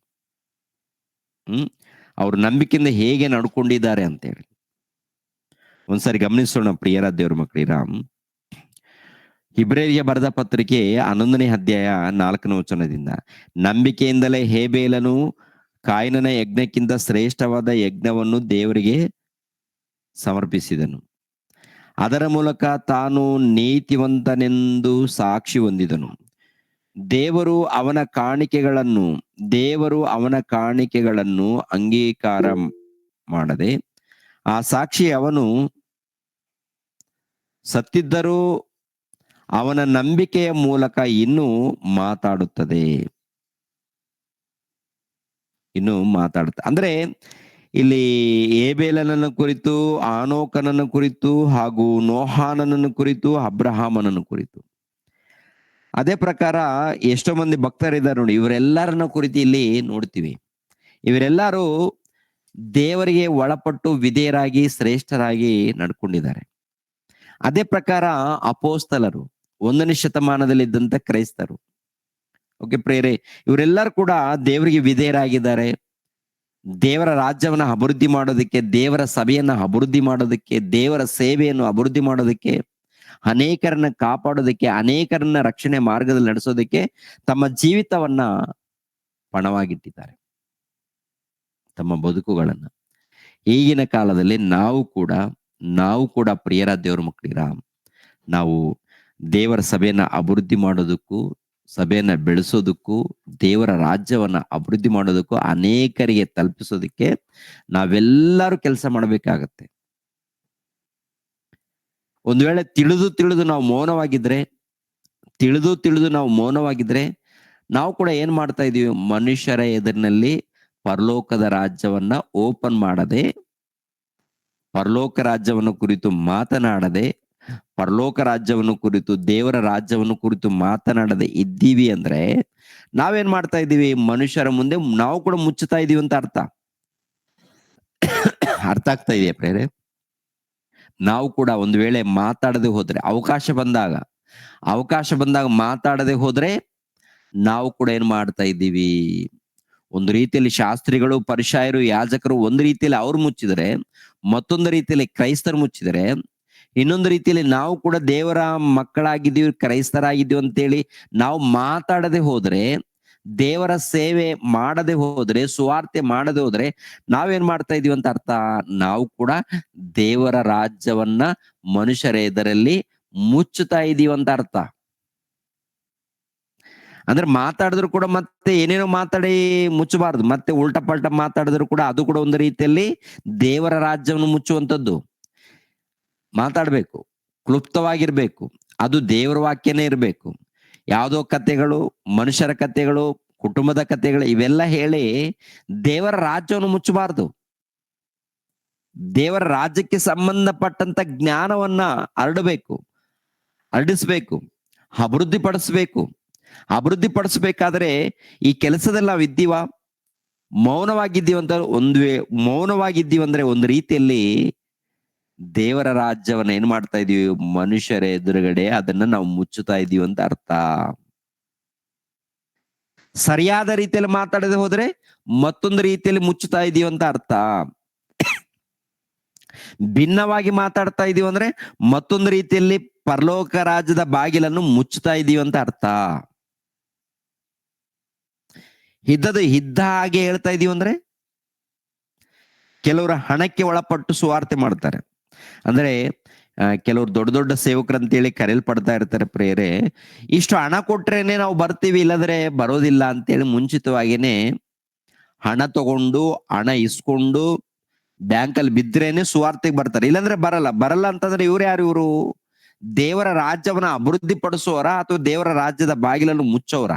ಅವ್ರ ನಂಬಿಕೆಯಿಂದ ಹೇಗೆ ನಡ್ಕೊಂಡಿದ್ದಾರೆ ಅಂತೇಳಿ ಒಂದ್ಸರಿ ಗಮನಿಸೋಣ ಪ್ರಿಯರ ದೇವ್ರ ಮಕ್ಕಳಿರ. ಇಬ್ರಿಯರಿಗೆ ಬರೆದ ಪತ್ರಿಕೆ 11ನೇ ಅಧ್ಯಾಯ 4ನೇ ವಚನದಿಂದ, ನಂಬಿಕೆಯಿಂದಲೇ ಹೇಬೇಲನು ಕಾಯಿನನ ಯಜ್ಞಕ್ಕಿಂತ ಶ್ರೇಷ್ಠವಾದ ಯಜ್ಞವನ್ನು ದೇವರಿಗೆ ಸಮರ್ಪಿಸಿದನು. ಅದರ ಮೂಲಕ ತಾನು ನೀತಿವಂತನೆಂದು ಸಾಕ್ಷಿ ಹೊಂದಿದನು. ದೇವರು ಅವನ ಕಾಣಿಕೆಗಳನ್ನು ಅಂಗೀಕಾರ ಮಾಡದೆ ಆ ಸಾಕ್ಷಿ ಅವನು ಸತ್ತಿದ್ದರೂ ಅವನ ನಂಬಿಕೆಯ ಮೂಲಕ ಇನ್ನೂ ಮಾತಾಡುತ್ತದೆ. ಅಂದ್ರೆ ಇಲ್ಲಿ ಏಬೇಲನನ್ನು ಕುರಿತು, ಆನೋಕನನ್ನು ಕುರಿತು, ಹಾಗೂ ನೋಹಾನನನ್ನು ಕುರಿತು, ಅಬ್ರಹಾಮನನ್ನು ಕುರಿತು. ಅದೇ ಪ್ರಕಾರ ಎಷ್ಟೋ ಮಂದಿ ಭಕ್ತರಿದ್ದಾರೆ ನೋಡಿ, ಇವರೆಲ್ಲರನ್ನ ಕುರಿತು ಇಲ್ಲಿ ನೋಡ್ತೀವಿ. ಇವರೆಲ್ಲರೂ ದೇವರಿಗೆ ಒಳಪಟ್ಟು ವಿಧೇಯರಾಗಿ ಶ್ರೇಷ್ಠರಾಗಿ ನಡ್ಕೊಂಡಿದ್ದಾರೆ. ಅದೇ ಪ್ರಕಾರ ಅಪೋಸ್ತಲರು, 1ನೇ ಶತಮಾನದಲ್ಲಿದ್ದಂತ ಕ್ರೈಸ್ತರು, ಓಕೆ ಪ್ರೇರೆ, ಇವರೆಲ್ಲರೂ ಕೂಡ ದೇವರಿಗೆ ವಿಧೇಯರಾಗಿದ್ದಾರೆ. ದೇವರ ರಾಜ್ಯವನ್ನ ಅಭಿವೃದ್ಧಿ ಮಾಡೋದಕ್ಕೆ, ದೇವರ ಸಭೆಯನ್ನ ಅಭಿವೃದ್ಧಿ ಮಾಡೋದಕ್ಕೆ, ದೇವರ ಸೇವೆಯನ್ನು ಅಭಿವೃದ್ಧಿ ಮಾಡೋದಕ್ಕೆ, ಅನೇಕರನ್ನ ಕಾಪಾಡೋದಕ್ಕೆ, ಅನೇಕರನ್ನ ರಕ್ಷಣೆ ಮಾರ್ಗದಲ್ಲಿ ನಡೆಸೋದಕ್ಕೆ ತಮ್ಮ ಜೀವಿತವನ್ನ ಪಣವಾಗಿಟ್ಟಿದ್ದಾರೆ, ತಮ್ಮ ಬದುಕುಗಳನ್ನ. ಈಗಿನ ಕಾಲದಲ್ಲಿ ನಾವು ಕೂಡ ಪ್ರಿಯರ ದೇವರ ಮಕ್ಕಳಿರ, ನಾವು ದೇವರ ಸಭೆಯನ್ನ ಅಭಿವೃದ್ಧಿ ಮಾಡೋದಕ್ಕೂ, ಸಭೆಯನ್ನ ಬೆಳೆಸೋದಕ್ಕೂ ದೇವರ ರಾಜ್ಯವನ್ನ ಅಭಿವೃದ್ಧಿ ಮಾಡೋದಕ್ಕೂ ಅನೇಕರಿಗೆ ತಲುಪಿಸೋದಕ್ಕೆ ನಾವೆಲ್ಲರೂ ಕೆಲಸ ಮಾಡಬೇಕಾಗತ್ತೆ. ಒಂದು ವೇಳೆ ತಿಳಿದು ನಾವು ಮೌನವಾಗಿದ್ರೆ ನಾವು ಕೂಡ ಏನ್ ಮಾಡ್ತಾ ಇದೀವಿ? ಮನುಷ್ಯರ ಎದುರಿನಲ್ಲಿ ಪರಲೋಕದ ರಾಜ್ಯವನ್ನ ಓಪನ್ ಮಾಡದೆ, ಪರಲೋಕ ರಾಜ್ಯವನ್ನು ಕುರಿತು ಮಾತನಾಡದೆ, ಪರಲೋಕ ರಾಜ್ಯವನ್ನು ಕುರಿತು, ದೇವರ ರಾಜ್ಯವನ್ನು ಕುರಿತು ಮಾತನಾಡದೆ ಇದ್ದೀವಿ ಅಂದ್ರೆ ನಾವೇನ್ ಮಾಡ್ತಾ ಇದ್ದೀವಿ? ಮನುಷ್ಯರ ಮುಂದೆ ನಾವು ಕೂಡ ಮುಚ್ಚುತ್ತಾ ಇದೀವಿ ಅಂತ ಅರ್ಥ. ಅರ್ಥ ಆಗ್ತಾ ಇದೆಯಾ ಪ್ರೇರೆ? ನಾವು ಕೂಡ ಒಂದು ವೇಳೆ ಮಾತಾಡದೆ ಹೋದ್ರೆ, ಅವಕಾಶ ಬಂದಾಗ ಮಾತಾಡದೆ ಹೋದ್ರೆ ನಾವು ಕೂಡ ಏನ್ ಮಾಡ್ತಾ ಇದ್ದೀವಿ? ಒಂದು ರೀತಿಯಲ್ಲಿ ಶಾಸ್ತ್ರಿಗಳು, ಪರಿಶಾಯರು, ಯಾಜಕರು ಒಂದು ರೀತಿಯಲ್ಲಿ ಅವ್ರು ಮುಚ್ಚಿದರೆ, ಮತ್ತೊಂದು ರೀತಿಯಲ್ಲಿ ಕ್ರೈಸ್ತರು ಮುಚ್ಚಿದರೆ, ಇನ್ನೊಂದು ರೀತಿಯಲ್ಲಿ ನಾವು ಕೂಡ ದೇವರ ಮಕ್ಕಳಾಗಿದ್ದೀವಿ, ಕ್ರೈಸ್ತರಾಗಿದ್ದೀವಿ ಅಂತೇಳಿ ನಾವು ಮಾತಾಡದೆ ಹೋದ್ರೆ, ದೇವರ ಸೇವೆ ಮಾಡದೆ ಹೋದ್ರೆ, ಸುವಾರ್ತೆ ಮಾಡದೆ ಹೋದ್ರೆ ನಾವೇನ್ ಮಾಡ್ತಾ ಇದೀವಿ ಅಂತ ಅರ್ಥ? ನಾವು ಕೂಡ ದೇವರ ರಾಜ್ಯವನ್ನ ಮನುಷ್ಯರ ಎದುರಲ್ಲಿ ಮುಚ್ಚುತ್ತಾ ಇದೀವಿ ಅಂತ ಅರ್ಥ. ಅಂದ್ರೆ ಮಾತಾಡಿದ್ರು ಕೂಡ ಮತ್ತೆ ಏನೇನೋ ಮಾತಾಡಿ ಮುಚ್ಚಬಾರ್ದು. ಮತ್ತೆ ಉಲ್ಟಾ ಪಲ್ಟಾ ಮಾತಾಡಿದ್ರು ಕೂಡ ಅದು ಕೂಡ ಒಂದು ರೀತಿಯಲ್ಲಿ ದೇವರ ರಾಜ್ಯವನ್ನು ಮುಚ್ಚುವಂಥದ್ದು. ಮಾತಾಡ್ಬೇಕು, ಕ್ಲುಪ್ತವಾಗಿರ್ಬೇಕು, ಅದು ದೇವರ ವಾಕ್ಯನೇ ಇರಬೇಕು. ಯಾವುದೋ ಕಥೆಗಳು, ಮನುಷ್ಯರ ಕಥೆಗಳು, ಕುಟುಂಬದ ಕಥೆಗಳು ಇವೆಲ್ಲ ಹೇಳಿ ದೇವರ ರಾಜ್ಯವನ್ನು ಮುಚ್ಚಬಾರ್ದು. ದೇವರ ರಾಜ್ಯಕ್ಕೆ ಸಂಬಂಧಪಟ್ಟಂತ ಜ್ಞಾನವನ್ನ ಹರಡಿಸ್ಬೇಕು, ಅಭಿವೃದ್ಧಿ ಪಡಿಸ್ಬೇಕಾದ್ರೆ ಈ ಕೆಲಸದಲ್ಲಿ ನಾವು ಇದ್ದೀವ? ಮೌನವಾಗಿದ್ದೀವಂದ್ರೆ ಒಂದು ರೀತಿಯಲ್ಲಿ ದೇವರ ರಾಜ್ಯವನ್ನ ಏನ್ ಮಾಡ್ತಾ ಇದೀವಿ? ಮನುಷ್ಯರ ಎದುರುಗಡೆ ಅದನ್ನ ನಾವು ಮುಚ್ಚುತ್ತಾ ಇದೀವಿ ಅಂತ ಅರ್ಥ. ಸರಿಯಾದ ರೀತಿಯಲ್ಲಿ ಮಾತಾಡದೆ ಹೋದ್ರೆ ಮತ್ತೊಂದು ರೀತಿಯಲ್ಲಿ ಮುಚ್ಚುತ್ತಾ ಇದೀವಿ ಅಂತ ಅರ್ಥ. ಭಿನ್ನವಾಗಿ ಮಾತಾಡ್ತಾ ಇದೀವಿ ಅಂದ್ರೆ ಮತ್ತೊಂದು ರೀತಿಯಲ್ಲಿ ಪರಲೋಕ ರಾಜ್ಯದ ಬಾಗಿಲನ್ನು ಮುಚ್ಚುತ್ತಾ ಇದೀವಿ ಅಂತ ಅರ್ಥ. ಇದ್ದ ಹಾಗೆ ಹೇಳ್ತಾ ಇದೀವಿ ಅಂದ್ರೆ, ಕೆಲವರು ಹಣಕ್ಕೆ ಒಳಪಟ್ಟು ಸುವಾರ್ತೆ ಮಾಡ್ತಾರೆ. ಅಂದ್ರೆ ಕೆಲವರು ದೊಡ್ಡ ದೊಡ್ಡ ಸೇವಕರಂತೇಳಿ ಕರೆಯಲ್ಪಡ್ತಾ ಇರ್ತಾರೆ ಪ್ರೇರೆ. ಇಷ್ಟು ಹಣ ಕೊಟ್ರೇನೆ ನಾವು ಬರ್ತೀವಿ, ಇಲ್ಲದ್ರೆ ಬರೋದಿಲ್ಲ ಅಂತೇಳಿ ಮುಂಚಿತವಾಗಿನೇ ಹಣ ತಗೊಂಡು, ಹಣ ಇಸ್ಕೊಂಡು ಬ್ಯಾಂಕಲ್ಲಿ ಬಿದ್ರೇನೆ ಸುವಾರ್ತೆಗೆ ಬರ್ತಾರೆ, ಇಲ್ಲಾಂದ್ರೆ ಬರಲ್ಲ ಅಂತಂದ್ರೆ ಇವ್ರು ದೇವರ ರಾಜ್ಯವನ್ನ ಅಭಿವೃದ್ಧಿ ಪಡಿಸೋರ ಅಥವಾ ದೇವರ ರಾಜ್ಯದ ಬಾಗಿಲನ್ನು ಮುಚ್ಚೋರ?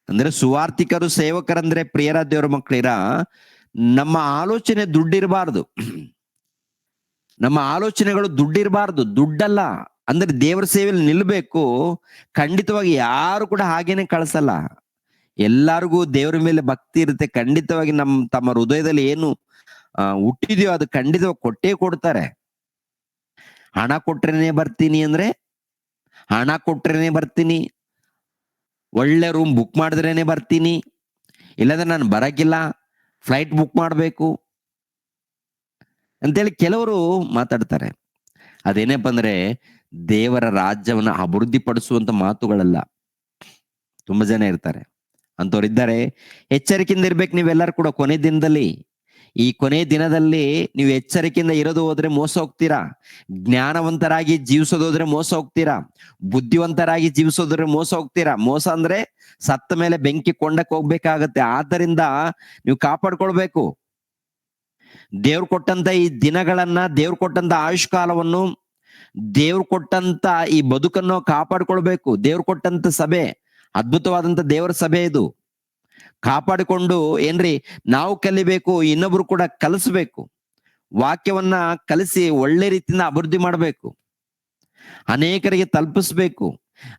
ಅಂದ್ರೆ ಸುವಾರ್ತಿಕರು, ಸೇವಕರಂದ್ರೆ ಪ್ರಿಯರ ದೇವರ ಮಕ್ಕಳಿರ, ನಮ್ಮ ಆಲೋಚನೆ ದುಡ್ಡಿರಬಾರ್ದು, ನಮ್ಮ ಆಲೋಚನೆಗಳು ದುಡ್ಡಲ್ಲ. ಅಂದ್ರೆ ದೇವರ ಸೇವೆಯಲ್ಲಿ ನಿಲ್ಬೇಕು. ಖಂಡಿತವಾಗಿ ಯಾರು ಕೂಡ ಹಾಗೇನೆ ಕಳ್ಸಲ್ಲ. ಎಲ್ಲಾರ್ಗೂ ದೇವರ ಮೇಲೆ ಭಕ್ತಿ ಇರುತ್ತೆ. ಖಂಡಿತವಾಗಿ ತಮ್ಮ ಹೃದಯದಲ್ಲಿ ಏನು ಹುಟ್ಟಿದೆಯೋ ಅದು ಖಂಡಿತವಾಗಿ ಕೊಟ್ಟೇ ಕೊಡ್ತಾರೆ. ಹಣ ಕೊಟ್ರೇನೆ ಬರ್ತೀನಿ ಅಂದ್ರೆ ಹಣ ಕೊಟ್ರೇನೆ ಬರ್ತೀನಿ, ಒಳ್ಳೆ ರೂಮ್ ಬುಕ್ ಮಾಡಿದ್ರೇನೆ ಬರ್ತೀನಿ, ಇಲ್ಲಾಂದ್ರೆ ನಾನು ಬರಕಿಲ್ಲ, ಫ್ಲೈಟ್ ಬುಕ್ ಮಾಡ್ಬೇಕು ಅಂತೇಳಿ ಕೆಲವರು ಮಾತಾಡ್ತಾರೆ. ಅದೇನಪ್ಪ ಅಂದ್ರೆ ದೇವರ ರಾಜ್ಯವನ್ನ ಅಭಿವೃದ್ಧಿ ಪಡಿಸುವಂತ ಮಾತುಗಳಲ್ಲ. ತುಂಬಾ ಜನ ಇರ್ತಾರೆ, ಅಂತವ್ರಿದ್ದಾರೆ. ಎಚ್ಚರಿಕೆಯಿಂದ ಇರ್ಬೇಕು ನೀವೆಲ್ಲರೂ ಕೂಡ. ಈ ಕೊನೆ ದಿನದಲ್ಲಿ ನೀವು ಎಚ್ಚರಿಕೆಯಿಂದ ಇರೋದು ಹೋದ್ರೆ ಮೋಸ ಹೋಗ್ತೀರಾ. ಜ್ಞಾನವಂತರಾಗಿ ಜೀವಿಸೋದೋದ್ರೆ ಮೋಸ ಹೋಗ್ತೀರಾ. ಬುದ್ಧಿವಂತರಾಗಿ ಜೀವಿಸೋದ್ರೆ ಮೋಸ ಹೋಗ್ತೀರಾ. ಮೋಸ ಅಂದ್ರೆ ಸತ್ತ ಮೇಲೆ ಬೆಂಕಿ ಕೊಂಡಕ್ಕೆ ಹೋಗ್ಬೇಕಾಗತ್ತೆ. ಆದ್ದರಿಂದ ನೀವು ಕಾಪಾಡ್ಕೊಳ್ಬೇಕು. ದೇವ್ರು ಕೊಟ್ಟಂತ ಈ ದಿನಗಳನ್ನ, ದೇವ್ರು ಕೊಟ್ಟಂತ ಆಯುಷ್ಕಾಲವನ್ನು, ದೇವ್ರು ಕೊಟ್ಟಂತ ಈ ಬದುಕನ್ನು ಕಾಪಾಡ್ಕೊಳ್ಬೇಕು. ದೇವ್ರು ಕೊಟ್ಟಂತ ಸಭೆ ಅದ್ಭುತವಾದಂತ ದೇವರ ಸಭೆ ಇದು. ಕಾಪಾಡಿಕೊಂಡು ಏನ್ರಿ ನಾವು ಕಲಿಬೇಕು, ಇನ್ನೊಬ್ರು ಕೂಡ ಕಲಿಸ್ಬೇಕು. ವಾಕ್ಯವನ್ನ ಕಲಿಸಿ ಒಳ್ಳೆ ರೀತಿಯಿಂದ ಅಭಿವೃದ್ಧಿ ಮಾಡಬೇಕು, ಅನೇಕರಿಗೆ ತಲುಪಿಸ್ಬೇಕು.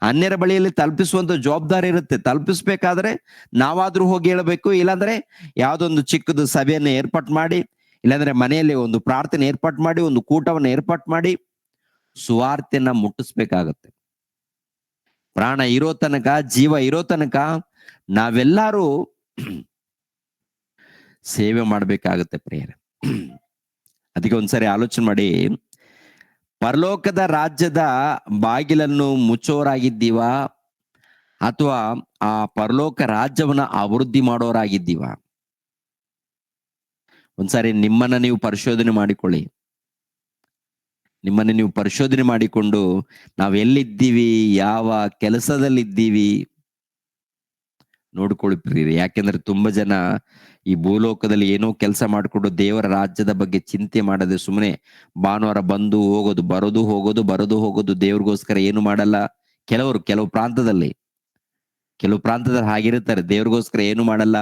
ಅನ್ಯರ ಬಳಿಯಲ್ಲಿ ತಲುಪಿಸುವಂತ ಜವಾಬ್ದಾರಿ ಇರುತ್ತೆ. ತಲುಪಿಸ್ಬೇಕಾದ್ರೆ ನಾವಾದ್ರೂ ಹೋಗಿ ಹೇಳ್ಬೇಕು, ಇಲ್ಲಾಂದ್ರೆ ಯಾವ್ದೊಂದು ಚಿಕ್ಕದು ಸಭೆಯನ್ನು ಏರ್ಪಾಟ್ ಮಾಡಿ, ಇಲ್ಲಾಂದ್ರೆ ಮನೆಯಲ್ಲಿ ಒಂದು ಪ್ರಾರ್ಥನೆ ಏರ್ಪಾಟ್ ಮಾಡಿ, ಒಂದು ಕೂಟವನ್ನು ಏರ್ಪಾಟ್ ಮಾಡಿ ಸುವಾರ್ತೆಯನ್ನ ಮುಟ್ಟಿಸ್ಬೇಕಾಗತ್ತೆ. ಪ್ರಾಣ ಇರೋ ತನಕ, ಜೀವ ಇರೋ ತನಕ ನಾವೆಲ್ಲರೂ ಸೇವೆ ಮಾಡ್ಬೇಕಾಗತ್ತೆ ಪ್ರಿಯರೇ. ಅದಕ್ಕೆ ಒಂದ್ಸರಿ ಆಲೋಚನೆ ಮಾಡಿ, ಪರಲೋಕದ ರಾಜ್ಯದ ಬಾಗಿಲನ್ನು ಮುಚ್ಚೋರಾಗಿದ್ದೀವ ಅಥವಾ ಆ ಪರಲೋಕ ರಾಜ್ಯವನ್ನ ಅಭಿವೃದ್ಧಿ ಮಾಡೋರಾಗಿದ್ದೀವ? ಒಂದ್ಸಾರಿ ನಿಮ್ಮನ್ನ ನೀವು ಪರಿಶೋಧನೆ ಮಾಡಿಕೊಳ್ಳಿ. ನಿಮ್ಮನ್ನು ನೀವು ಪರಿಶೋಧನೆ ಮಾಡಿಕೊಂಡು ನಾವು ಎಲ್ಲಿದ್ದೀವಿ, ಯಾವ ಕೆಲಸದಲ್ಲಿದ್ದೀವಿ ನೋಡ್ಕೊಳ್ತೀರಿ. ಯಾಕೆಂದ್ರೆ ತುಂಬಾ ಜನ ಈ ಭೂಲೋಕದಲ್ಲಿ ಏನೋ ಕೆಲಸ ಮಾಡಿಕೊಂಡು ದೇವರ ರಾಜ್ಯದ ಬಗ್ಗೆ ಚಿಂತೆ ಮಾಡದೆ ಸುಮ್ಮನೆ ಭಾನುವಾರ ಬಂದು ಹೋಗೋದು, ಬರೋದು ಹೋಗೋದು, ಬರೋದು ಹೋಗೋದು, ದೇವ್ರಿಗೋಸ್ಕರ ಏನು ಮಾಡಲ್ಲ. ಕೆಲವು ಪ್ರಾಂತದಲ್ಲಿ ಹಾಗಿರುತ್ತಾರೆ. ದೇವ್ರಿಗೋಸ್ಕರ ಏನು ಮಾಡಲ್ಲ,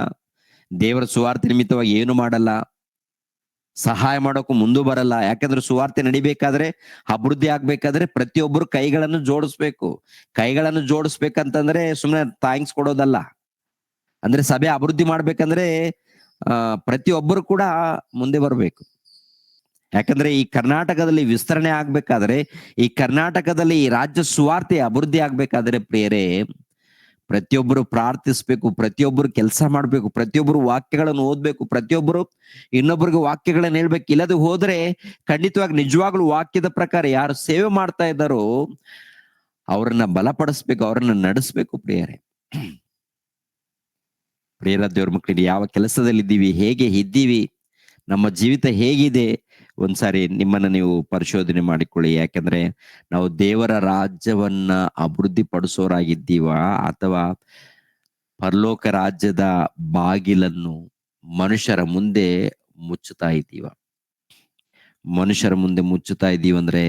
ದೇವರ ಸುವಾರ್ತೆ ನಿಮಿತ್ತವಾಗಿ ಏನು ಮಾಡಲ್ಲ, ಸಹಾಯ ಮಾಡೋಕ್ಕೂ ಮುಂದೆ ಬರಲ್ಲ. ಯಾಕಂದ್ರೆ ಸುವಾರ್ತೆ ನಡಿಬೇಕಾದ್ರೆ, ಅಭಿವೃದ್ಧಿ ಆಗ್ಬೇಕಾದ್ರೆ ಪ್ರತಿಯೊಬ್ಬರು ಕೈಗಳನ್ನು ಜೋಡಿಸ್ಬೇಕು. ಕೈಗಳನ್ನು ಜೋಡಿಸ್ಬೇಕಂತಂದ್ರೆ ಸುಮ್ಮನೆ ಥ್ಯಾಂಕ್ಸ್ ಕೊಡೋದಲ್ಲ. ಅಂದ್ರೆ ಸಭೆ ಅಭಿವೃದ್ಧಿ ಮಾಡ್ಬೇಕಂದ್ರೆ ಪ್ರತಿಯೊಬ್ಬರು ಕೂಡ ಮುಂದೆ ಬರಬೇಕು. ಯಾಕಂದ್ರೆ ಈ ಕರ್ನಾಟಕದಲ್ಲಿ ವಿಸ್ತರಣೆ ಆಗ್ಬೇಕಾದ್ರೆ, ಈ ಕರ್ನಾಟಕದಲ್ಲಿ ಈ ರಾಜ್ಯ ಸುವಾರ್ತೆ ಅಭಿವೃದ್ಧಿ ಆಗ್ಬೇಕಾದ್ರೆ ಪ್ರಿಯರೇ, ಪ್ರತಿಯೊಬ್ಬರು ಪ್ರಾರ್ಥಿಸ್ಬೇಕು, ಪ್ರತಿಯೊಬ್ಬರು ಕೆಲಸ ಮಾಡ್ಬೇಕು, ಪ್ರತಿಯೊಬ್ಬರು ವಾಕ್ಯಗಳನ್ನು ಓದ್ಬೇಕು, ಪ್ರತಿಯೊಬ್ಬರು ಇನ್ನೊಬ್ಬರಿಗೆ ವಾಕ್ಯಗಳನ್ನ ಹೇಳ್ಬೇಕು. ಇಲ್ಲದೆ ಹೋದ್ರೆ ಖಂಡಿತವಾಗಿ ನಿಜವಾಗ್ಲೂ ವಾಕ್ಯದ ಪ್ರಕಾರ ಯಾರು ಸೇವೆ ಮಾಡ್ತಾ ಇದ್ದಾರೋ ಅವರನ್ನ ಬಲಪಡಿಸ್ಬೇಕು, ಅವರನ್ನ ನಡೆಸ್ಬೇಕು. ಪ್ರಿಯರ ದೇವ್ರ ಮಕ್ಕಳಿಗೆ, ಯಾವ ಕೆಲಸದಲ್ಲಿದ್ದೀವಿ, ಹೇಗೆ ಇದ್ದೀವಿ, ನಮ್ಮ ಜೀವಿತ ಹೇಗಿದೆ, ಒಂದ್ಸಾರಿ ನಿಮ್ಮನ್ನ ನೀವು ಪರಿಶೋಧನೆ ಮಾಡಿಕೊಳ್ಳಿ. ಯಾಕಂದ್ರೆ ನಾವು ದೇವರ ರಾಜ್ಯವನ್ನ ಅಭಿವೃದ್ಧಿ ಪಡಿಸೋರಾಗಿದ್ದೀವ ಅಥವಾ ಪರಲೋಕ ರಾಜ್ಯದ ಬಾಗಿಲನ್ನು ಮನುಷ್ಯರ ಮುಂದೆ ಮುಚ್ಚುತ್ತಾ ಇದ್ದೀವ? ಮನುಷ್ಯರ ಮುಂದೆ ಮುಚ್ಚುತ್ತಾ ಇದ್ದೀವಂದ್ರೆ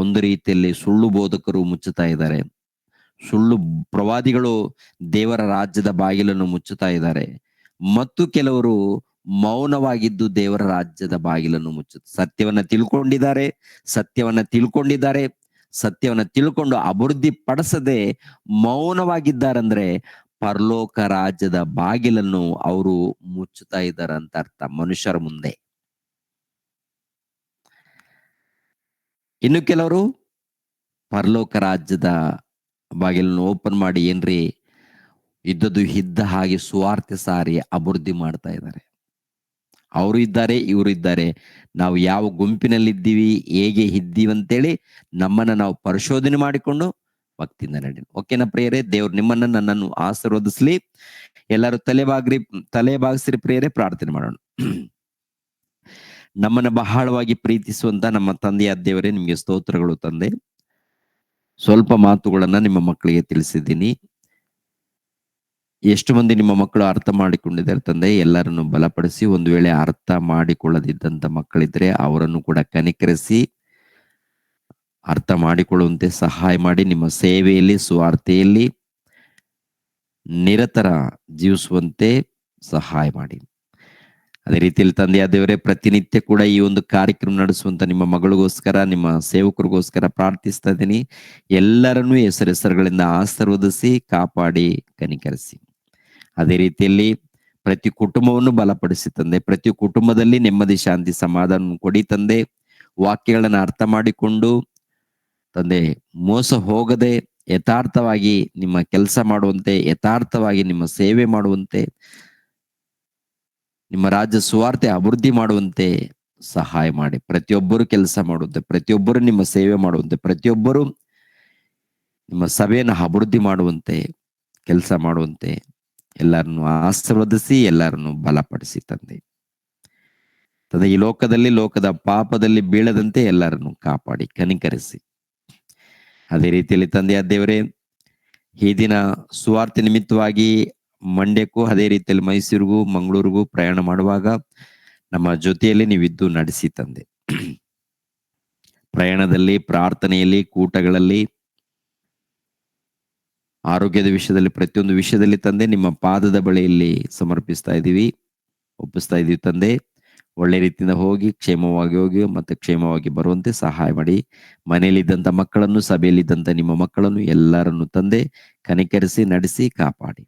ಒಂದು ರೀತಿಯಲ್ಲಿ ಸುಳ್ಳು ಬೋಧಕರು ಮುಚ್ಚುತ್ತಾ ಇದ್ದಾರೆ, ಸುಳ್ಳು ಪ್ರವಾದಿಗಳು ದೇವರ ರಾಜ್ಯದ ಬಾಗಿಲನ್ನು ಮುಚ್ಚುತ್ತಾ ಇದ್ದಾರೆ, ಮತ್ತು ಕೆಲವರು ಮೌನವಾಗಿದ್ದು ದೇವರ ರಾಜ್ಯದ ಬಾಗಿಲನ್ನು ಸತ್ಯವನ್ನ ತಿಳ್ಕೊಂಡು ಅಭಿವೃದ್ಧಿ ಪಡಿಸದೆ ಮೌನವಾಗಿದ್ದಾರಂದ್ರೆ ಪರಲೋಕ ರಾಜ್ಯದ ಬಾಗಿಲನ್ನು ಅವರು ಮುಚ್ಚುತ್ತಾ ಇದ್ದಾರೆ ಅಂತ ಅರ್ಥ, ಮನುಷ್ಯರ ಮುಂದೆ. ಇನ್ನು ಕೆಲವರು ಪರಲೋಕ ರಾಜ್ಯದ ಬಾಗಿಲನ್ನು ಓಪನ್ ಮಾಡಿ ಏನ್ರಿ ಇದ್ದದ್ದು ಇದ್ದ ಹಾಗೆ ಸುವಾರ್ತೆ ಸಾರಿ ಅಭಿವೃದ್ಧಿ ಮಾಡ್ತಾ ಇದ್ದಾರೆ. ಅವರು ಇದ್ದಾರೆ, ಇವರು ಇದ್ದಾರೆ, ನಾವು ಯಾವ ಗುಂಪಿನಲ್ಲಿದ್ದೀವಿ, ಹೇಗೆ ಇದ್ದೀವಿ ಅಂತೇಳಿ ನಮ್ಮನ್ನ ನಾವು ಪರಿಶೋಧನೆ ಮಾಡಿಕೊಂಡು ಭಕ್ತಿಯಿಂದ ನಡಿ. ಓಕೆನಾ ಪ್ರಿಯರೇ? ದೇವ್ರು ನಿಮ್ಮನ್ನ ನನ್ನನ್ನು ಆಶೀರ್ವದಿಸ್ಲಿ. ಎಲ್ಲರೂ ತಲೆ ಬಾಗಿಸ್ರಿ ಪ್ರಿಯರೇ, ಪ್ರಾರ್ಥನೆ ಮಾಡೋಣ. ನಮ್ಮನ್ನ ಬಹಳವಾಗಿ ಪ್ರೀತಿಸುವಂತ ನಮ್ಮ ತಂದೆಯ ದೇವರೇ, ನಿಮ್ಗೆ ಸ್ತೋತ್ರಗಳು ತಂದೆ. ಸ್ವಲ್ಪ ಮಾತುಗಳನ್ನ ನಿಮ್ಮ ಮಕ್ಕಳಿಗೆ ತಿಳಿಸಿದ್ದೀನಿ. ಎಷ್ಟು ಮಂದಿ ನಿಮ್ಮ ಮಕ್ಕಳು ಅರ್ಥ ಮಾಡಿಕೊಂಡಿದ್ದಾರೆ ತಂದೆ, ಎಲ್ಲರನ್ನು ಬಲಪಡಿಸಿ. ಒಂದು ವೇಳೆ ಅರ್ಥ ಮಾಡಿಕೊಳ್ಳದಿದ್ದಂತ ಮಕ್ಕಳಿದ್ರೆ ಅವರನ್ನು ಕೂಡ ಕನಿಕರಿಸಿ ಅರ್ಥ ಮಾಡಿಕೊಳ್ಳುವಂತೆ ಸಹಾಯ ಮಾಡಿ, ನಿಮ್ಮ ಸೇವೆಯಲ್ಲಿ ಸುವಾರ್ತೆಯಲ್ಲಿ ನಿರತರ ಜೀವಿಸುವಂತೆ ಸಹಾಯ ಮಾಡಿ. ಅದೇ ರೀತಿಯಲ್ಲಿ ತಂದೆಯ ದೇವರೇ, ಪ್ರತಿನಿತ್ಯ ಕೂಡ ಈ ಒಂದು ಕಾರ್ಯಕ್ರಮ ನಡೆಸುವಂತ ನಿಮ್ಮ ಮಗಳಿಗೋಸ್ಕರ, ನಿಮ್ಮ ಸೇವಕರಿಗೋಸ್ಕರ ಪ್ರಾರ್ಥಿಸ್ತಾ ಇದ್ದೀನಿ. ಎಲ್ಲರನ್ನೂ ಹೆಸರುಗಳಿಂದ ಆಶೀರ್ವದಿಸಿ ಕಾಪಾಡಿ ಕನಿಕರಿಸಿ. ಅದೇ ರೀತಿಯಲ್ಲಿ ಪ್ರತಿ ಕುಟುಂಬವನ್ನು ಬಲಪಡಿಸಿ ತಂದೆ, ಪ್ರತಿ ಕುಟುಂಬದಲ್ಲಿ ನೆಮ್ಮದಿ, ಶಾಂತಿ, ಸಮಾಧಾನ ಕೊಡಿ ತಂದೆ. ವಾಕ್ಯಗಳನ್ನು ಅರ್ಥ ಮಾಡಿಕೊಂಡು ತಂದೆ ಮೋಸ ಹೋಗದೆ ಯಥಾರ್ಥವಾಗಿ ನಿಮ್ಮ ಕೆಲಸ ಮಾಡುವಂತೆ, ಯಥಾರ್ಥವಾಗಿ ನಿಮ್ಮ ಸೇವೆ ಮಾಡುವಂತೆ, ನಿಮ್ಮ ರಾಜ್ಯ ಸುವಾರ್ತೆ ಅಭಿವೃದ್ಧಿ ಮಾಡುವಂತೆ ಸಹಾಯ ಮಾಡಿ. ಪ್ರತಿಯೊಬ್ಬರು ಕೆಲಸ ಮಾಡುವಂತೆ, ಪ್ರತಿಯೊಬ್ಬರು ನಿಮ್ಮ ಸೇವೆ ಮಾಡುವಂತೆ, ಪ್ರತಿಯೊಬ್ಬರು ನಿಮ್ಮ ಸಭೆಯನ್ನು ಅಭಿವೃದ್ಧಿ ಮಾಡುವಂತೆ ಕೆಲಸ ಮಾಡುವಂತೆ ಎಲ್ಲರನ್ನು ಆಶೀರ್ವದಿಸಿ, ಎಲ್ಲರನ್ನು ಬಲಪಡಿಸಿ ತಂದೆ. ಈ ಲೋಕದ ಪಾಪದಲ್ಲಿ ಬೀಳದಂತೆ ಎಲ್ಲರನ್ನು ಕಾಪಾಡಿ ಕನಿಕರಿಸಿ. ಅದೇ ರೀತಿಯಲ್ಲಿ ತಂದೆಯ ದೇವರೇ, ಈ ದಿನ ಸುವಾರ್ತೆ ನಿಮಿತ್ತವಾಗಿ ಮಂಡ್ಯಕ್ಕೂ ಅದೇ ರೀತಿಯಲ್ಲಿ ಮೈಸೂರಿಗೂ ಮಂಗಳೂರಿಗೂ ಪ್ರಯಾಣ ಮಾಡುವಾಗ ನಮ್ಮ ಜೊತೆಯಲ್ಲಿ ನೀವಿದ್ದು ನಡೆಸಿ ತಂದೆ. ಪ್ರಯಾಣದಲ್ಲಿ, ಪ್ರಾರ್ಥನೆಯಲ್ಲಿ, ಕೂಟಗಳಲ್ಲಿ, ಆರೋಗ್ಯದ ವಿಷಯದಲ್ಲಿ, ಪ್ರತಿಯೊಂದು ವಿಷಯದಲ್ಲಿ ತಂದೆ ನಿಮ್ಮ ಪಾದದ ಬಳಿಯಲ್ಲಿ ಸಮರ್ಪಿಸ್ತಾ ಇದ್ದೀವಿ, ಒಪ್ಪಿಸ್ತಾ ಇದೀವಿ ತಂದೆ. ಒಳ್ಳೆ ರೀತಿಯಿಂದ ಹೋಗಿ ಕ್ಷೇಮವಾಗಿ ಮತ್ತೆ ಕ್ಷೇಮವಾಗಿ ಬರುವಂತೆ ಸಹಾಯ ಮಾಡಿ. ಮನೆಯಲ್ಲಿದ್ದಂಥ ಮಕ್ಕಳನ್ನು, ಸಭೆಯಲ್ಲಿದ್ದಂಥ ನಿಮ್ಮ ಮಕ್ಕಳನ್ನು ಎಲ್ಲರನ್ನು ತಂದೆ ಕನಿಕರಿಸಿ ನಡೆಸಿ ಕಾಪಾಡಿ.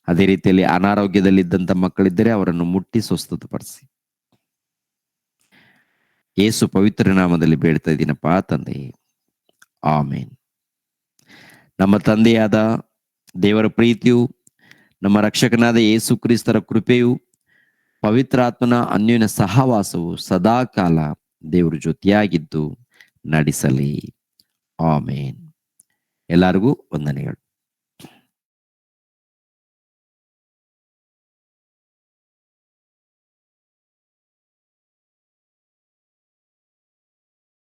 ಅದೇ ರೀತಿಯಲ್ಲಿ ಅನಾರೋಗ್ಯದಲ್ಲಿದ್ದಂಥ ಮಕ್ಕಳಿದ್ದರೆ ಅವರನ್ನು ಮುಟ್ಟಿ ಸ್ವಸ್ಥತಪಡಿಸಿ. ಯೇಸು ಪವಿತ್ರ ನಾಮದಲ್ಲಿ ಬೇಡ್ತಾ ಇದ್ದೀನಪ್ಪ ತಂದೆ, ಆಮೇನ್. ನಮ್ಮ ತಂದೆಯಾದ ದೇವರ ಪ್ರೀತಿಯು, ನಮ್ಮ ರಕ್ಷಕನಾದ ಯೇಸು ಕ್ರಿಸ್ತರ ಕೃಪೆಯು, ಪವಿತ್ರಾತ್ಮನ ಅನ್ಯೋನ್ಯ ಸಹವಾಸವು ಸದಾಕಾಲ ದೇವರ ಜೊತೆಯಾಗಿದ್ದು ನಡೆಸಲಿ. ಆಮೇನ್. ಎಲ್ಲರಿಗೂ ವಂದನೆಗಳು.